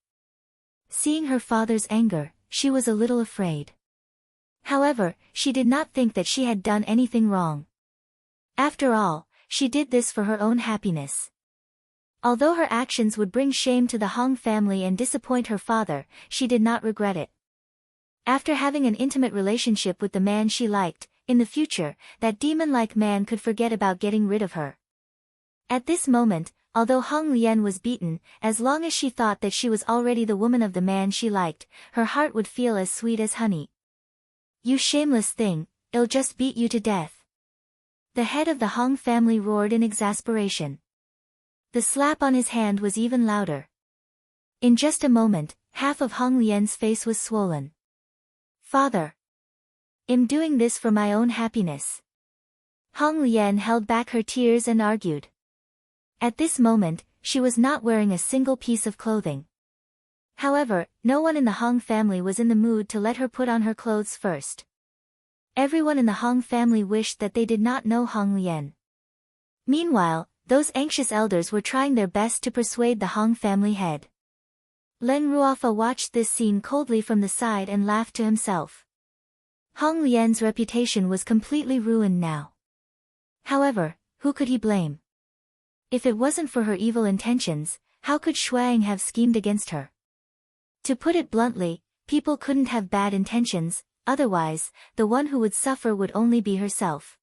Seeing her father's anger, she was a little afraid. However, she did not think that she had done anything wrong. After all, she did this for her own happiness. Although her actions would bring shame to the Hong family and disappoint her father, she did not regret it. After having an intimate relationship with the man she liked, in the future, that demon-like man could forget about getting rid of her. At this moment, although Hong Lian was beaten, as long as she thought that she was already the woman of the man she liked, her heart would feel as sweet as honey. You shameless thing, I'll just beat you to death. The head of the Hong family roared in exasperation. The slap on his hand was even louder. In just a moment, half of Hong Lian's face was swollen. Father! I'm doing this for my own happiness. Hong Lian held back her tears and argued. At this moment, she was not wearing a single piece of clothing. However, no one in the Hong family was in the mood to let her put on her clothes first. Everyone in the Hong family wished that they did not know Hong Lian. Meanwhile, those anxious elders were trying their best to persuade the Hong family head. Leng Ruofa watched this scene coldly from the side and laughed to himself. Hong Lian's reputation was completely ruined now. However, who could he blame? If it wasn't for her evil intentions, how could Shuang have schemed against her? To put it bluntly, people couldn't have bad intentions, otherwise, the one who would suffer would only be herself.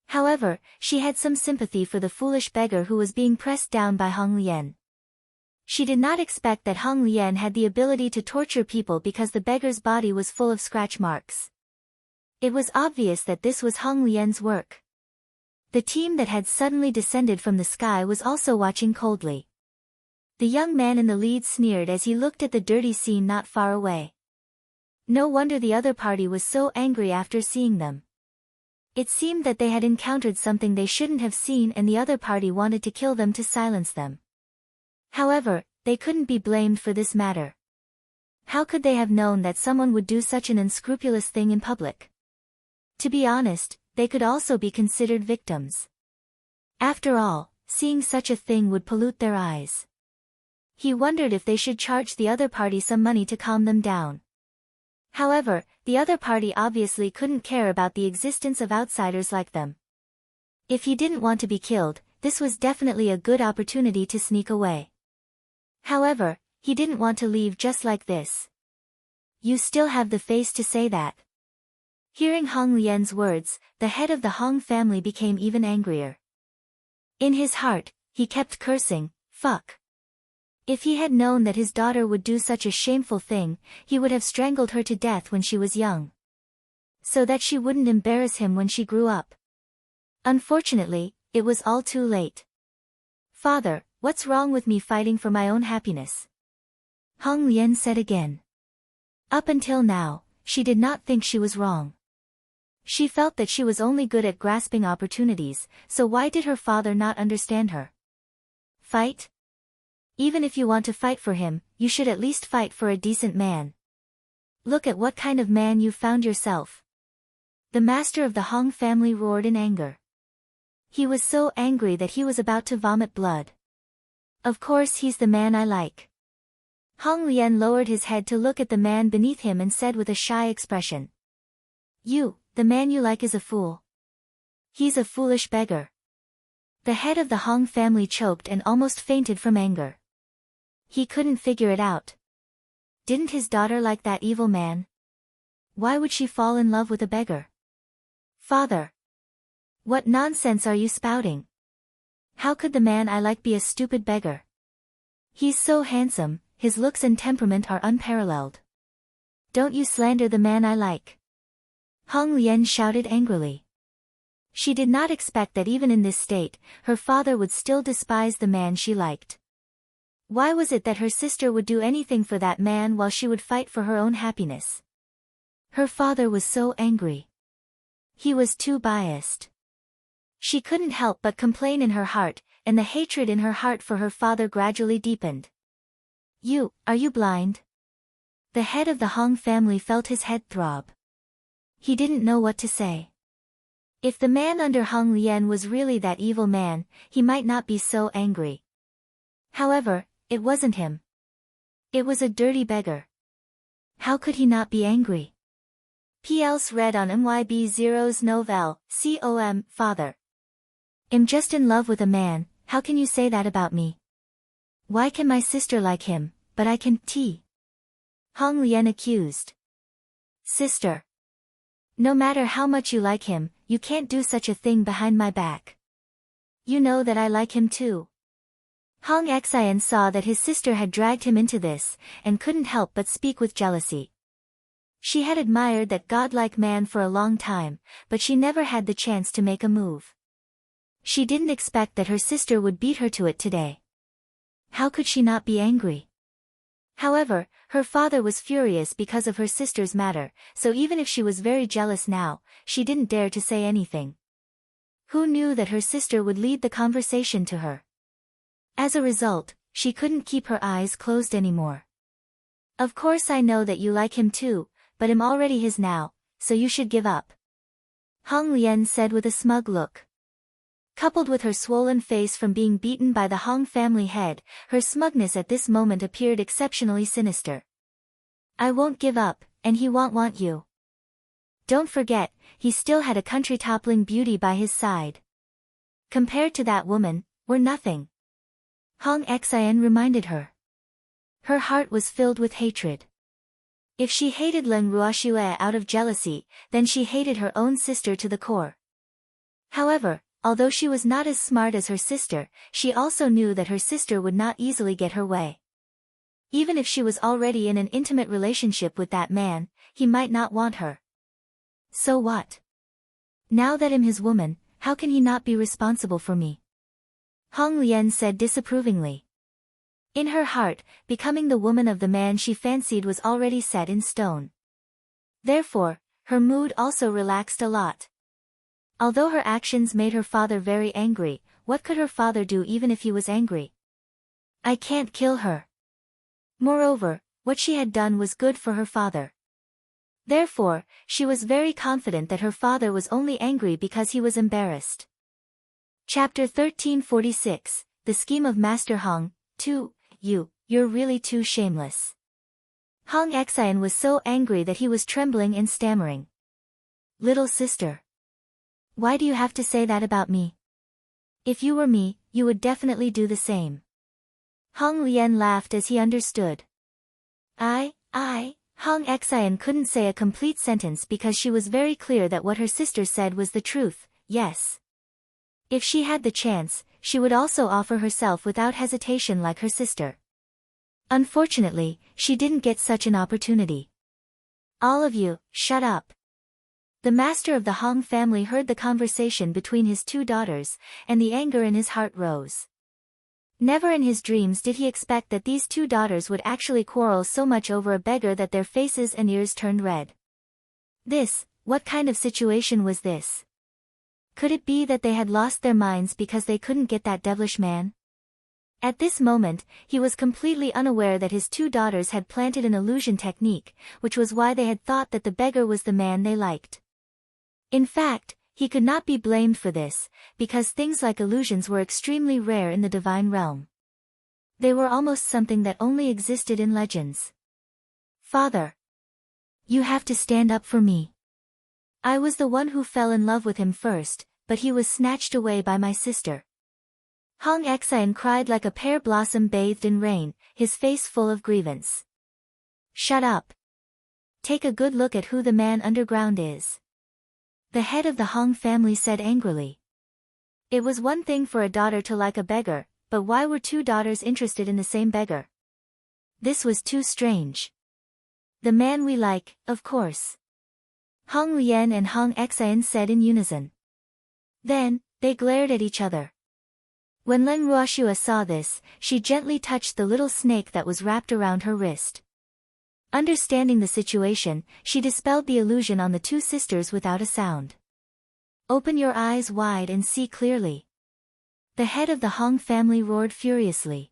However, she had some sympathy for the foolish beggar who was being pressed down by Hong Lian. She did not expect that Hong Lian had the ability to torture people because the beggar's body was full of scratch marks. It was obvious that this was Hong Lian's work. The team that had suddenly descended from the sky was also watching coldly. The young man in the lead sneered as he looked at the dirty scene not far away. No wonder the other party was so angry after seeing them. It seemed that they had encountered something they shouldn't have seen and the other party wanted to kill them to silence them. However, they couldn't be blamed for this matter. How could they have known that someone would do such an unscrupulous thing in public? To be honest, they could also be considered victims. After all, seeing such a thing would pollute their eyes. He wondered if they should charge the other party some money to calm them down. However, the other party obviously couldn't care about the existence of outsiders like them. If he didn't want to be killed, this was definitely a good opportunity to sneak away. However, he didn't want to leave just like this. You still have the face to say that. Hearing Hong Lian's words, the head of the Hong family became even angrier. In his heart, he kept cursing, fuck. If he had known that his daughter would do such a shameful thing, he would have strangled her to death when she was young. So that she wouldn't embarrass him when she grew up. Unfortunately, it was all too late. Father, what's wrong with me fighting for my own happiness? Hong Lian said again. Up until now, she did not think she was wrong. She felt that she was only good at grasping opportunities, so why did her father not understand her? Fight? Even if you want to fight for him, you should at least fight for a decent man. Look at what kind of man you've found yourself. The master of the Hong family roared in anger. He was so angry that he was about to vomit blood. Of course he's the man I like. Hong Lian lowered his head to look at the man beneath him and said with a shy expression. The man you like is a fool. He's a foolish beggar. The head of the Hong family choked and almost fainted from anger. He couldn't figure it out. Didn't his daughter like that evil man? Why would she fall in love with a beggar? Father! What nonsense are you spouting? How could the man I like be a stupid beggar? He's so handsome, his looks and temperament are unparalleled. Don't you slander the man I like. Hong Lian shouted angrily. She did not expect that even in this state, her father would still despise the man she liked. Why was it that her sister would do anything for that man while she would fight for her own happiness? Her father was so angry. He was too biased. She couldn't help but complain in her heart, and the hatred in her heart for her father gradually deepened. Are you blind? The head of the Hong family felt his head throb. He didn't know what to say. If the man under Hong Lian was really that evil man, he might not be so angry. However, it wasn't him. It was a dirty beggar. How could he not be angry? P.L.'s read on MYB0's novel, com, Father. I'm just in love with a man, how can you say that about me? Why can my sister like him, but I can't? Hong Lian accused. Sister. No matter how much you like him, you can't do such a thing behind my back. You know that I like him too. Hong Xian saw that his sister had dragged him into this, and couldn't help but speak with jealousy. She had admired that godlike man for a long time, but she never had the chance to make a move. She didn't expect that her sister would beat her to it today. How could she not be angry? However, her father was furious because of her sister's matter, so even if she was very jealous now, she didn't dare to say anything. Who knew that her sister would lead the conversation to her? As a result, she couldn't keep her eyes closed anymore. Of course I know that you like him too, but I'm already his now, so you should give up. Hong Lian said with a smug look. Coupled with her swollen face from being beaten by the Hong family head, her smugness at this moment appeared exceptionally sinister. I won't give up, and he won't want you. Don't forget, he still had a country-toppling beauty by his side. Compared to that woman, we're nothing. Hong Xian reminded her. Her heart was filled with hatred. If she hated Leng Ruoxue out of jealousy, then she hated her own sister to the core. However, although she was not as smart as her sister, she also knew that her sister would not easily get her way. Even if she was already in an intimate relationship with that man, he might not want her. So what? Now that I'm his woman, how can he not be responsible for me? Hong Lian said disapprovingly. In her heart, becoming the woman of the man she fancied was already set in stone. Therefore, her mood also relaxed a lot. Although her actions made her father very angry, what could her father do even if he was angry? I can't kill her. Moreover, What she had done was good for her father. Therefore, she was very confident that her father was only angry because he was embarrassed. Chapter 1346, The Scheme of Master Hong. 2. You're really too shameless. Hong Xian was so angry that he was trembling and stammering. Little sister. Why do you have to say that about me? If you were me, you would definitely do the same. Hong Lian laughed as he understood. Hong Xian couldn't say a complete sentence because she was very clear that what her sister said was the truth, yes. If she had the chance, she would also offer herself without hesitation like her sister. Unfortunately, she didn't get such an opportunity. All of you, shut up. The master of the Hong family heard the conversation between his two daughters, and the anger in his heart rose. Never in his dreams did he expect that these two daughters would actually quarrel so much over a beggar that their faces and ears turned red. What kind of situation was this? Could it be that they had lost their minds because they couldn't get that devilish man? At this moment, he was completely unaware that his two daughters had planted an illusion technique, which was why they had thought that the beggar was the man they liked. In fact, he could not be blamed for this, because things like illusions were extremely rare in the divine realm. They were almost something that only existed in legends. Father. You have to stand up for me. I was the one who fell in love with him first, but he was snatched away by my sister. Hong Xian cried like a pear blossom bathed in rain, his face full of grievance. Shut up. Take a good look at who the man underground is. The head of the Hong family said angrily. It was one thing for a daughter to like a beggar, but why were two daughters interested in the same beggar? This was too strange. The man we like, of course. Hong Lian and Hong Xian said in unison. Then, they glared at each other. When Leng Ruoxua saw this, she gently touched the little snake that was wrapped around her wrist. Understanding the situation, she dispelled the illusion on the two sisters without a sound. Open your eyes wide and see clearly. The head of the Hong family roared furiously.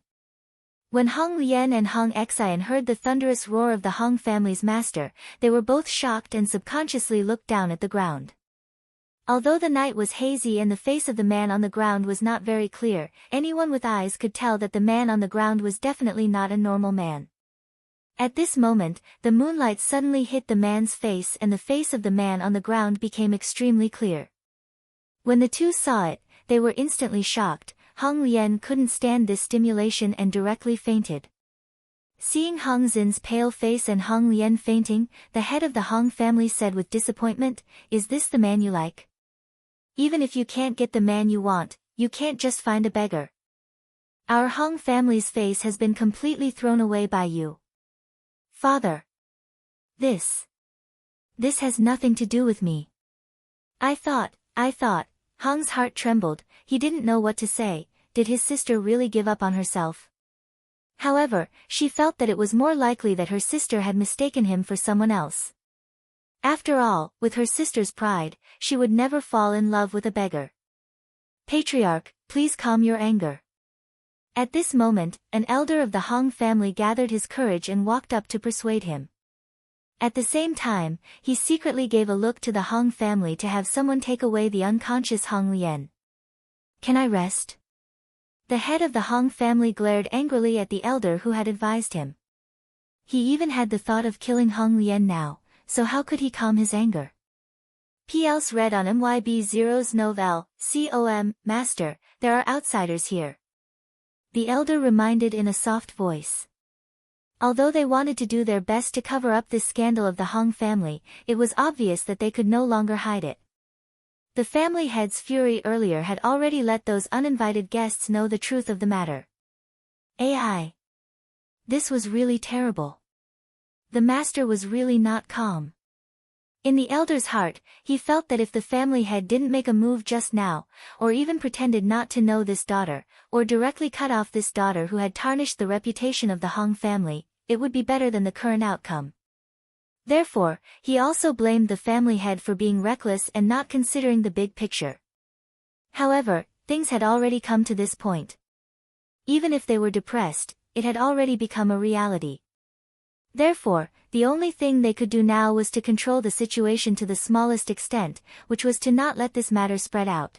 When Hong Lian and Hong Xian heard the thunderous roar of the Hong family's master, they were both shocked and subconsciously looked down at the ground. Although the night was hazy and the face of the man on the ground was not very clear, anyone with eyes could tell that the man on the ground was definitely not a normal man. At this moment, the moonlight suddenly hit the man's face and the face of the man on the ground became extremely clear. When the two saw it, they were instantly shocked. Hong Lian couldn't stand this stimulation and directly fainted. Seeing Hong Xin's pale face and Hong Lian fainting, the head of the Hong family said with disappointment, "Is this the man you like? Even if you can't get the man you want, you can't just find a beggar. Our Hong family's face has been completely thrown away by you. Father. This has nothing to do with me. I thought, Hong's heart trembled, he didn't know what to say. Did his sister really give up on herself? However, she felt that it was more likely that her sister had mistaken him for someone else. After all, with her sister's pride, she would never fall in love with a beggar. Patriarch, please calm your anger. At this moment, an elder of the Hong family gathered his courage and walked up to persuade him. At the same time, he secretly gave a look to the Hong family to have someone take away the unconscious Hong Lian. Can I rest? The head of the Hong family glared angrily at the elder who had advised him. He even had the thought of killing Hong Lian now, so how could he calm his anger? P.L.S. read on MYB0's Novel, COM, Master, there are outsiders here. The elder reminded in a soft voice. Although they wanted to do their best to cover up this scandal of the Hong family, it was obvious that they could no longer hide it. The family head's fury earlier had already let those uninvited guests know the truth of the matter. AI. This was really terrible. The master was really not calm. In the elder's heart, he felt that if the family head didn't make a move just now, or even pretended not to know this daughter, or directly cut off this daughter who had tarnished the reputation of the Hong family, it would be better than the current outcome. Therefore, he also blamed the family head for being reckless and not considering the big picture. However, things had already come to this point. Even if they were depressed, it had already become a reality. Therefore, the only thing they could do now was to control the situation to the smallest extent, which was to not let this matter spread out.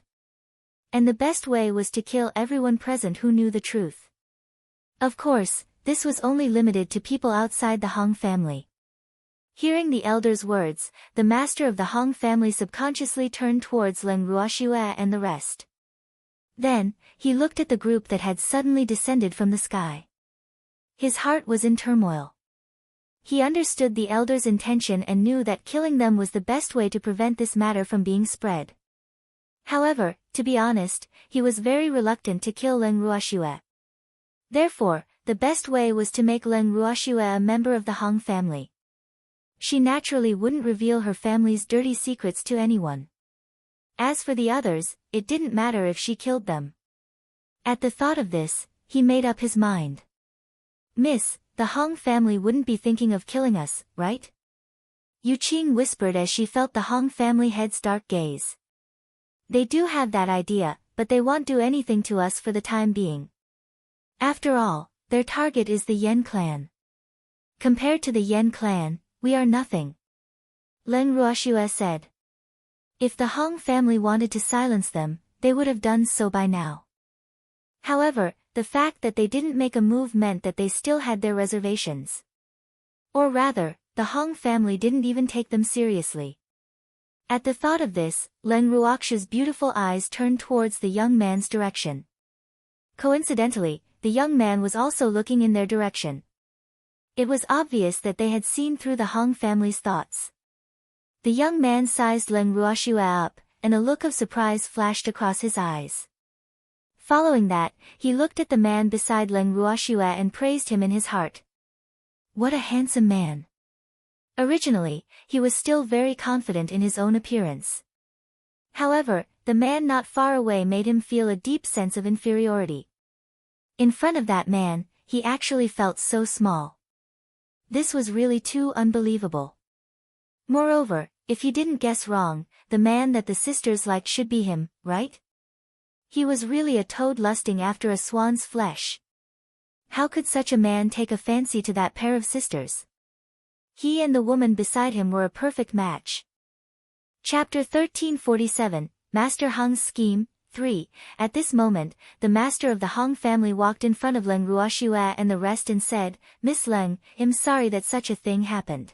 And the best way was to kill everyone present who knew the truth. Of course, this was only limited to people outside the Hong family. Hearing the elder's words, the master of the Hong family subconsciously turned towards Leng Ruoxue and the rest. Then, he looked at the group that had suddenly descended from the sky. His heart was in turmoil. He understood the elder's intention and knew that killing them was the best way to prevent this matter from being spread. However, to be honest, he was very reluctant to kill Leng Ruoxue. Therefore, the best way was to make Leng Ruoxue a member of the Hong family. She naturally wouldn't reveal her family's dirty secrets to anyone. As for the others, it didn't matter if she killed them. At the thought of this, he made up his mind. "Miss, the Hong family wouldn't be thinking of killing us, right?" Yu Qing whispered as she felt the Hong family head's dark gaze. "They do have that idea, but they won't do anything to us for the time being. After all, their target is the Yen clan. Compared to the Yen clan, we are nothing," Leng Ruoxue said. If the Hong family wanted to silence them, they would have done so by now. However, the fact that they didn't make a move meant that they still had their reservations. Or rather, the Hong family didn't even take them seriously. At the thought of this, Leng Ruoxue's beautiful eyes turned towards the young man's direction. Coincidentally, the young man was also looking in their direction. It was obvious that they had seen through the Hong family's thoughts. The young man sized Leng Ruoxue up, and a look of surprise flashed across his eyes. Following that, he looked at the man beside Leng Ruoxue and praised him in his heart. What a handsome man! Originally, he was still very confident in his own appearance. However, the man not far away made him feel a deep sense of inferiority. In front of that man, he actually felt so small. This was really too unbelievable. Moreover, if he didn't guess wrong, the man that the sisters liked should be him, right? He was really a toad lusting after a swan's flesh. How could such a man take a fancy to that pair of sisters? He and the woman beside him were a perfect match. Chapter 1347, Master Hong's Scheme, 3. At this moment, the master of the Hong family walked in front of Leng Ruoxue and the rest and said, "Miss Leng, I'm sorry that such a thing happened.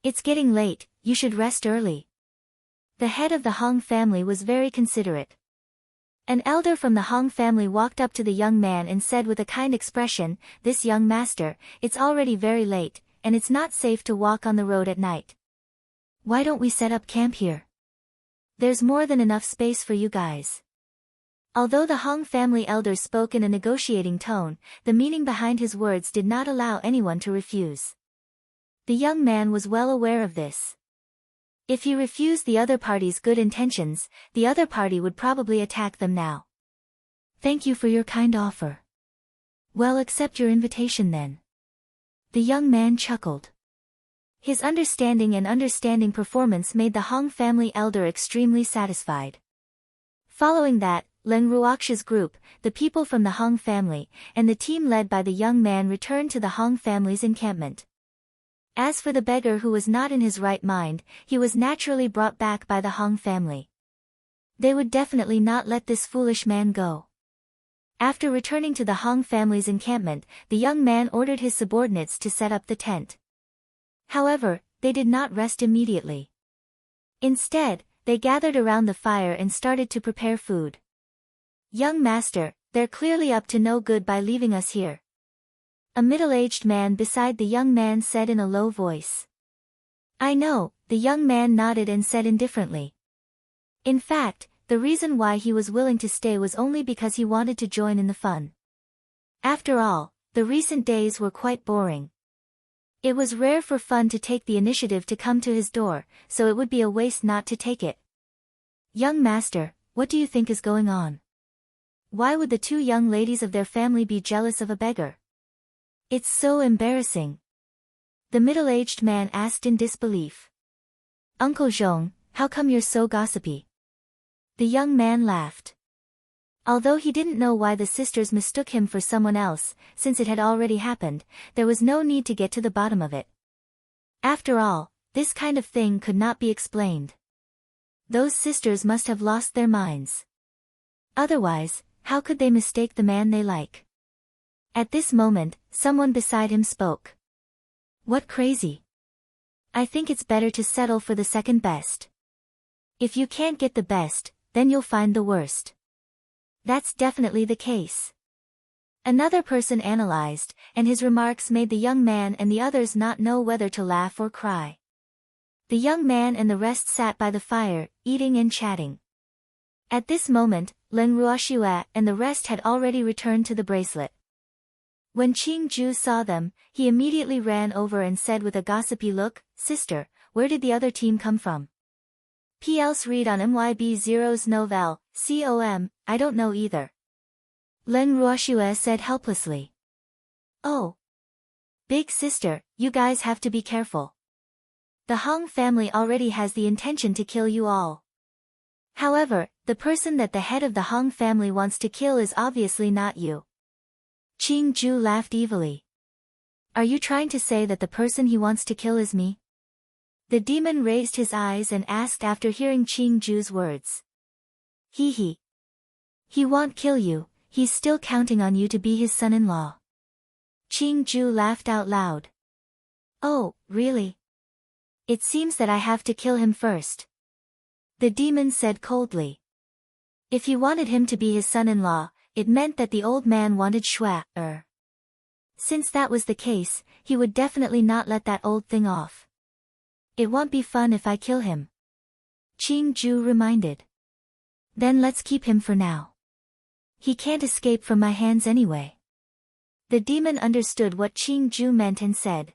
It's getting late, you should rest early." The head of the Hong family was very considerate. An elder from the Hong family walked up to the young man and said with a kind expression, "This young master, it's already very late, and it's not safe to walk on the road at night. Why don't we set up camp here? There's more than enough space for you guys." Although the Hong family elder spoke in a negotiating tone, the meaning behind his words did not allow anyone to refuse. The young man was well aware of this. If he refused the other party's good intentions, the other party would probably attack them now. "Thank you for your kind offer. Well, accept your invitation then." The young man chuckled. His understanding performance made the Hong family elder extremely satisfied. Following that, Leng Ruoxue's group, the people from the Hong family, and the team led by the young man returned to the Hong family's encampment. As for the beggar who was not in his right mind, he was naturally brought back by the Hong family. They would definitely not let this foolish man go. After returning to the Hong family's encampment, the young man ordered his subordinates to set up the tent. However, they did not rest immediately. Instead, they gathered around the fire and started to prepare food. "Young master, they're clearly up to no good by leaving us here," a middle-aged man beside the young man said in a low voice. "I know," the young man nodded and said indifferently. In fact, the reason why he was willing to stay was only because he wanted to join in the fun. After all, the recent days were quite boring. It was rare for fun to take the initiative to come to his door, so it would be a waste not to take it. "Young master, what do you think is going on? Why would the two young ladies of their family be jealous of a beggar? It's so embarrassing," the middle-aged man asked in disbelief. "Uncle Zhong, how come you're so gossipy?" The young man laughed. Although he didn't know why the sisters mistook him for someone else, since it had already happened, there was no need to get to the bottom of it. After all, this kind of thing could not be explained. Those sisters must have lost their minds. Otherwise, how could they mistake the man they like? At this moment, someone beside him spoke. What crazy? I think it's better to settle for the second best. If you can't get the best, then you'll find the worst. That's definitely the case. Another person analyzed, and his remarks made the young man and the others not know whether to laugh or cry. The young man and the rest sat by the fire, eating and chatting. At this moment, Len Ruoxue and the rest had already returned to the bracelet. When Qing Ju saw them, he immediately ran over and said with a gossipy look, "Sister, where did the other team come from?" P.L.'s read on MYB0's novel, com, I don't know either. Len Ruoxue said helplessly. Oh. Big sister, you guys have to be careful. The Hong family already has the intention to kill you all. However, the person that the head of the Hong family wants to kill is obviously not you. Qing Ju laughed evilly. Are you trying to say that the person he wants to kill is me? The demon raised his eyes and asked after hearing Qing Ju's words. He won't kill you, he's still counting on you to be his son-in-law. Qing Ju laughed out loud. Oh, really? It seems that I have to kill him first. The demon said coldly. If he wanted him to be his son-in-law, it meant that the old man wanted Shui. Since that was the case, he would definitely not let that old thing off. It won't be fun if I kill him. Qing Ju reminded. Then let's keep him for now. He can't escape from my hands anyway. The demon understood what Qing Ju meant and said.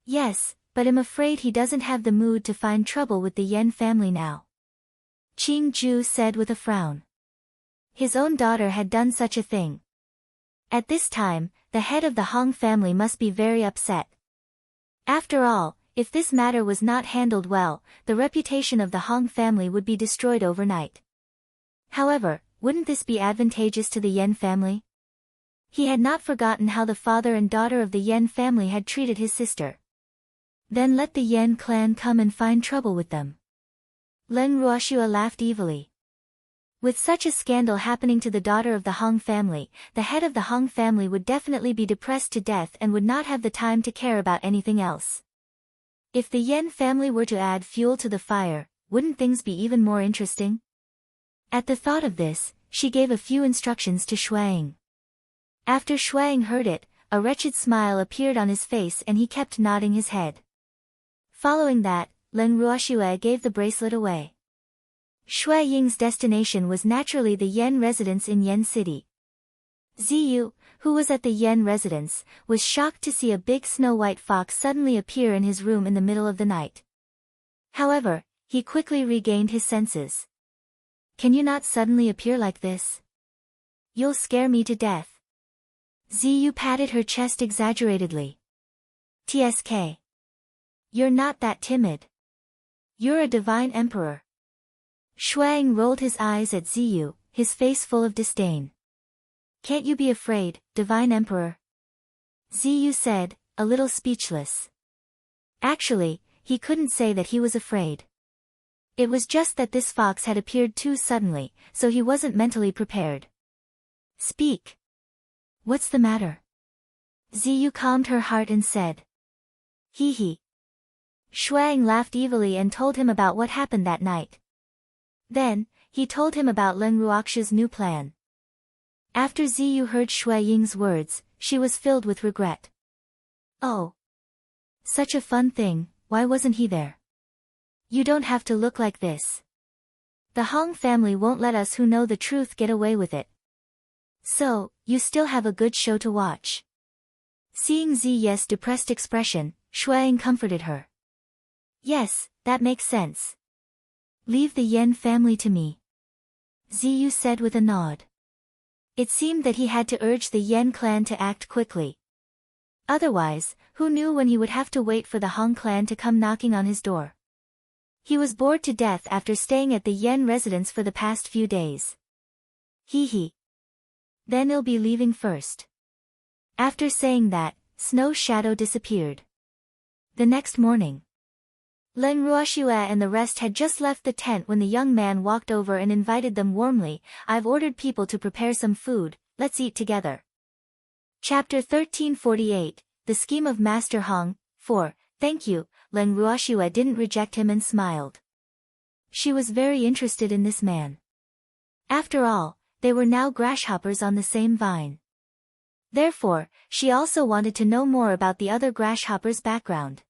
Yes, but I'm afraid he doesn't have the mood to find trouble with the Yen family now. Qing Ju said with a frown. His own daughter had done such a thing. At this time, the head of the Hong family must be very upset. After all, if this matter was not handled well, the reputation of the Hong family would be destroyed overnight. However, wouldn't this be advantageous to the Yen family? He had not forgotten how the father and daughter of the Yen family had treated his sister. Then let the Yen clan come and find trouble with them. Len Ruoxue laughed evilly. With such a scandal happening to the daughter of the Hong family, the head of the Hong family would definitely be depressed to death and would not have the time to care about anything else. If the Yen family were to add fuel to the fire, wouldn't things be even more interesting? At the thought of this, she gave a few instructions to Shuang. After Shuang heard it, a wretched smile appeared on his face and he kept nodding his head. Following that, Len Ruoxue gave the bracelet away. Shui Ying's destination was naturally the Yen residence in Yen City. Ziyu, who was at the Yen residence, was shocked to see a big snow-white fox suddenly appear in his room in the middle of the night. However, he quickly regained his senses. Can you not suddenly appear like this? You'll scare me to death. Ziyu patted her chest exaggeratedly. TSK. You're not that timid. You're a divine emperor. Shuang rolled his eyes at Ziyu, his face full of disdain. Can't you be afraid, divine emperor? Ziyu said, a little speechless. Actually, he couldn't say that he was afraid. It was just that this fox had appeared too suddenly, so he wasn't mentally prepared. Speak. What's the matter? Ziyu calmed her heart and said. He. Shuang laughed evilly and told him about what happened that night. Then, he told him about Len Ruoxue's new plan. After Ziyu heard Shui Ying's words, she was filled with regret. Oh. Such a fun thing, why wasn't he there? You don't have to look like this. The Hong family won't let us who know the truth get away with it. So, you still have a good show to watch. Seeing Ziye's depressed expression, Shuang comforted her. Yes, that makes sense. Leave the Yen family to me. Ziyu said with a nod. It seemed that he had to urge the Yen clan to act quickly. Otherwise, who knew when he would have to wait for the Hong clan to come knocking on his door. He was bored to death after staying at the Yen residence for the past few days. Hee hee. Then I'll be leaving first. After saying that, Snow's shadow disappeared. The next morning, Leng Ruoxue and the rest had just left the tent when the young man walked over and invited them warmly. I've ordered people to prepare some food, let's eat together. Chapter 1348, The Scheme of Master Hong. 4. Thank you. Leng Ruoxue didn't reject him and smiled. She was very interested in this man. After all, they were now grasshoppers on the same vine. Therefore, she also wanted to know more about the other grasshopper's background.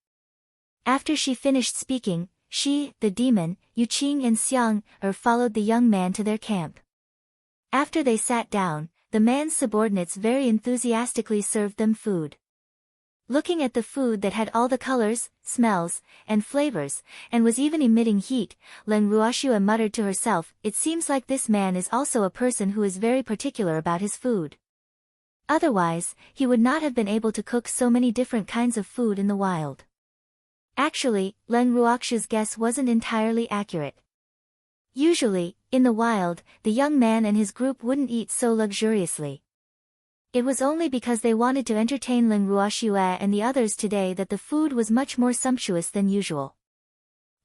After she finished speaking, she, the demon, Yuqing and Xiang followed the young man to their camp. After they sat down, the man's subordinates very enthusiastically served them food. Looking at the food that had all the colors, smells, and flavors, and was even emitting heat, Leng Ruoxue muttered to herself, it seems like this man is also a person who is very particular about his food. Otherwise, he would not have been able to cook so many different kinds of food in the wild. Actually, Leng Ruoxue's guess wasn't entirely accurate. Usually, in the wild, the young man and his group wouldn't eat so luxuriously. It was only because they wanted to entertain Leng Ruoxue and the others today that the food was much more sumptuous than usual.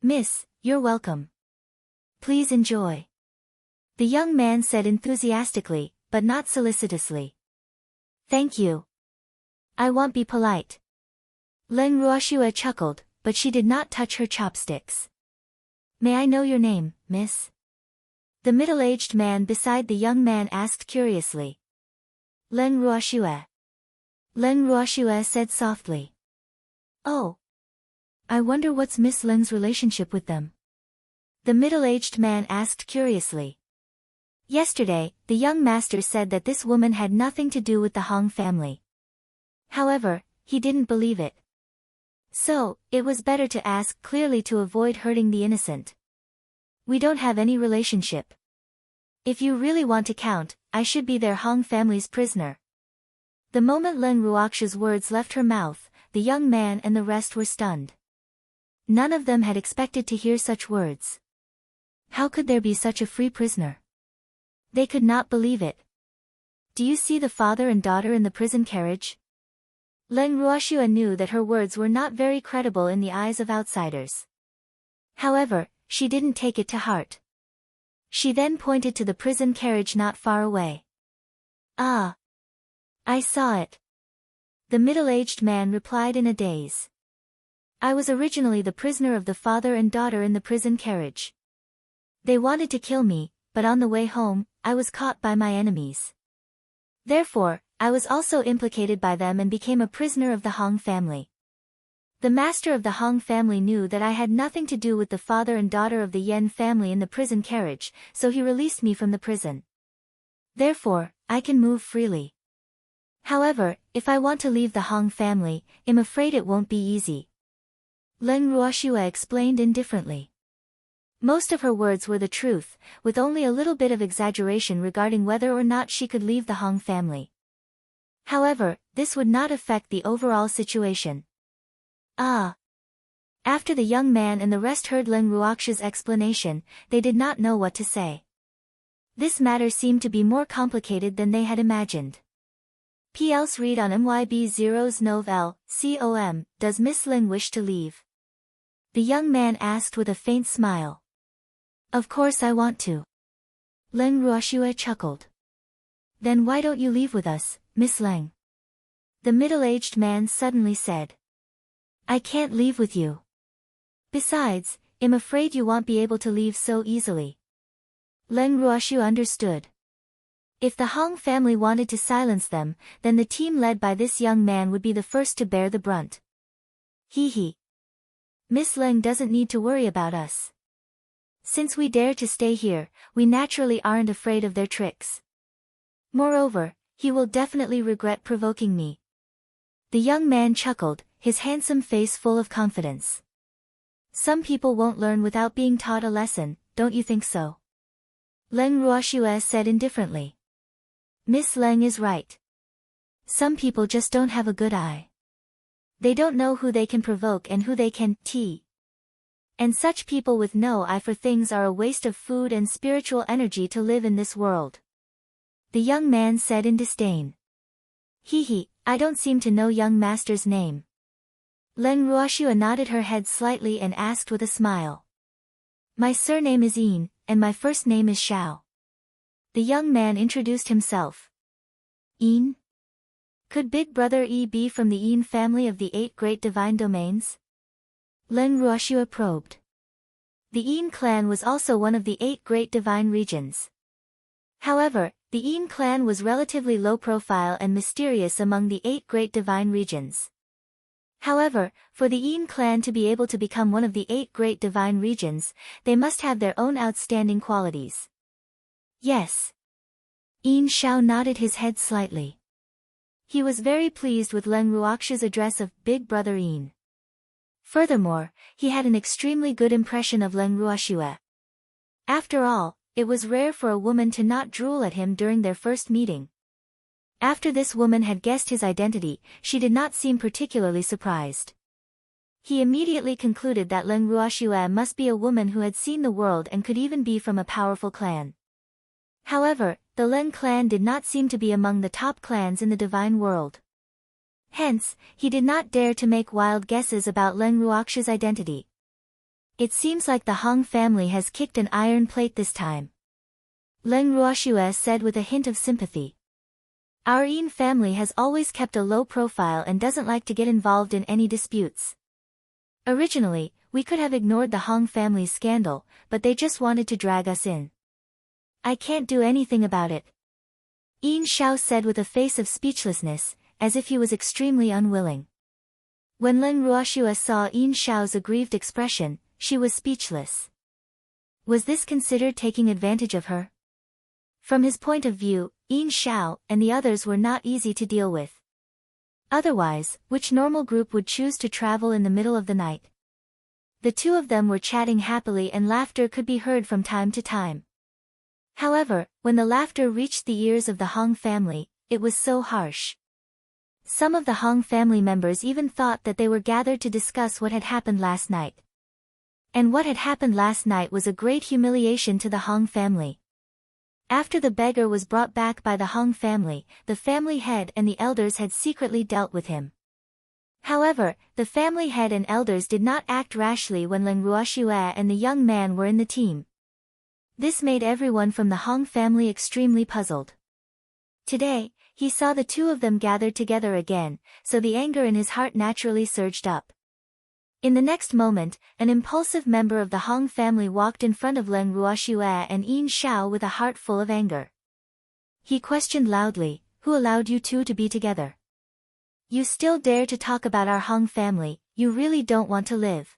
Miss, you're welcome. Please enjoy. The young man said enthusiastically, but not solicitously. Thank you. I won't be polite. Leng Ruoxue chuckled, but she did not touch her chopsticks. May I know your name, miss? The middle-aged man beside the young man asked curiously. Leng Ruoxue. Leng Ruoxue said softly. Oh. I wonder what's Miss Leng's relationship with them? The middle-aged man asked curiously. Yesterday, the young master said that this woman had nothing to do with the Hong family. However, he didn't believe it. So, it was better to ask clearly to avoid hurting the innocent. We don't have any relationship. If you really want to count, I should be their Hong family's prisoner. The moment Leng Ruoxue's words left her mouth, the young man and the rest were stunned. None of them had expected to hear such words. How could there be such a free prisoner? They could not believe it. Do you see the father and daughter in the prison carriage? Leng Ruoxue knew that her words were not very credible in the eyes of outsiders. However, she didn't take it to heart. She then pointed to the prison carriage not far away. Ah! I saw it. The middle-aged man replied in a daze. I was originally the prisoner of the father and daughter in the prison carriage. They wanted to kill me, but on the way home, I was caught by my enemies. Therefore, I was also implicated by them and became a prisoner of the Hong family. The master of the Hong family knew that I had nothing to do with the father and daughter of the Yen family in the prison carriage, so he released me from the prison. Therefore, I can move freely. However, if I want to leave the Hong family, I'm afraid it won't be easy. Leng Ruoxue explained indifferently. Most of her words were the truth, with only a little bit of exaggeration regarding whether or not she could leave the Hong family. However, this would not affect the overall situation. Ah! After the young man and the rest heard Leng Ruoxue's explanation, they did not know what to say. This matter seemed to be more complicated than they had imagined. P.L.S. read on MYB0's Nov.L, com, does Miss Leng wish to leave? The young man asked with a faint smile. Of course I want to. Leng Ruoxue chuckled. Then why don't you leave with us, Miss Leng? The middle-aged man suddenly said. I can't leave with you. Besides, I'm afraid you won't be able to leave so easily. Leng Ruoxue understood. If the Hong family wanted to silence them, then the team led by this young man would be the first to bear the brunt. Hee hee. Miss Leng doesn't need to worry about us. Since we dare to stay here, we naturally aren't afraid of their tricks. Moreover, he will definitely regret provoking me. The young man chuckled, his handsome face full of confidence. Some people won't learn without being taught a lesson, don't you think so? Leng Ruoxue said indifferently. Miss Leng is right. Some people just don't have a good eye. They don't know who they can provoke and who they can tease. And such people with no eye for things are a waste of food and spiritual energy to live in this world. the young man said in disdain. Hee, I don't seem to know young master's name. Len Ruoxua nodded her head slightly and asked with a smile. My surname is Yin, and my first name is Xiao. The young man introduced himself. Yin? Could Big Brother Yi be from the Yin family of the 8 great divine domains? Len Ruoxua probed. The Yin clan was also one of the 8 great divine regions. However, the Yin clan was relatively low profile and mysterious among the 8 great divine regions. However, for the Yin clan to be able to become one of the 8 great divine regions, they must have their own outstanding qualities. Yes. Yin Xiao nodded his head slightly. He was very pleased with Len Ruoxua's address of Big Brother Yin. Furthermore, he had an extremely good impression of Len Ruoxua. After all, it was rare for a woman to not drool at him during their first meeting. After this woman had guessed his identity, she did not seem particularly surprised. He immediately concluded that Len Ruoxua must be a woman who had seen the world and could even be from a powerful clan. However, the Len clan did not seem to be among the top clans in the divine world. Hence, he did not dare to make wild guesses about Len Ruoxua's identity. It seems like the Hong family has kicked an iron plate this time. Len Ruoxua said with a hint of sympathy. Our Yin family has always kept a low profile and doesn't like to get involved in any disputes. Originally, we could have ignored the Hong family's scandal, but they just wanted to drag us in. I can't do anything about it. Yin Xiao said with a face of speechlessness, as if he was extremely unwilling. When Len Ruoxua saw Yin Xiao's aggrieved expression, she was speechless. Was this considered taking advantage of her? From his point of view, Yin Xiao and the others were not easy to deal with. Otherwise, which normal group would choose to travel in the middle of the night? The two of them were chatting happily and laughter could be heard from time to time. However, when the laughter reached the ears of the Hong family, it was so harsh. Some of the Hong family members even thought that they were gathered to discuss what had happened last night. And what had happened last night was a great humiliation to the Hong family. After the beggar was brought back by the Hong family, the family head and the elders had secretly dealt with him. However, the family head and elders did not act rashly when Len Ruoxua and the young man were in the team. This made everyone from the Hong family extremely puzzled. Today, he saw the two of them gathered together again, so the anger in his heart naturally surged up. In the next moment, an impulsive member of the Hong family walked in front of Len Ruoxua and Yin Xiao with a heart full of anger. He questioned loudly, who allowed you two to be together? You still dare to talk about our Hong family, you really don't want to live.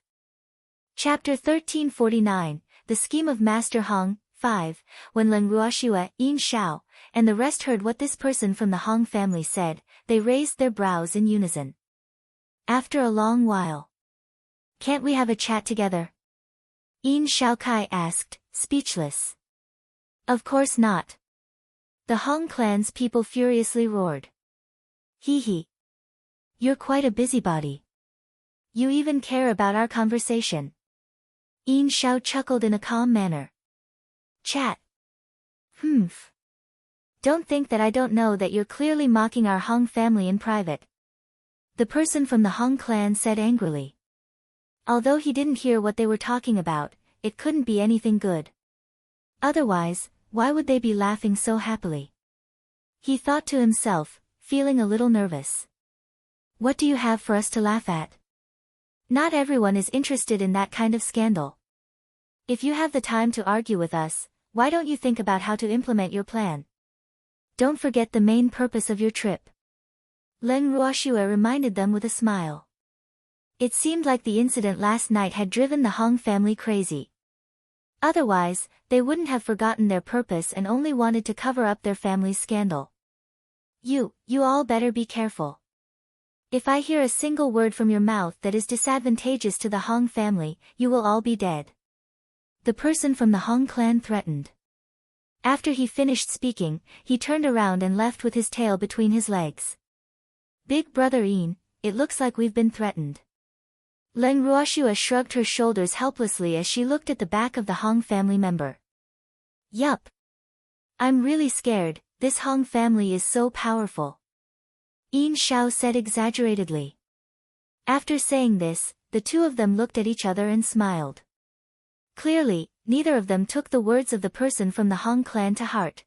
Chapter 1349, The Scheme of Master Hong, 5, When Len Ruoxua, Yin Xiao, and the rest heard what this person from the Hong family said, they raised their brows in unison. After a long while. Can't we have a chat together? Yin Xiaokai asked, speechless. Of course not. The Hong clan's people furiously roared. Hee. You're quite a busybody. You even care about our conversation. Yin Xiao chuckled in a calm manner. Chat. Don't think that I don't know that you're clearly mocking our Hong family in private. The person from the Hong clan said angrily. Although he didn't hear what they were talking about, it couldn't be anything good. Otherwise, why would they be laughing so happily? He thought to himself, feeling a little nervous. What do you have for us to laugh at? Not everyone is interested in that kind of scandal. If you have the time to argue with us, why don't you think about how to implement your plan? Don't forget the main purpose of your trip. Len Ruoxua reminded them with a smile. It seemed like the incident last night had driven the Hong family crazy. Otherwise, they wouldn't have forgotten their purpose and only wanted to cover up their family's scandal. You all better be careful. If I hear a single word from your mouth that is disadvantageous to the Hong family, you will all be dead. The person from the Hong clan threatened. After he finished speaking, he turned around and left with his tail between his legs. Big Brother Yin, it looks like we've been threatened. Len Ruoxua shrugged her shoulders helplessly as she looked at the back of the Hong family member. Yup. I'm really scared, This Hong family is so powerful. Yin Xiao said exaggeratedly. After saying this, the two of them looked at each other and smiled. Clearly, neither of them took the words of the person from the Hong clan to heart.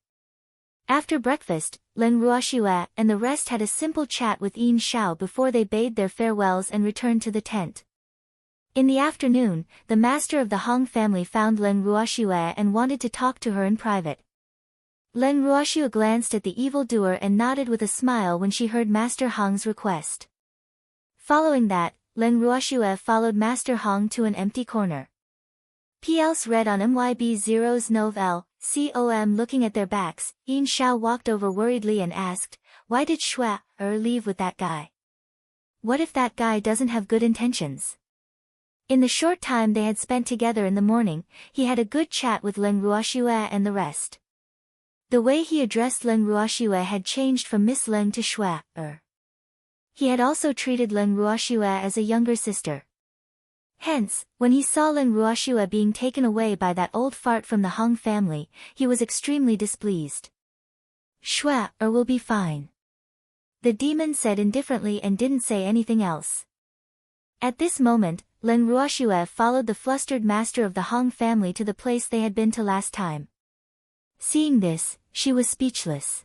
After breakfast, Len Ruoxue and the rest had a simple chat with Yin Xiao before they bade their farewells and returned to the tent. In the afternoon, the master of the Hong family found Len Ruoxue and wanted to talk to her in private. Len Ruoxue glanced at the evildoer and nodded with a smile when she heard Master Hong's request. Following that, Len Ruoxue followed Master Hong to an empty corner. PLs read on MYB0's Nov com. Looking at their backs, Yin Xiao walked over worriedly and asked, "Why did Shui leave with that guy? What if that guy doesn't have good intentions?" In the short time they had spent together in the morning, he had a good chat with Len Ruoxue and the rest. The way he addressed Len Ruoxue had changed from Miss Leng to Shui. He had also treated Len Ruoxue as a younger sister. Hence, when he saw Len Ruoxue being taken away by that old fart from the Hong family, he was extremely displeased. "Shui will be fine," the demon said indifferently and didn't say anything else. At this moment, Len Ruoxue followed the flustered master of the Hong family to the place they had been to last time. Seeing this, she was speechless.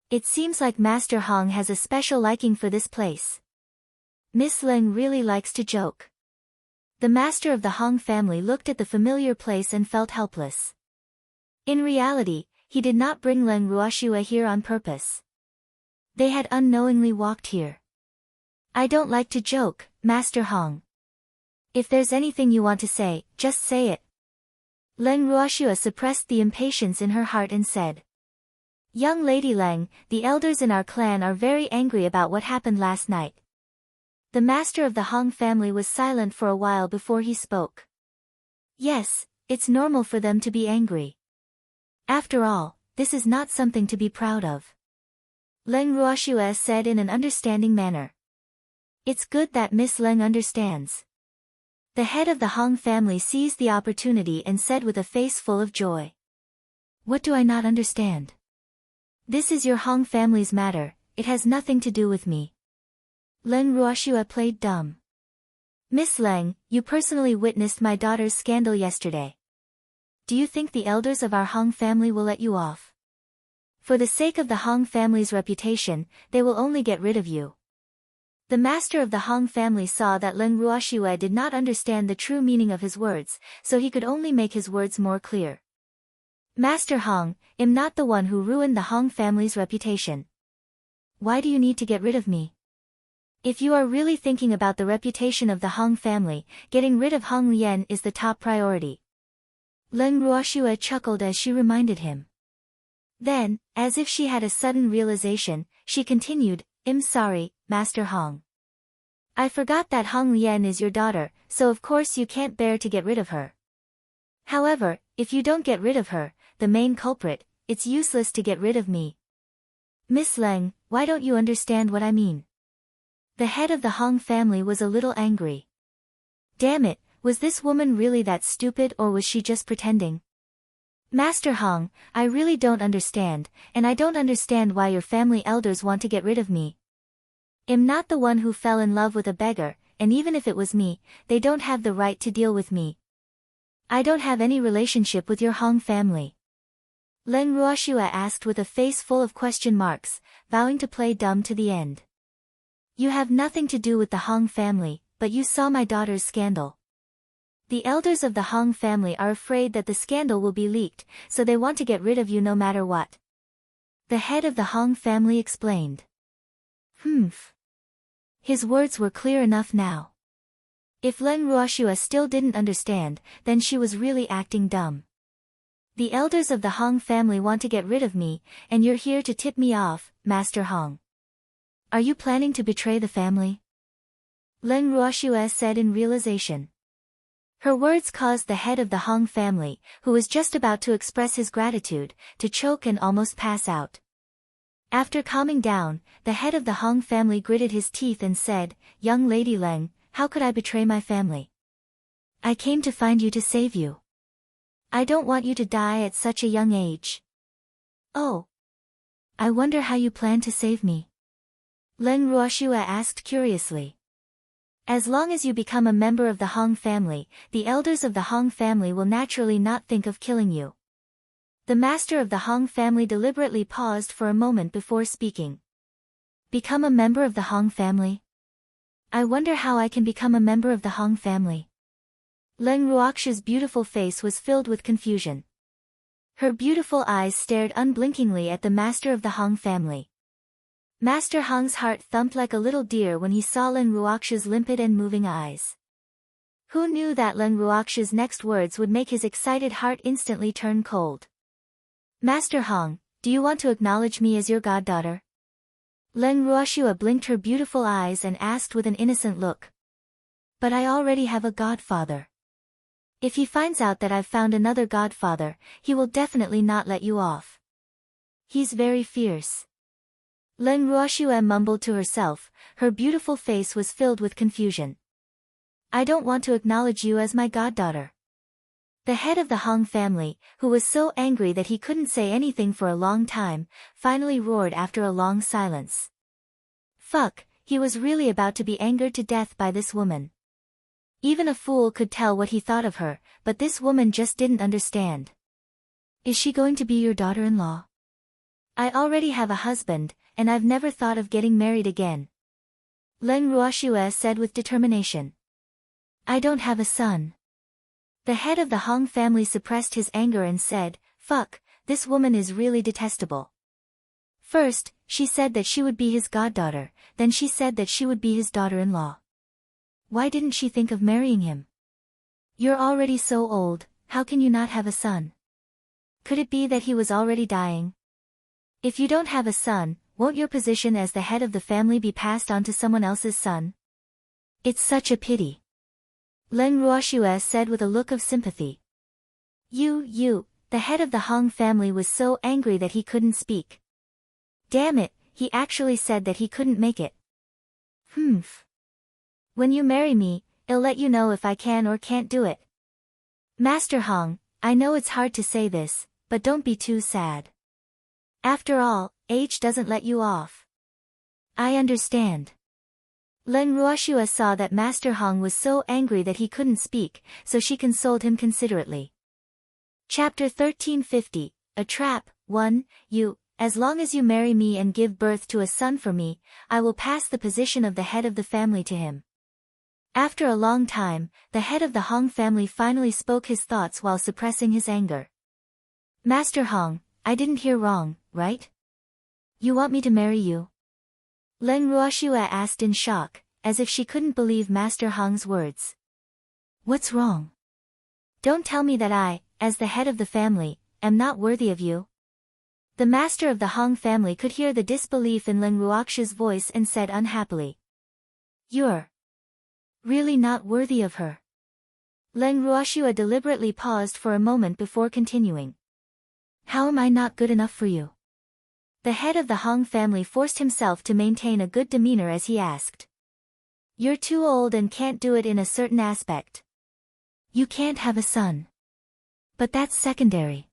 It seems like Master Hong has a special liking for this place. Miss Leng really likes to joke. The master of the Hong family looked at the familiar place and felt helpless. In reality, he did not bring Len Ruoxue here on purpose. They had unknowingly walked here. "I don't like to joke, Master Hong. If there's anything you want to say, just say it." Len Ruoxue suppressed the impatience in her heart and said, "Young Lady Leng, the elders in our clan are very angry about what happened last night." The master of the Hong family was silent for a while before he spoke. "Yes, it's normal for them to be angry. After all, this is not something to be proud of," Len Ruoxue said in an understanding manner. "It's good that Miss Leng understands." The head of the Hong family seized the opportunity and said with a face full of joy, "What do I not understand? This is your Hong family's matter, it has nothing to do with me." Len Ruoxue played dumb. "Miss Leng, you personally witnessed my daughter's scandal yesterday. Do you think the elders of our Hong family will let you off? For the sake of the Hong family's reputation, they will only get rid of you." The master of the Hong family saw that Len Ruoxue did not understand the true meaning of his words, so he could only make his words more clear. "Master Hong, I'm not the one who ruined the Hong family's reputation. Why do you need to get rid of me? If you are really thinking about the reputation of the Hong family, getting rid of Hong Lian is the top priority." Len Ruoxue chuckled as she reminded him. Then, as if she had a sudden realization, she continued, "I'm sorry, Master Hong. I forgot that Hong Lian is your daughter, so of course you can't bear to get rid of her. However, if you don't get rid of her, the main culprit, it's useless to get rid of me. Miss Leng, why don't you understand what I mean?" The head of the Hong family was a little angry. Damn it, was this woman really that stupid or was she just pretending? "Master Hong, I really don't understand, and I don't understand why your family elders want to get rid of me. I'm not the one who fell in love with a beggar, and even if it was me, they don't have the right to deal with me. I don't have any relationship with your Hong family." Len Ruoxue asked with a face full of question marks, vowing to play dumb to the end. "You have nothing to do with the Hong family, but you saw my daughter's scandal. The elders of the Hong family are afraid that the scandal will be leaked, so they want to get rid of you no matter what." The head of the Hong family explained. Humph. His words were clear enough now. If Len Ruoxue still didn't understand, then she was really acting dumb. "The elders of the Hong family want to get rid of me, and you're here to tip me off, Master Hong. Are you planning to betray the family?" Len Ruoxue said in realization. Her words caused the head of the Hong family, who was just about to express his gratitude, to choke and almost pass out. After calming down, the head of the Hong family gritted his teeth and said, "Young Lady Leng, how could I betray my family? I came to find you to save you. I don't want you to die at such a young age." "Oh. I wonder how you plan to save me? Leng Ruoxue asked curiously. As long as you become a member of the Hong family, the elders of the Hong family will naturally not think of killing you. The master of the Hong family deliberately paused for a moment before speaking. Become a member of the Hong family? I wonder how I can become a member of the Hong family. Leng Ruoxue's beautiful face was filled with confusion. Her beautiful eyes stared unblinkingly at the master of the Hong family. Master Hong's heart thumped like a little deer when he saw Leng Ruoxue's limpid and moving eyes. Who knew that Leng Ruoxue's next words would make his excited heart instantly turn cold? Master Hong, do you want to acknowledge me as your goddaughter? Leng Ruoxue blinked her beautiful eyes and asked with an innocent look. But I already have a godfather. If he finds out that I've found another godfather, he will definitely not let you off. He's very fierce. Leng Ruoxue mumbled to herself, her beautiful face was filled with confusion. I don't want to acknowledge you as my goddaughter. The head of the Hong family, who was so angry that he couldn't say anything for a long time, finally roared after a long silence. Fuck, he was really about to be angered to death by this woman. Even a fool could tell what he thought of her, but this woman just didn't understand. Is she going to be your daughter-in-law? I already have a husband, and I've never thought of getting married again. Leng Ruoxue said with determination. I don't have a son. The head of the Hong family suppressed his anger and said, fuck, this woman is really detestable. First, she said that she would be his goddaughter, then she said that she would be his daughter-in-law. Why didn't she think of marrying him? You're already so old, how can you not have a son? Could it be that he was already dying? If you don't have a son, won't your position as the head of the family be passed on to someone else's son? It's such a pity. Leng Ruoxue said with a look of sympathy. The head of the Hong family was so angry that he couldn't speak. Damn it, he actually said that he couldn't make it. When you marry me, I'll let you know if I can or can't do it. Master Hong, I know it's hard to say this, but don't be too sad. After all, age doesn't let you off. I understand. Leng Ruoxue saw that Master Hong was so angry that he couldn't speak, so she consoled him considerately. Chapter 1350, A Trap, 1, as long as you marry me and give birth to a son for me, I will pass the position of the head of the family to him. After a long time, the head of the Hong family finally spoke his thoughts while suppressing his anger. Master Hong, I didn't hear wrong, right? You want me to marry you? Leng Ruoxue asked in shock, as if she couldn't believe Master Hong's words. What's wrong? Don't tell me that I, as the head of the family, am not worthy of you. The master of the Hong family could hear the disbelief in Leng Ruoxue's voice and said unhappily. You're really not worthy of her. Leng Ruoxue deliberately paused for a moment before continuing. How am I not good enough for you? The head of the Hong family forced himself to maintain a good demeanor as he asked. You're too old and can't do it in a certain aspect. You can't have a son. But that's secondary.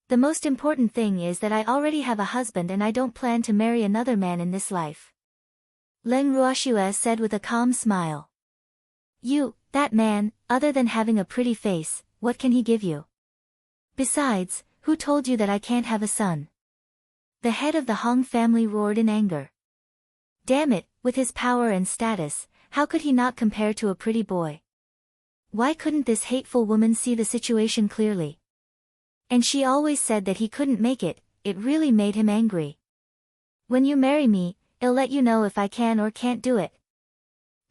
The most important thing is that I already have a husband and I don't plan to marry another man in this life. Leng Ruoxue said with a calm smile. That man, other than having a pretty face, what can he give you? Besides, who told you that I can't have a son? The head of the Hong family roared in anger. Damn it, with his power and status, how could he not compare to a pretty boy? Why couldn't this hateful woman see the situation clearly? And she always said that he couldn't make it, it really made him angry. When you marry me, I'll let you know if I can or can't do it.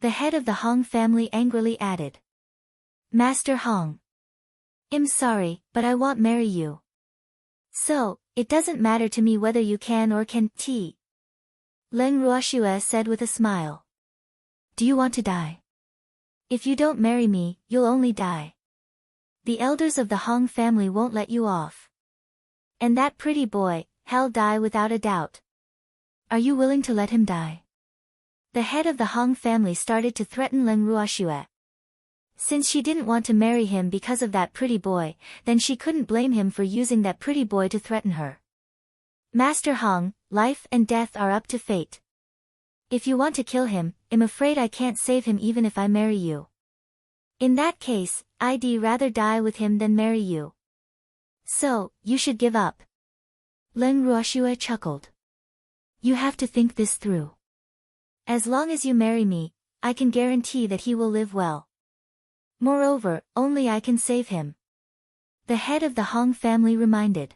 The head of the Hong family angrily added. Master Hong. I'm sorry, but I won't marry you. So, it doesn't matter to me whether you can or can't. Leng Ruoxue said with a smile. Do you want to die? If you don't marry me, you'll only die. The elders of the Hong family won't let you off. And that pretty boy, he'll die without a doubt. Are you willing to let him die? The head of the Hong family started to threaten Leng Ruoxue. Since she didn't want to marry him because of that pretty boy, then she couldn't blame him for using that pretty boy to threaten her. Master Hong, life and death are up to fate. If you want to kill him, I'm afraid I can't save him even if I marry you. In that case, I'd rather die with him than marry you. So, you should give up. Leng Ruoxue chuckled. You have to think this through. As long as you marry me, I can guarantee that he will live well. Moreover, only I can save him. The head of the Hong family reminded.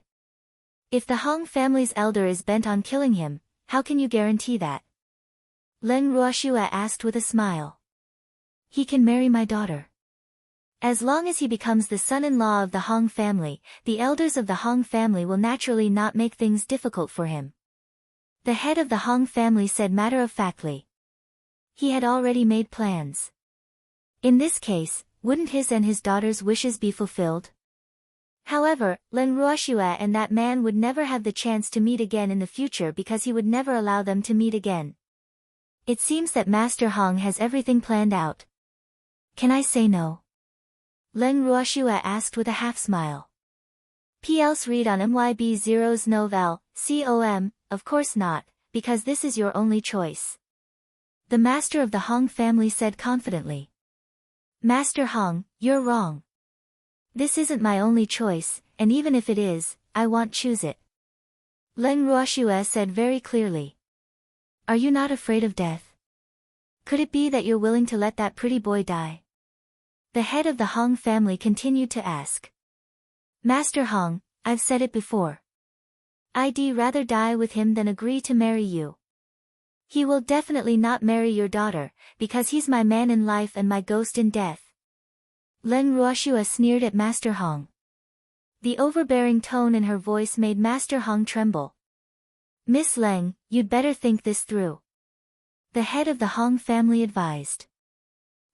If the Hong family's elder is bent on killing him, how can you guarantee that? Leng Ruoxue asked with a smile. He can marry my daughter. As long as he becomes the son-in-law of the Hong family, the elders of the Hong family will naturally not make things difficult for him. The head of the Hong family said matter-of-factly. He had already made plans. In this case, wouldn't his and his daughter's wishes be fulfilled? However, Leng Ruoxue and that man would never have the chance to meet again in the future because he would never allow them to meet again. It seems that Master Hong has everything planned out. Can I say no? Leng Ruoxue asked with a half-smile. P.L.'s read on MYB Zero's novel, com, of course not, because this is your only choice. The master of the Hong family said confidently. Master Hong, you're wrong. This isn't my only choice, and even if it is, I won't choose it. Leng Ruoxue said very clearly. Are you not afraid of death? Could it be that you're willing to let that pretty boy die? The head of the Hong family continued to ask. Master Hong, I've said it before. I'd rather die with him than agree to marry you. He will definitely not marry your daughter, because he's my man in life and my ghost in death. Leng Ruoxue sneered at Master Hong. The overbearing tone in her voice made Master Hong tremble. Miss Leng, you'd better think this through. The head of the Hong family advised.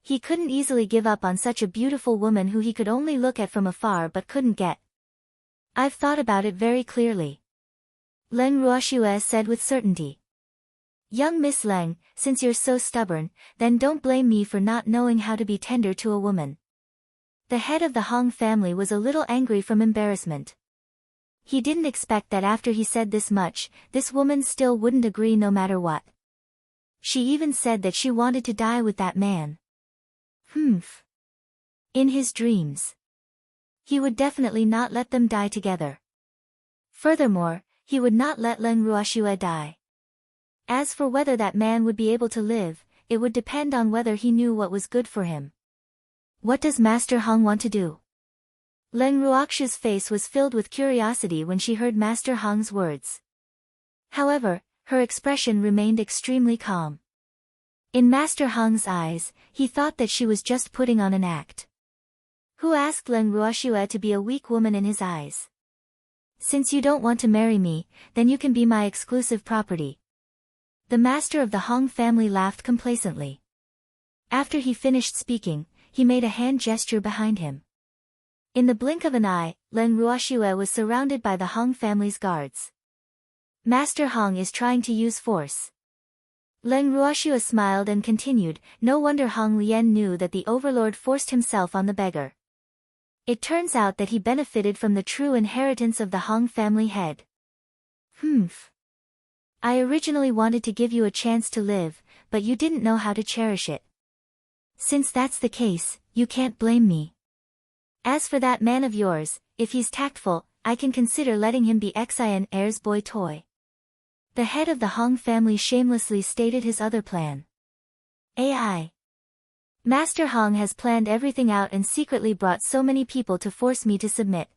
He couldn't easily give up on such a beautiful woman who he could only look at from afar but couldn't get. I've thought about it very clearly. Leng Ruoxue said with certainty. Young Miss Leng, since you're so stubborn, then don't blame me for not knowing how to be tender to a woman. The head of the Hong family was a little angry from embarrassment. He didn't expect that after he said this much, this woman still wouldn't agree no matter what. She even said that she wanted to die with that man. In his dreams. He would definitely not let them die together. Furthermore, he would not let Leng Ruoxue die. As for whether that man would be able to live, it would depend on whether he knew what was good for him. What does Master Hong want to do? Leng Ruoxue's face was filled with curiosity when she heard Master Hong's words. However, her expression remained extremely calm. In Master Hong's eyes, he thought that she was just putting on an act. Who asked Leng Ruoxue to be a weak woman in his eyes? Since you don't want to marry me, then you can be my exclusive property. The master of the Hong family laughed complacently. After he finished speaking, he made a hand gesture behind him. In the blink of an eye, Leng Ruoxue was surrounded by the Hong family's guards. Master Hong is trying to use force. Leng Ruoxue smiled and continued, no wonder Hong Lian knew that the overlord forced himself on the beggar. It turns out that he benefited from the true inheritance of the Hong family head. I originally wanted to give you a chance to live, but you didn't know how to cherish it. Since that's the case, you can't blame me. As for that man of yours, if he's tactful, I can consider letting him be Xian heir's boy toy. The head of the Hong family shamelessly stated his other plan. AI. Master Hong has planned everything out and secretly brought so many people to force me to submit.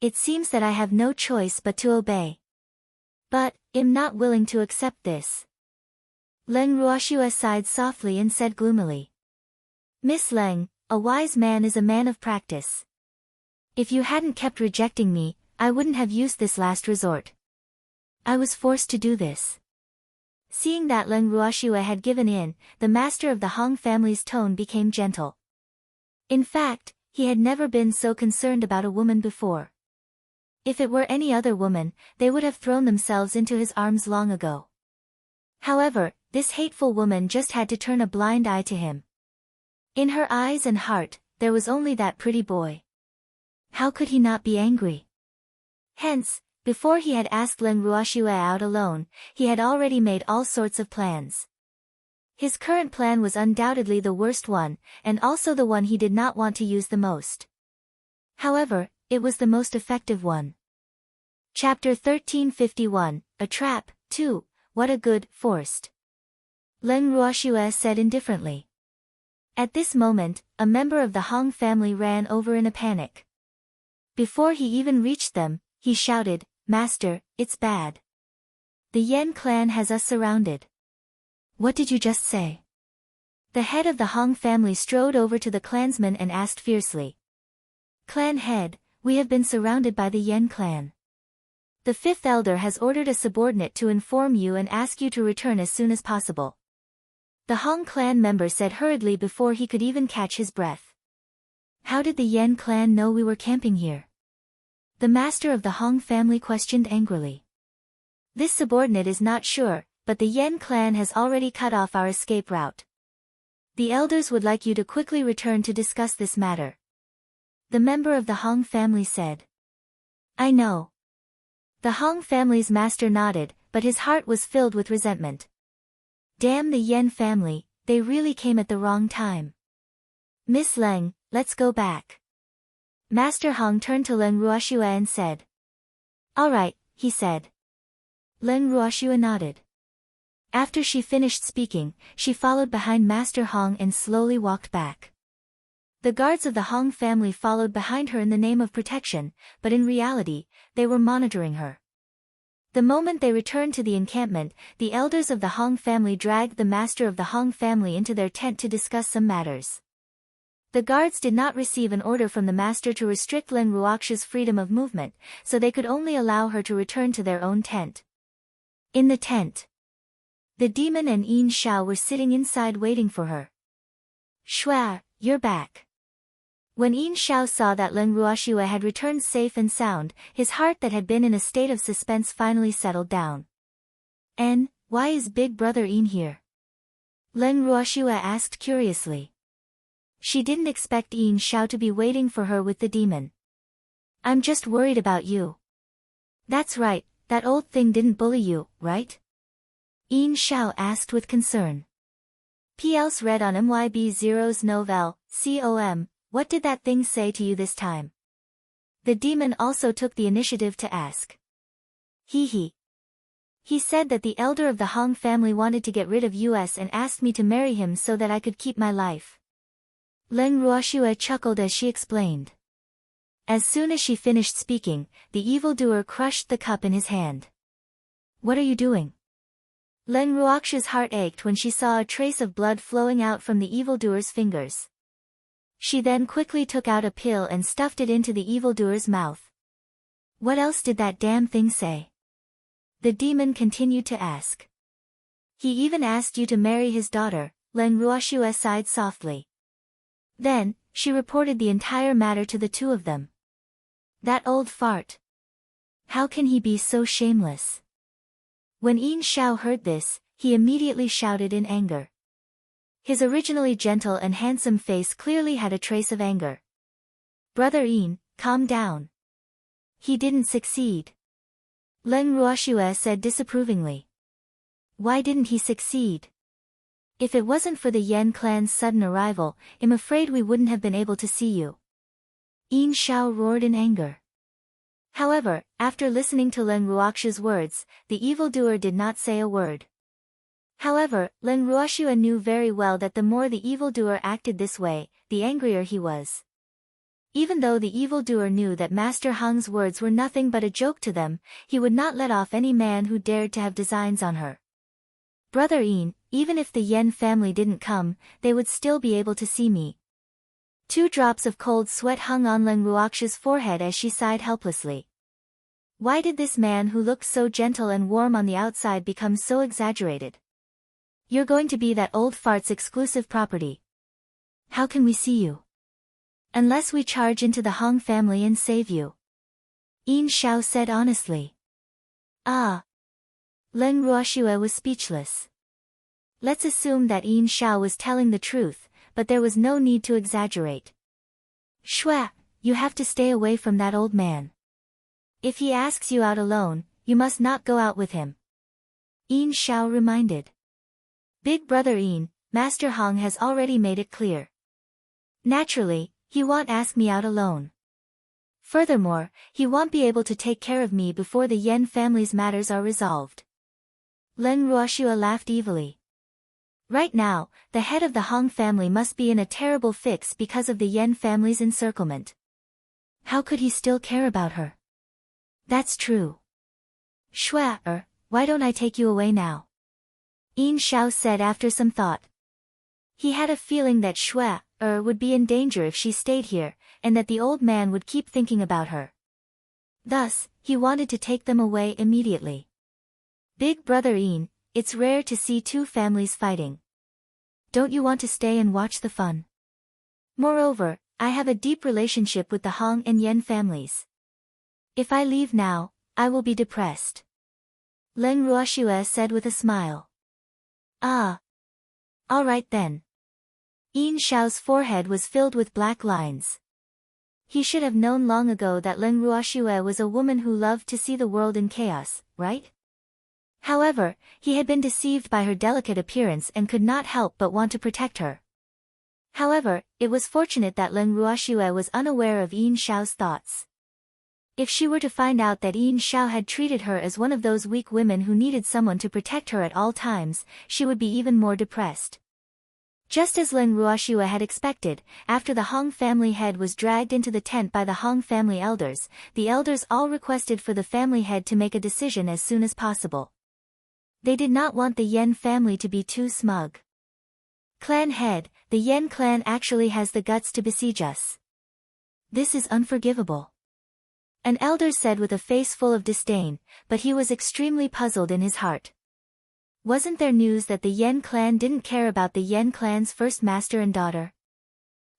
It seems that I have no choice but to obey. But, I'm not willing to accept this. Leng Ruoxue sighed softly and said gloomily. Miss Leng, a wise man is a man of practice. If you hadn't kept rejecting me, I wouldn't have used this last resort. I was forced to do this. Seeing that Leng Ruoxue had given in, the master of the Hong family's tone became gentle. In fact, he had never been so concerned about a woman before. If it were any other woman, they would have thrown themselves into his arms long ago. However, this hateful woman just had to turn a blind eye to him. In her eyes and heart, there was only that pretty boy. How could he not be angry? Hence, Before he had asked Leng Ruoxue out alone, he had already made all sorts of plans. His current plan was undoubtedly the worst one, and also the one he did not want to use the most. However, it was the most effective one. Chapter 1351, A Trap, 2, What a Good, Forced. Leng Ruoxue said indifferently. At this moment, a member of the Hong family ran over in a panic. Before he even reached them, he shouted, "Master, it's bad. The Yen clan has us surrounded." "What did you just say?" The head of the Hong family strode over to the clansman and asked fiercely. "Clan head, we have been surrounded by the Yen clan. The fifth elder has ordered a subordinate to inform you and ask you to return as soon as possible." The Hong clan member said hurriedly before he could even catch his breath. "How did the Yen clan know we were camping here?" The master of the Hong family questioned angrily. "This subordinate is not sure, but the Yen clan has already cut off our escape route. The elders would like you to quickly return to discuss this matter." The member of the Hong family said. "I know." The Hong family's master nodded, but his heart was filled with resentment. Damn the Yen family, they really came at the wrong time. "Miss Leng, let's go back." Master Hong turned to Leng Ruoxue and said. "All right," he said. Leng Ruoxue nodded. After she finished speaking, she followed behind Master Hong and slowly walked back. The guards of the Hong family followed behind her in the name of protection, but in reality, they were monitoring her. The moment they returned to the encampment, the elders of the Hong family dragged the master of the Hong family into their tent to discuss some matters. The guards did not receive an order from the master to restrict Leng Ruoxue's freedom of movement, so they could only allow her to return to their own tent. In the tent, the demon and Yin Xiao were sitting inside waiting for her. "Shua, you're back." When Yin Xiao saw that Leng Ruoxue had returned safe and sound, his heart that had been in a state of suspense finally settled down. "And, why is big brother Yin here?" Leng Ruoxue asked curiously. She didn't expect Yin Xiao to be waiting for her with the demon. "I'm just worried about you." "That's right, that old thing didn't bully you, right?" Yin Xiao asked with concern. P.L.S. read on MYB0's Novel, COM, "What did that thing say to you this time?" The demon also took the initiative to ask. He said that the elder of the Hong family wanted to get rid of us and asked me to marry him so that I could keep my life. Leng Ruoxue chuckled as she explained. As soon as she finished speaking, the evildoer crushed the cup in his hand. "What are you doing?" Leng Ruoxue's heart ached when she saw a trace of blood flowing out from the evildoer's fingers. She then quickly took out a pill and stuffed it into the evildoer's mouth. "What else did that damn thing say?" The demon continued to ask. "He even asked you to marry his daughter," Leng Ruoxue sighed softly. Then, she reported the entire matter to the two of them. "That old fart. How can he be so shameless?" When Yin Xiao heard this, he immediately shouted in anger. His originally gentle and handsome face clearly had a trace of anger. "Brother Yin, calm down. He didn't succeed." Leng Ruoxue said disapprovingly. "Why didn't he succeed? If it wasn't for the Yen clan's sudden arrival, I'm afraid we wouldn't have been able to see you." Yin Xiao roared in anger. However, after listening to Leng Ruoxue's words, the evildoer did not say a word. However, Leng Ruoxue knew very well that the more the evildoer acted this way, the angrier he was. Even though the evildoer knew that Master Hong's words were nothing but a joke to them, he would not let off any man who dared to have designs on her. "Brother Yin, even if the Yen family didn't come, they would still be able to see me." 2 drops of cold sweat hung on Leng Ruoxue's forehead as she sighed helplessly. Why did this man who looked so gentle and warm on the outside become so exaggerated? "You're going to be that old fart's exclusive property. How can we see you? Unless we charge into the Hong family and save you." Yin Xiao said honestly. "Ah." Leng Ruoxue was speechless. Let's assume that Yin Xiao was telling the truth, but there was no need to exaggerate. "Shua, you have to stay away from that old man. If he asks you out alone, you must not go out with him. Yin Xiao reminded. Big brother Yin, Master Hong has already made it clear. Naturally, he won't ask me out alone. Furthermore, he won't be able to take care of me before the Yen family's matters are resolved. Leng Ruoxua laughed evilly. Right now, the head of the Hong family must be in a terrible fix because of the Yen family's encirclement. How could he still care about her? That's true. Shua, why don't I take you away now? Yin Xiao said after some thought. He had a feeling that Shua, would be in danger if she stayed here, and that the old man would keep thinking about her. Thus, he wanted to take them away immediately. Big brother Yin, it's rare to see two families fighting. Don't you want to stay and watch the fun? Moreover, I have a deep relationship with the Hong and Yen families. If I leave now, I will be depressed. Leng Ruoxua said with a smile. Ah. All right then. Yin Xiao's forehead was filled with black lines. He should have known long ago that Leng Ruoxua was a woman who loved to see the world in chaos, right? However, he had been deceived by her delicate appearance and could not help but want to protect her. However, it was fortunate that Leng Ruoxua was unaware of Yin Xiao's thoughts. If she were to find out that Yin Xiao had treated her as one of those weak women who needed someone to protect her at all times, she would be even more depressed. Just as Leng Ruoxua had expected, after the Hong family head was dragged into the tent by the Hong family elders, the elders all requested for the family head to make a decision as soon as possible. They did not want the Yen family to be too smug. Clan head, the Yen clan actually has the guts to besiege us. This is unforgivable. An elder said with a face full of disdain, but he was extremely puzzled in his heart. Wasn't there news that the Yen clan didn't care about the Yen clan's first master and daughter?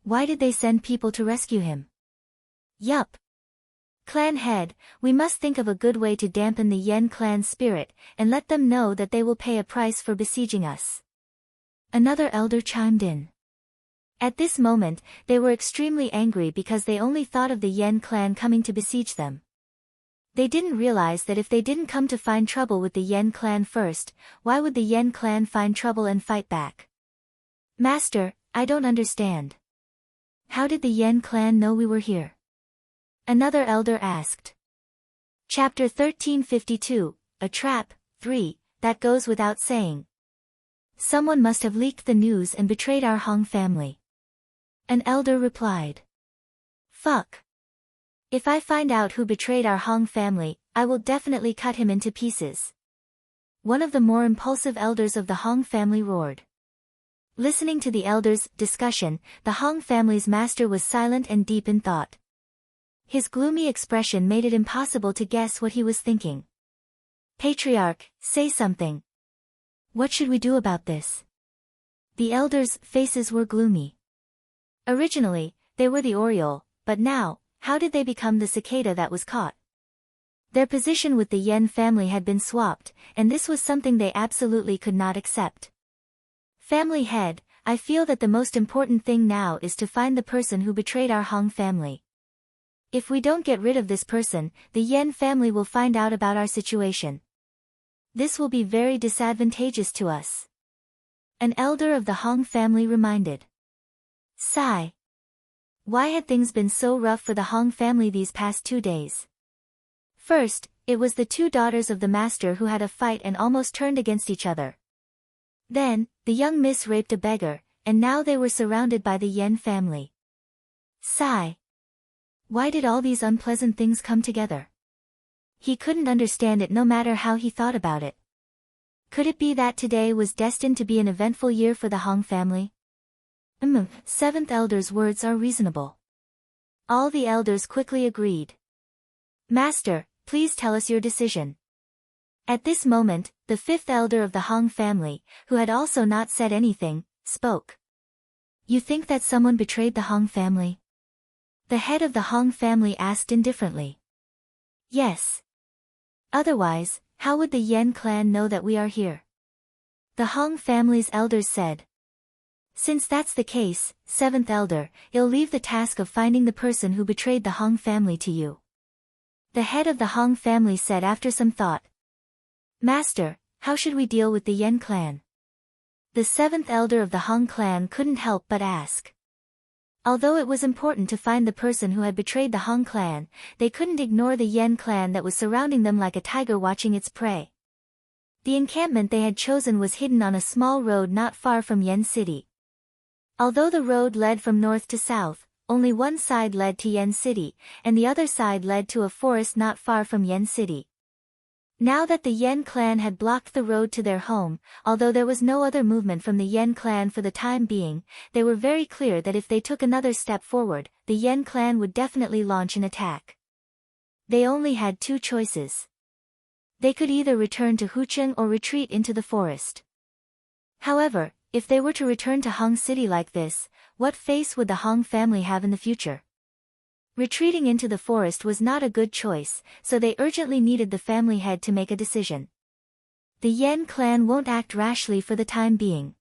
Why did they send people to rescue him? Yup. Clan head, we must think of a good way to dampen the Yen clan's spirit, and let them know that they will pay a price for besieging us. Another elder chimed in. At this moment, they were extremely angry because they only thought of the Yen clan coming to besiege them. They didn't realize that if they didn't come to find trouble with the Yen clan first, why would the Yen clan find trouble and fight back? Master, I don't understand. How did the Yen clan know we were here? Another elder asked. Chapter 1352, A Trap, 3, That Goes Without Saying. Someone must have leaked the news and betrayed our Hong family. An elder replied. Fuck. If I find out who betrayed our Hong family, I will definitely cut him into pieces. One of the more impulsive elders of the Hong family roared. Listening to the elders' discussion, the Hong family's master was silent and deep in thought. His gloomy expression made it impossible to guess what he was thinking. Patriarch, say something. What should we do about this? The elders' faces were gloomy. Originally, they were the Oriole, but now, how did they become the cicada that was caught? Their position with the Yen family had been swapped, and this was something they absolutely could not accept. Family head, I feel that the most important thing now is to find the person who betrayed our Hong family. If we don't get rid of this person, the Yen family will find out about our situation. This will be very disadvantageous to us. An elder of the Hong family reminded. Sigh. Why had things been so rough for the Hong family these past 2 days? First, it was the two daughters of the master who had a fight and almost turned against each other. Then, the young miss raped a beggar, and now they were surrounded by the Yen family. Sigh. Why did all these unpleasant things come together? He couldn't understand it no matter how he thought about it. Could it be that today was destined to be an eventful year for the Hong family? Seventh elder's words are reasonable. All the elders quickly agreed. Master, please tell us your decision. At this moment, the fifth elder of the Hong family, who had also not said anything, spoke. You think that someone betrayed the Hong family? The head of the Hong family asked indifferently. Yes. Otherwise, how would the Yen clan know that we are here? The Hong family's elders said. Since that's the case, seventh elder, I'll leave the task of finding the person who betrayed the Hong family to you. The head of the Hong family said after some thought. Master, how should we deal with the Yen clan? The seventh elder of the Hong clan couldn't help but ask. Although it was important to find the person who had betrayed the Hong clan, they couldn't ignore the Yen clan that was surrounding them like a tiger watching its prey. The encampment they had chosen was hidden on a small road not far from Yen City. Although the road led from north to south, only one side led to Yen City, and the other side led to a forest not far from Yen City. Now that the Yen clan had blocked the road to their home, although there was no other movement from the Yen clan for the time being, they were very clear that if they took another step forward, the Yen clan would definitely launch an attack. They only had two choices. They could either return to Hucheng or retreat into the forest. However, if they were to return to Hong City like this, what face would the Hong family have in the future? Retreating into the forest was not a good choice, so they urgently needed the family head to make a decision. The Yen clan won't act rashly for the time being.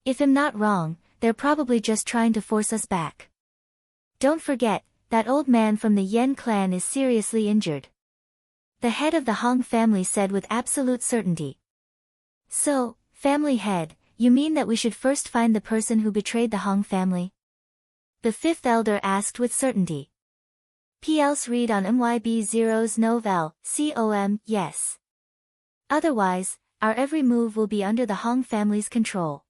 If I'm not wrong, they're probably just trying to force us back. Don't forget, that old man from the Yen clan is seriously injured. The head of the Hong family said with absolute certainty. So, family head, you mean that we should first find the person who betrayed the Hong family? The fifth elder asked with certainty. P.L.S. read on MYB0's novel, com, yes. Otherwise, our every move will be under the Hong family's control.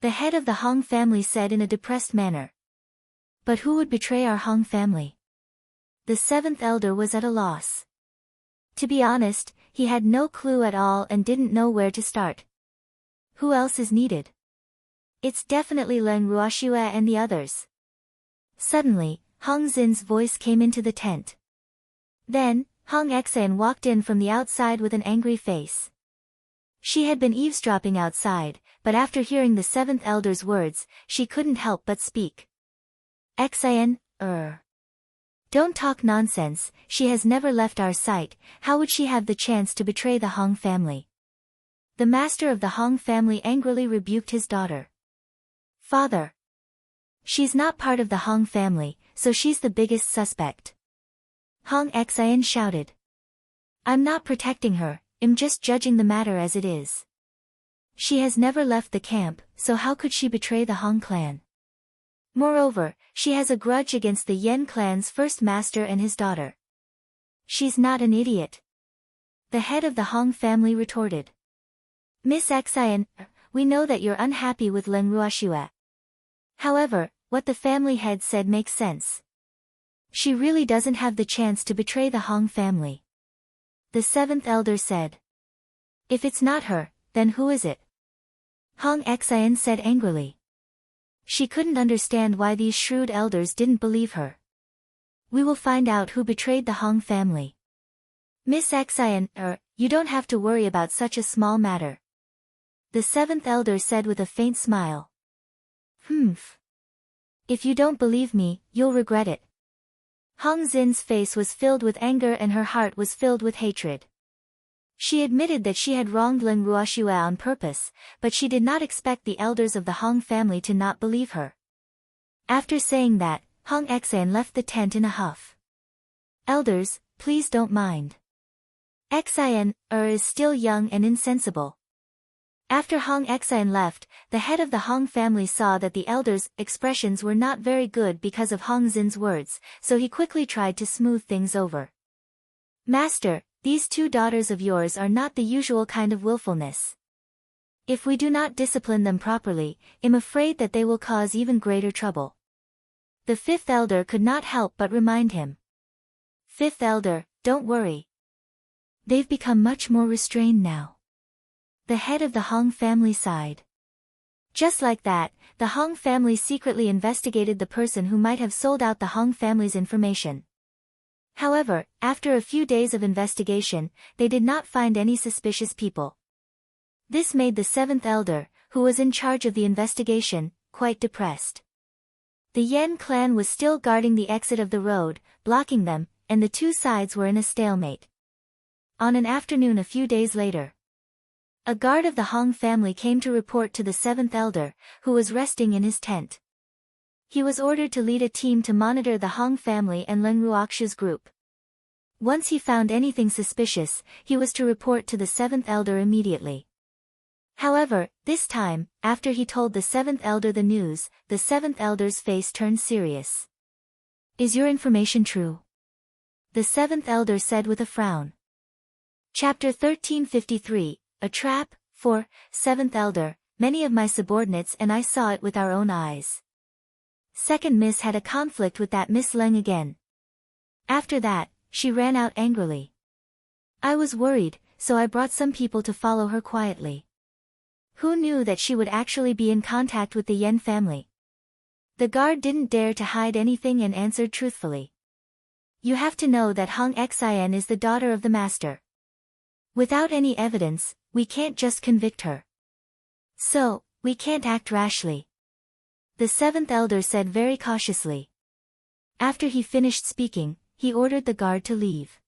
The head of the Hong family said in a depressed manner. But who would betray our Hong family? The seventh elder was at a loss. To be honest, he had no clue at all and didn't know where to start. Who else is needed? It's definitely Leng Ruoxue and the others. Suddenly, Hong Xin's voice came into the tent. Then, Hong Xian walked in from the outside with an angry face. She had been eavesdropping outside, but after hearing the seventh elder's words, she couldn't help but speak. Xian, Don't talk nonsense, she has never left our sight, how would she have the chance to betray the Hong family? The master of the Hong family angrily rebuked his daughter. Father. She's not part of the Hong family, so she's the biggest suspect. Hong Xian shouted. I'm not protecting her, I'm just judging the matter as it is. She has never left the camp, so how could she betray the Hong clan? Moreover, she has a grudge against the Yen clan's first master and his daughter. She's not an idiot. The head of the Hong family retorted. Miss Xian, we know that you're unhappy with Leng Ruoxue. However, what the family head said makes sense. She really doesn't have the chance to betray the Hong family. The seventh elder said. If it's not her, then who is it? Hong Xian said angrily. She couldn't understand why these shrewd elders didn't believe her. We will find out who betrayed the Hong family. Miss Xian, you don't have to worry about such a small matter. The seventh elder said with a faint smile. If you don't believe me, you'll regret it. Hong Xin's face was filled with anger and her heart was filled with hatred. She admitted that she had wronged Leng Ruoxue on purpose, but she did not expect the elders of the Hong family to not believe her. After saying that, Hong Xian left the tent in a huff. Elders, please don't mind. Xian, is still young and insensible. After Hong Xian left, the head of the Hong family saw that the elders' expressions were not very good because of Hong Xin's words, so he quickly tried to smooth things over. Master, these two daughters of yours are not the usual kind of willfulness. If we do not discipline them properly, I'm afraid that they will cause even greater trouble. The fifth elder could not help but remind him. Fifth elder, don't worry. They've become much more restrained now. The head of the Hong family sighed. Just like that, the Hong family secretly investigated the person who might have sold out the Hong family's information. However, after a few days of investigation, they did not find any suspicious people. This made the seventh elder, who was in charge of the investigation, quite depressed. The Yen clan was still guarding the exit of the road, blocking them, and the two sides were in a stalemate. On an afternoon a few days later, a guard of the Hong family came to report to the seventh elder, who was resting in his tent. He was ordered to lead a team to monitor the Hong family and Leng Ruoxue's group. Once he found anything suspicious, he was to report to the seventh elder immediately. However, this time, after he told the seventh elder the news, the seventh elder's face turned serious. "Is your information true?" the seventh elder said with a frown. Chapter 1353, A Trap. 4. Seventh elder, many of my subordinates and I saw it with our own eyes. Second Miss had a conflict with that Miss Leng again. After that, she ran out angrily. I was worried, so I brought some people to follow her quietly. Who knew that she would actually be in contact with the Yen family? The guard didn't dare to hide anything and answered truthfully. You have to know that Hong Xin is the daughter of the master. Without any evidence, we can't just convict her. So, we can't act rashly. The seventh elder said very cautiously. After he finished speaking, he ordered the guard to leave.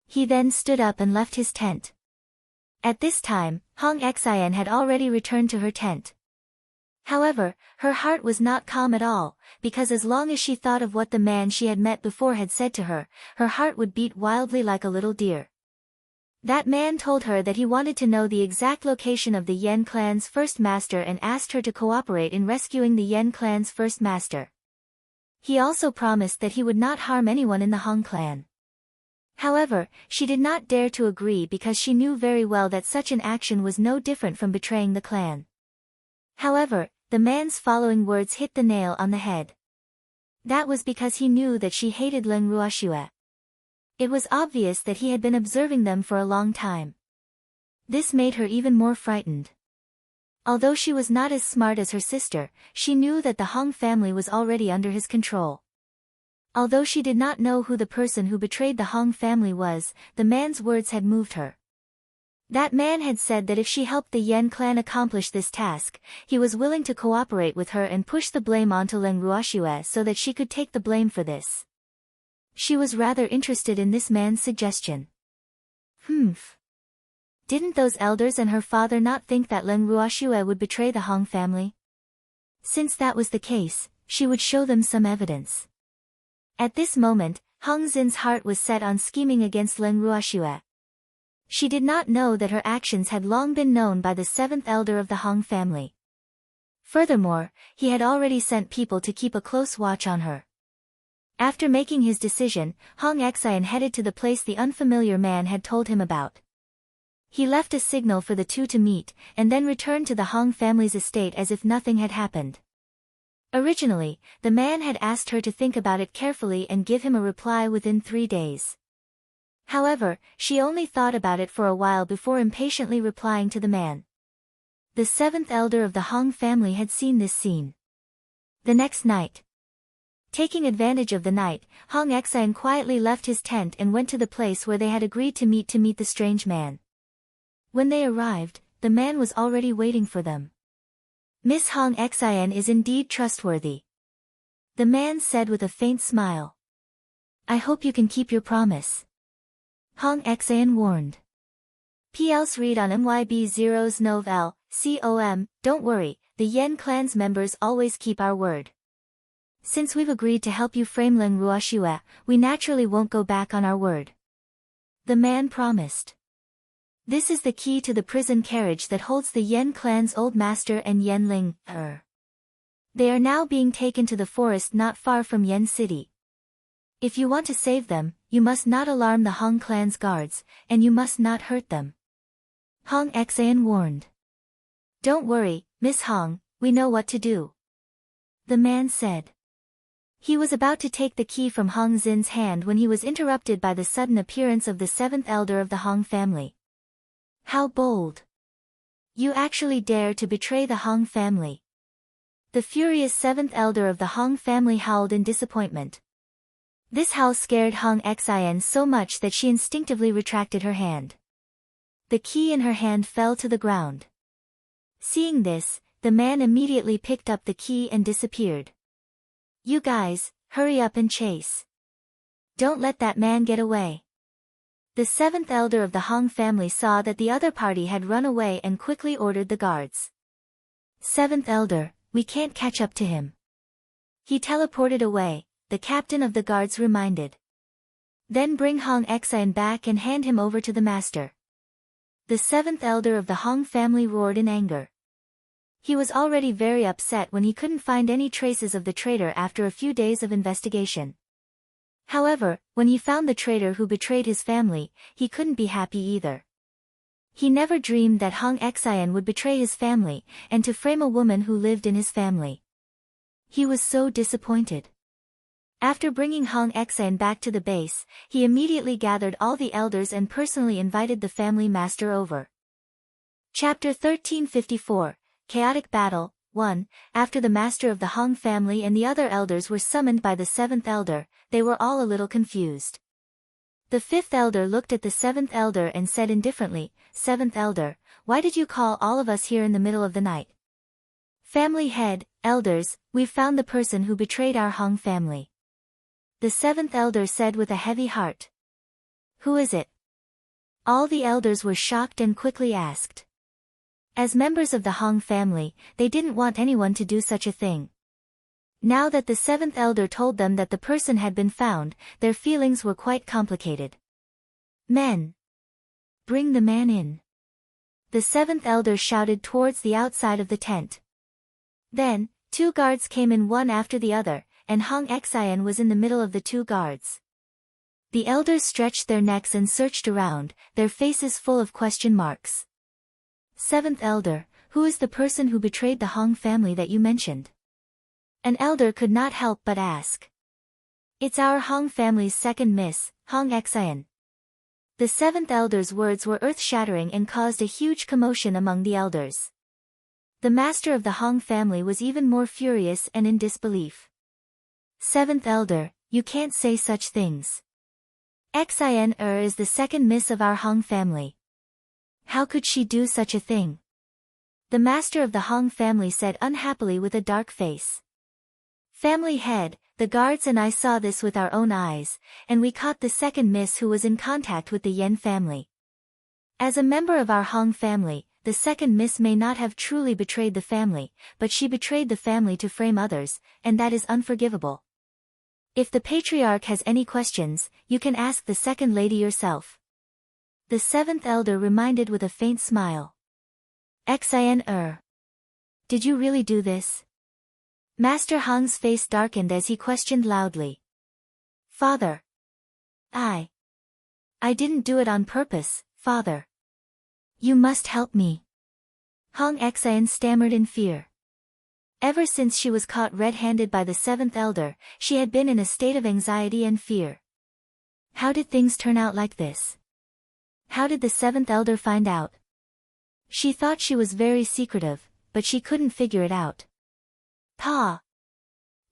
He then stood up and left his tent. At this time, Hong Xin had already returned to her tent. However, her heart was not calm at all, because as long as she thought of what the man she had met before had said to her, her heart would beat wildly like a little deer. That man told her that he wanted to know the exact location of the Yen clan's first master and asked her to cooperate in rescuing the Yen clan's first master. He also promised that he would not harm anyone in the Hong clan. However, she did not dare to agree because she knew very well that such an action was no different from betraying the clan. However, the man's following words hit the nail on the head. That was because he knew that she hated Leng Ruoxue. It was obvious that he had been observing them for a long time. This made her even more frightened. Although she was not as smart as her sister, she knew that the Hong family was already under his control. Although she did not know who the person who betrayed the Hong family was, the man's words had moved her. That man had said that if she helped the Yen clan accomplish this task, he was willing to cooperate with her and push the blame onto Leng Ruoxue so that she could take the blame for this. She was rather interested in this man's suggestion. Didn't those elders and her father not think that Leng Ruoxue would betray the Hong family? Since that was the case, she would show them some evidence. At this moment, Hong Xin's heart was set on scheming against Leng Ruoxue. She did not know that her actions had long been known by the seventh elder of the Hong family. Furthermore, he had already sent people to keep a close watch on her. After making his decision, Hong Xin headed to the place the unfamiliar man had told him about. He left a signal for the two to meet, and then returned to the Hong family's estate as if nothing had happened. Originally, the man had asked her to think about it carefully and give him a reply within 3 days. However, she only thought about it for a while before impatiently replying to the man. The seventh elder of the Hong family had seen this scene. The next night, taking advantage of the night, Hong Xin quietly left his tent and went to the place where they had agreed to meet the strange man. When they arrived, the man was already waiting for them. Miss Hong Xin is indeed trustworthy, the man said with a faint smile. I hope you can keep your promise, Hong Xin warned. P.L.'s read on MYB0's Nov L.com, don't worry, the Yen clan's members always keep our word. Since we've agreed to help you frame Leng Ruoxue, we naturally won't go back on our word, the man promised. This is the key to the prison carriage that holds the Yen clan's old master and Yen Ling. They are now being taken to the forest not far from Yen City. If you want to save them, you must not alarm the Hong clan's guards, and you must not hurt them, Hong Xin warned. Don't worry, Miss Hong, we know what to do, the man said. He was about to take the key from Hong Xin's hand when he was interrupted by the sudden appearance of the seventh elder of the Hong family. How bold! You actually dare to betray the Hong family. The furious seventh elder of the Hong family howled in disappointment. This howl scared Hong Xin so much that she instinctively retracted her hand. The key in her hand fell to the ground. Seeing this, the man immediately picked up the key and disappeared. You guys, hurry up and chase. Don't let that man get away. The seventh elder of the Hong family saw that the other party had run away and quickly ordered the guards. Seventh elder, we can't catch up to him. He teleported away, the captain of the guards reminded. Then bring Hong Xian back and hand him over to the master. The seventh elder of the Hong family roared in anger. He was already very upset when he couldn't find any traces of the traitor after a few days of investigation. However, when he found the traitor who betrayed his family, he couldn't be happy either. He never dreamed that Hong Xian would betray his family, and to frame a woman who lived in his family. He was so disappointed. After bringing Hong Xian back to the base, he immediately gathered all the elders and personally invited the family master over. Chapter 1354, Chaotic Battle, 1. After the master of the Hong family and the other elders were summoned by the seventh elder, they were all a little confused. The fifth elder looked at the seventh elder and said indifferently, "Seventh elder, why did you call all of us here in the middle of the night?" "Family head, elders, we've found the person who betrayed our Hong family," the seventh elder said with a heavy heart. "Who is it?" All the elders were shocked and quickly asked. As members of the Hong family, they didn't want anyone to do such a thing. Now that the seventh elder told them that the person had been found, their feelings were quite complicated. "Men! Bring the man in!" the seventh elder shouted towards the outside of the tent. Then, 2 guards came in one after the other, and Hong Xian was in the middle of the 2 guards. The elders stretched their necks and searched around, their faces full of question marks. "Seventh elder, who is the person who betrayed the Hong family that you mentioned?" An elder could not help but ask. "It's our Hong family's second miss, Hong Xian." The seventh elder's words were earth-shattering and caused a huge commotion among the elders. The master of the Hong family was even more furious and in disbelief. "Seventh elder, you can't say such things. Xian is the second miss of our Hong family. How could she do such a thing?" the master of the Hong family said unhappily with a dark face. "Family head, the guards and I saw this with our own eyes, and we caught the second miss who was in contact with the Yen family. As a member of our Hong family, the second miss may not have truly betrayed the family, but she betrayed the family to frame others, and that is unforgivable. If the patriarch has any questions, you can ask the second lady yourself," the seventh elder reminded with a faint smile. "Xian did you really do this?" Master Hong's face darkened as he questioned loudly. "Father. I didn't do it on purpose, father. You must help me." Hong Xian stammered in fear. Ever since she was caught red-handed by the seventh elder, she had been in a state of anxiety and fear. How did things turn out like this? How did the seventh elder find out? She thought she was very secretive, but she couldn't figure it out. "Pa!"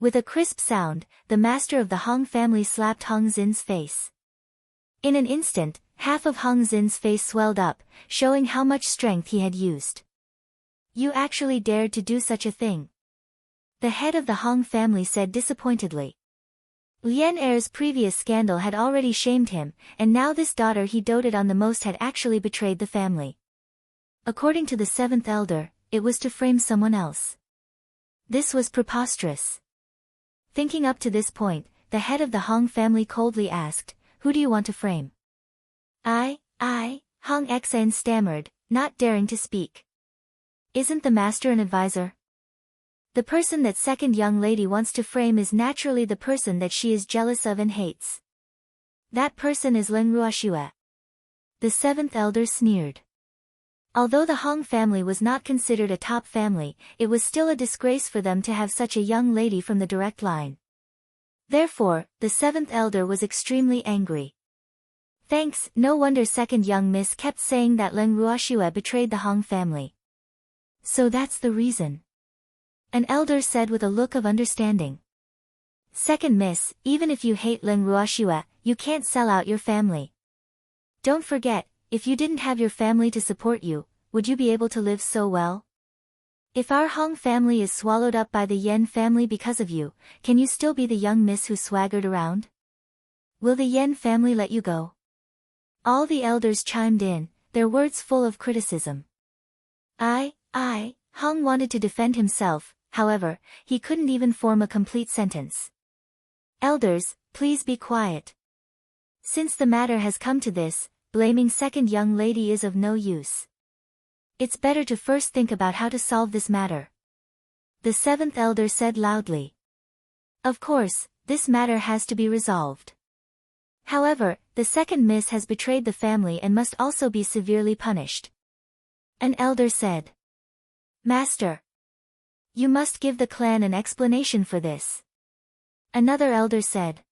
With a crisp sound, the master of the Hong family slapped Hong Xin's face. In an instant, half of Hong Xin's face swelled up, showing how much strength he had used. "You actually dared to do such a thing?" the head of the Hong family said disappointedly. Lian Er's previous scandal had already shamed him, and now this daughter he doted on the most had actually betrayed the family. According to the seventh elder, it was to frame someone else. This was preposterous. Thinking up to this point, the head of the Hong family coldly asked, "Who do you want to frame?" I, Hong Xian stammered, not daring to speak. "Isn't the master an advisor?" "The person that second young lady wants to frame is naturally the person that she is jealous of and hates. That person is Leng Ruoxue," the seventh elder sneered. Although the Hong family was not considered a top family, it was still a disgrace for them to have such a young lady from the direct line. Therefore, the seventh elder was extremely angry. "Thanks, no wonder second young miss kept saying that Leng Ruoxue betrayed the Hong family. So that's the reason," an elder said with a look of understanding. "Second miss, even if you hate Leng Ruoxue, you can't sell out your family. Don't forget, if you didn't have your family to support you, would you be able to live so well? If our Hong family is swallowed up by the Yen family because of you, can you still be the young miss who swaggered around? Will the Yen family let you go?" All the elders chimed in, their words full of criticism. Hong wanted to defend himself, however, he couldn't even form a complete sentence. "Elders, please be quiet. Since the matter has come to this, blaming second young lady is of no use. It's better to first think about how to solve this matter. The seventh elder said loudly. Of course, this matter has to be resolved. However, the second miss has betrayed the family and must also be severely punished. An elder said. Master, you must give the clan an explanation for this. Another elder said.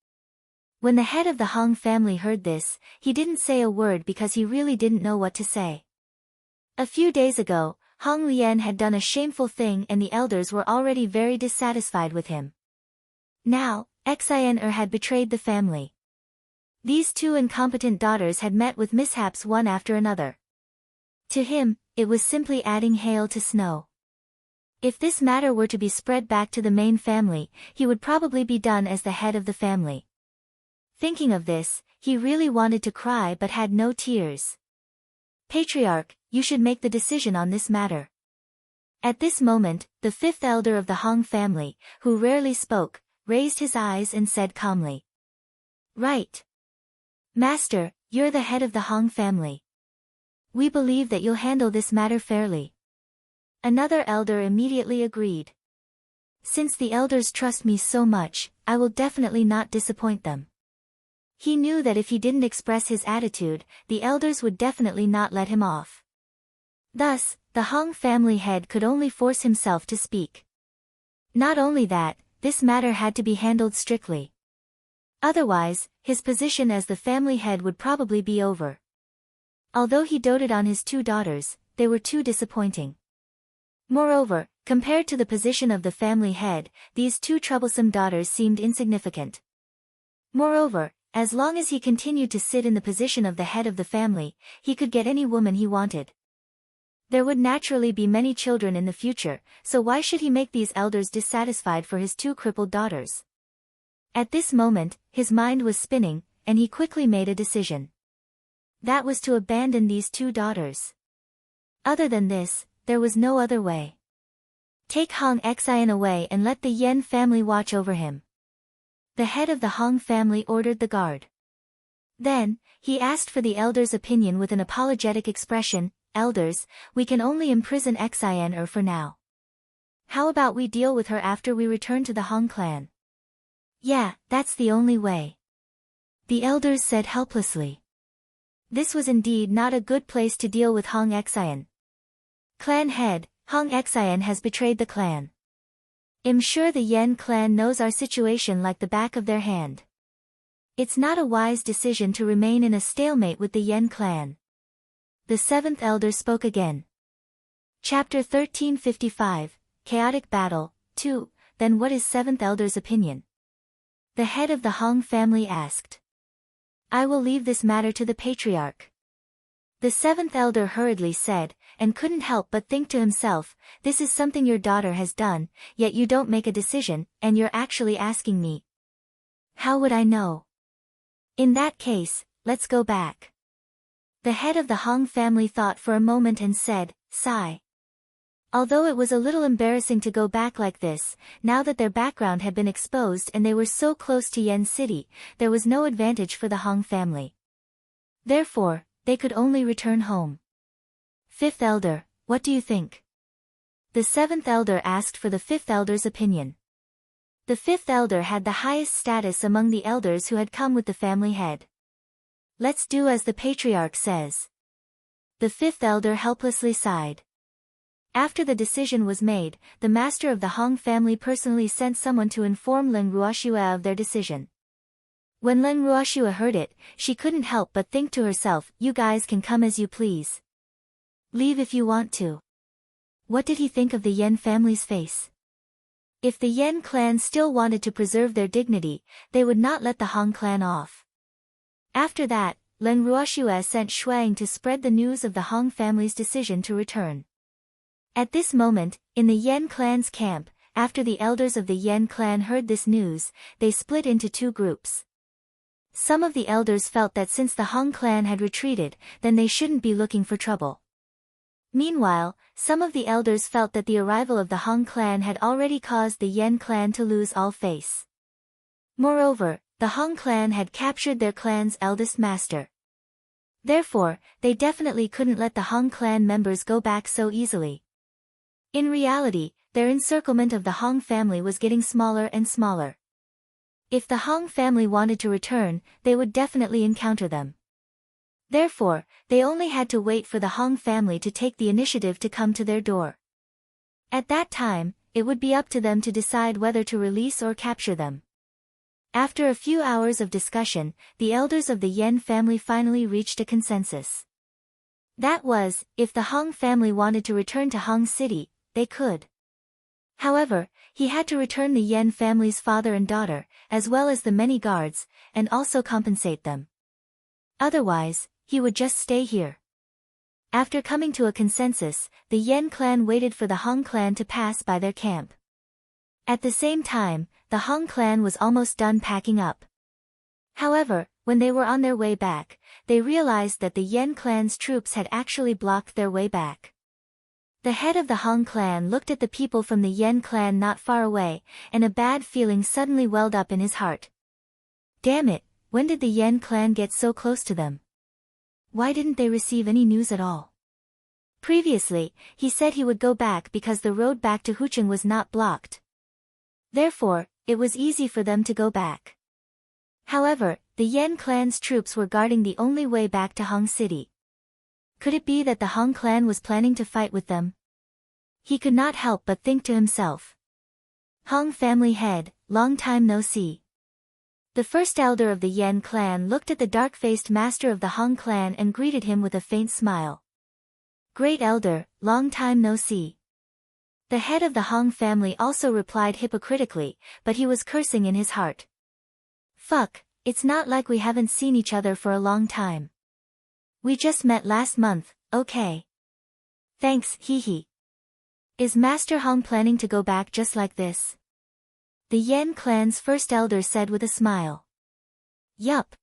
When the head of the Hong family heard this, he didn't say a word because he really didn't know what to say. A few days ago, Hong Lian had done a shameful thing and the elders were already very dissatisfied with him. Now, Xin had betrayed the family. These two incompetent daughters had met with mishaps one after another. To him, it was simply adding hail to snow. If this matter were to be spread back to the main family, he would probably be done as the head of the family. Thinking of this, he really wanted to cry but had no tears. Patriarch, you should make the decision on this matter. At this moment, the fifth elder of the Hong family, who rarely spoke, raised his eyes and said calmly. Right. Master, you're the head of the Hong family. We believe that you'll handle this matter fairly. Another elder immediately agreed. Since the elders trust me so much, I will definitely not disappoint them. He knew that if he didn't express his attitude, the elders would definitely not let him off. Thus, the Hong family head could only force himself to speak. Not only that, this matter had to be handled strictly. Otherwise, his position as the family head would probably be over. Although he doted on his two daughters, they were too disappointing. Moreover, compared to the position of the family head, these two troublesome daughters seemed insignificant. Moreover, as long as he continued to sit in the position of the head of the family, he could get any woman he wanted. There would naturally be many children in the future, so why should he make these elders dissatisfied for his two crippled daughters? At this moment, his mind was spinning, and he quickly made a decision. That was to abandon these two daughters. Other than this, there was no other way. Take Hong Xian away and let the Yen family watch over him. The head of the Hong family ordered the guard. Then, he asked for the elders' opinion with an apologetic expression. Elders, we can only imprison Xin for now. How about we deal with her after we return to the Hong clan? Yeah, that's the only way. The elders said helplessly. This was indeed not a good place to deal with Hong Xian. Clan head, Hong Xian has betrayed the clan. I'm sure the Yen clan knows our situation like the back of their hand. It's not a wise decision to remain in a stalemate with the Yen clan. The seventh elder spoke again. Chapter 1355, Chaotic Battle, 2, Then what is seventh elder's opinion? The head of the Hong family asked. I will leave this matter to the patriarch. The seventh elder hurriedly said, and couldn't help but think to himself, this is something your daughter has done, yet you don't make a decision, and you're actually asking me. How would I know? In that case, let's go back. The head of the Hong family thought for a moment and said, sigh. Although it was a little embarrassing to go back like this, now that their background had been exposed and they were so close to Yen City, there was no advantage for the Hong family. Therefore, they could only return home. Fifth elder, what do you think? The seventh elder asked for the fifth elder's opinion. The fifth elder had the highest status among the elders who had come with the family head. Let's do as the patriarch says. The fifth elder helplessly sighed. After the decision was made, the master of the Hong family personally sent someone to inform Leng Ruoxue of their decision. When Leng Ruoxue heard it, she couldn't help but think to herself, you guys can come as you please. Leave if you want to. What did he think of the Yen family's face? If the Yen clan still wanted to preserve their dignity, they would not let the Hong clan off. After that, Leng Ruoxue sent Shuang to spread the news of the Hong family's decision to return. At this moment, in the Yen clan's camp, after the elders of the Yen clan heard this news, they split into two groups. Some of the elders felt that since the Hong clan had retreated, then they shouldn't be looking for trouble. Meanwhile, some of the elders felt that the arrival of the Hong clan had already caused the Yen clan to lose all face. Moreover, the Hong clan had captured their clan's eldest master. Therefore, they definitely couldn't let the Hong clan members go back so easily. In reality, their encirclement of the Hong family was getting smaller and smaller. If the Hong family wanted to return, they would definitely encounter them. Therefore, they only had to wait for the Hong family to take the initiative to come to their door. At that time, it would be up to them to decide whether to release or capture them. After a few hours of discussion, the elders of the Yen family finally reached a consensus. That was, if the Hong family wanted to return to Hong City, they could. However, he had to return the Yen family's father and daughter, as well as the many guards, and also compensate them. Otherwise, he would just stay here. After coming to a consensus, the Yen clan waited for the Hong clan to pass by their camp. At the same time, the Hong clan was almost done packing up. However, when they were on their way back, they realized that the Yen clan's troops had actually blocked their way back. The head of the Hong clan looked at the people from the Yen clan not far away, and a bad feeling suddenly welled up in his heart. Damn it, when did the Yen clan get so close to them? Why didn't they receive any news at all? Previously, he said he would go back because the road back to Hucheng was not blocked. Therefore, it was easy for them to go back. However, the Yen clan's troops were guarding the only way back to Hong City. Could it be that the Hong clan was planning to fight with them? He could not help but think to himself. Hong family head, long time no see. The first elder of the Yen clan looked at the dark-faced master of the Hong clan and greeted him with a faint smile. Great elder, long time no see. The head of the Hong family also replied hypocritically, but he was cursing in his heart. Fuck, it's not like we haven't seen each other for a long time. We just met last month, okay. Thanks, hee hee. Is Master Hong planning to go back just like this? The Yen clan's first elder said with a smile. Yup.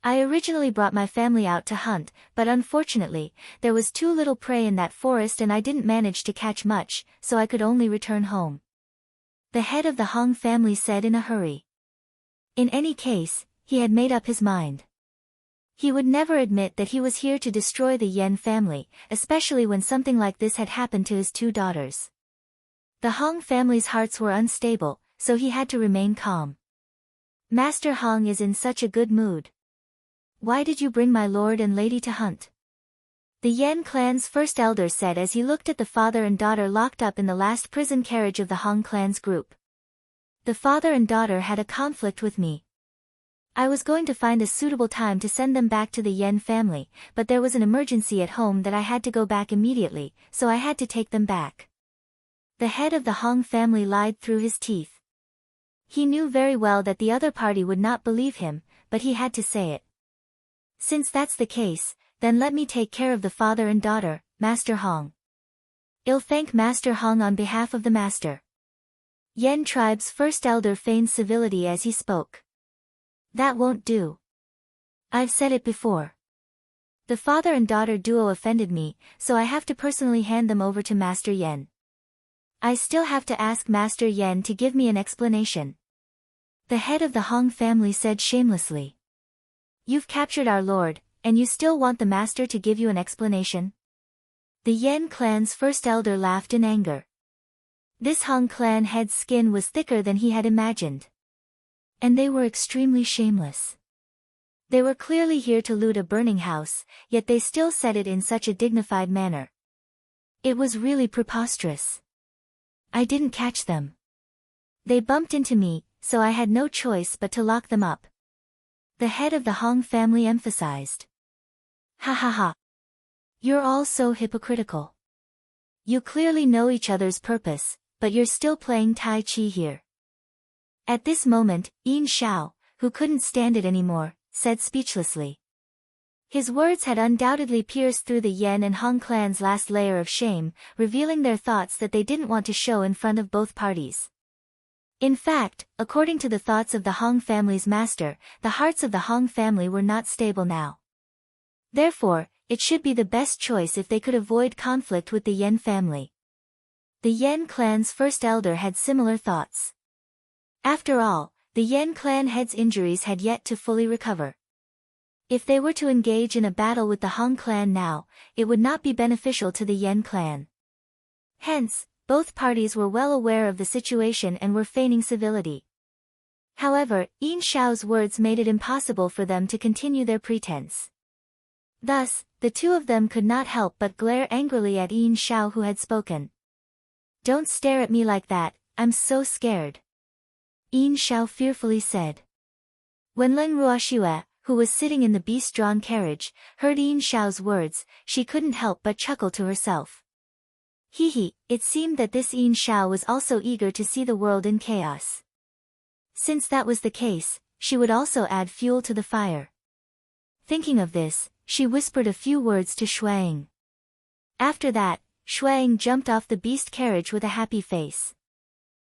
I originally brought my family out to hunt, but unfortunately, there was too little prey in that forest and I didn't manage to catch much, so I could only return home. The head of the Hong family said in a hurry. In any case, he had made up his mind. He would never admit that he was here to destroy the Yen family, especially when something like this had happened to his two daughters. The Hong family's hearts were unstable, so he had to remain calm. Master Hong is in such a good mood. Why did you bring my lord and lady to hunt? The Yen clan's first elder said as he looked at the father and daughter locked up in the last prison carriage of the Hong clan's group. The father and daughter had a conflict with me. I was going to find a suitable time to send them back to the Yen family, but there was an emergency at home that I had to go back immediately, so I had to take them back. The head of the Hong family lied through his teeth. He knew very well that the other party would not believe him, but he had to say it. Since that's the case, then let me take care of the father and daughter, Master Hong. I'll thank Master Hong on behalf of the master. Yen tribe's first elder feigned civility as he spoke. That won't do. I've said it before. The father and daughter duo offended me, so I have to personally hand them over to Master Yen. I still have to ask Master Yen to give me an explanation. The head of the Hong family said shamelessly. You've captured our lord, and you still want the master to give you an explanation? The Yen clan's first elder laughed in anger. This Hong clan head's skin was thicker than he had imagined. And they were extremely shameless. They were clearly here to loot a burning house, yet they still said it in such a dignified manner. It was really preposterous. I didn't catch them. They bumped into me, so I had no choice but to lock them up. The head of the Hong family emphasized. Ha ha ha. You're all so hypocritical. You clearly know each other's purpose, but you're still playing Tai Chi here. At this moment, Yin Xiao, who couldn't stand it anymore, said speechlessly. His words had undoubtedly pierced through the Yen and Hong clan's last layer of shame, revealing their thoughts that they didn't want to show in front of both parties. In fact, according to the thoughts of the Hong family's master, the hearts of the Hong family were not stable now. Therefore, it should be the best choice if they could avoid conflict with the Yen family. The Yen clan's first elder had similar thoughts. After all, the Yen clan head's injuries had yet to fully recover. If they were to engage in a battle with the Hong clan now, it would not be beneficial to the Yen clan. Hence, both parties were well aware of the situation and were feigning civility. However, Yin Shao's words made it impossible for them to continue their pretense. Thus, the two of them could not help but glare angrily at Yin Shao, who had spoken. "Don't stare at me like that, I'm so scared," Yin Shao fearfully said. When Lin Ruoxue, who was sitting in the beast-drawn carriage, heard Yin Shao's words, she couldn't help but chuckle to herself. Hee, it seemed that this Yin Shao was also eager to see the world in chaos. Since that was the case, she would also add fuel to the fire. Thinking of this, she whispered a few words to Shuang. After that, Shuang jumped off the beast carriage with a happy face.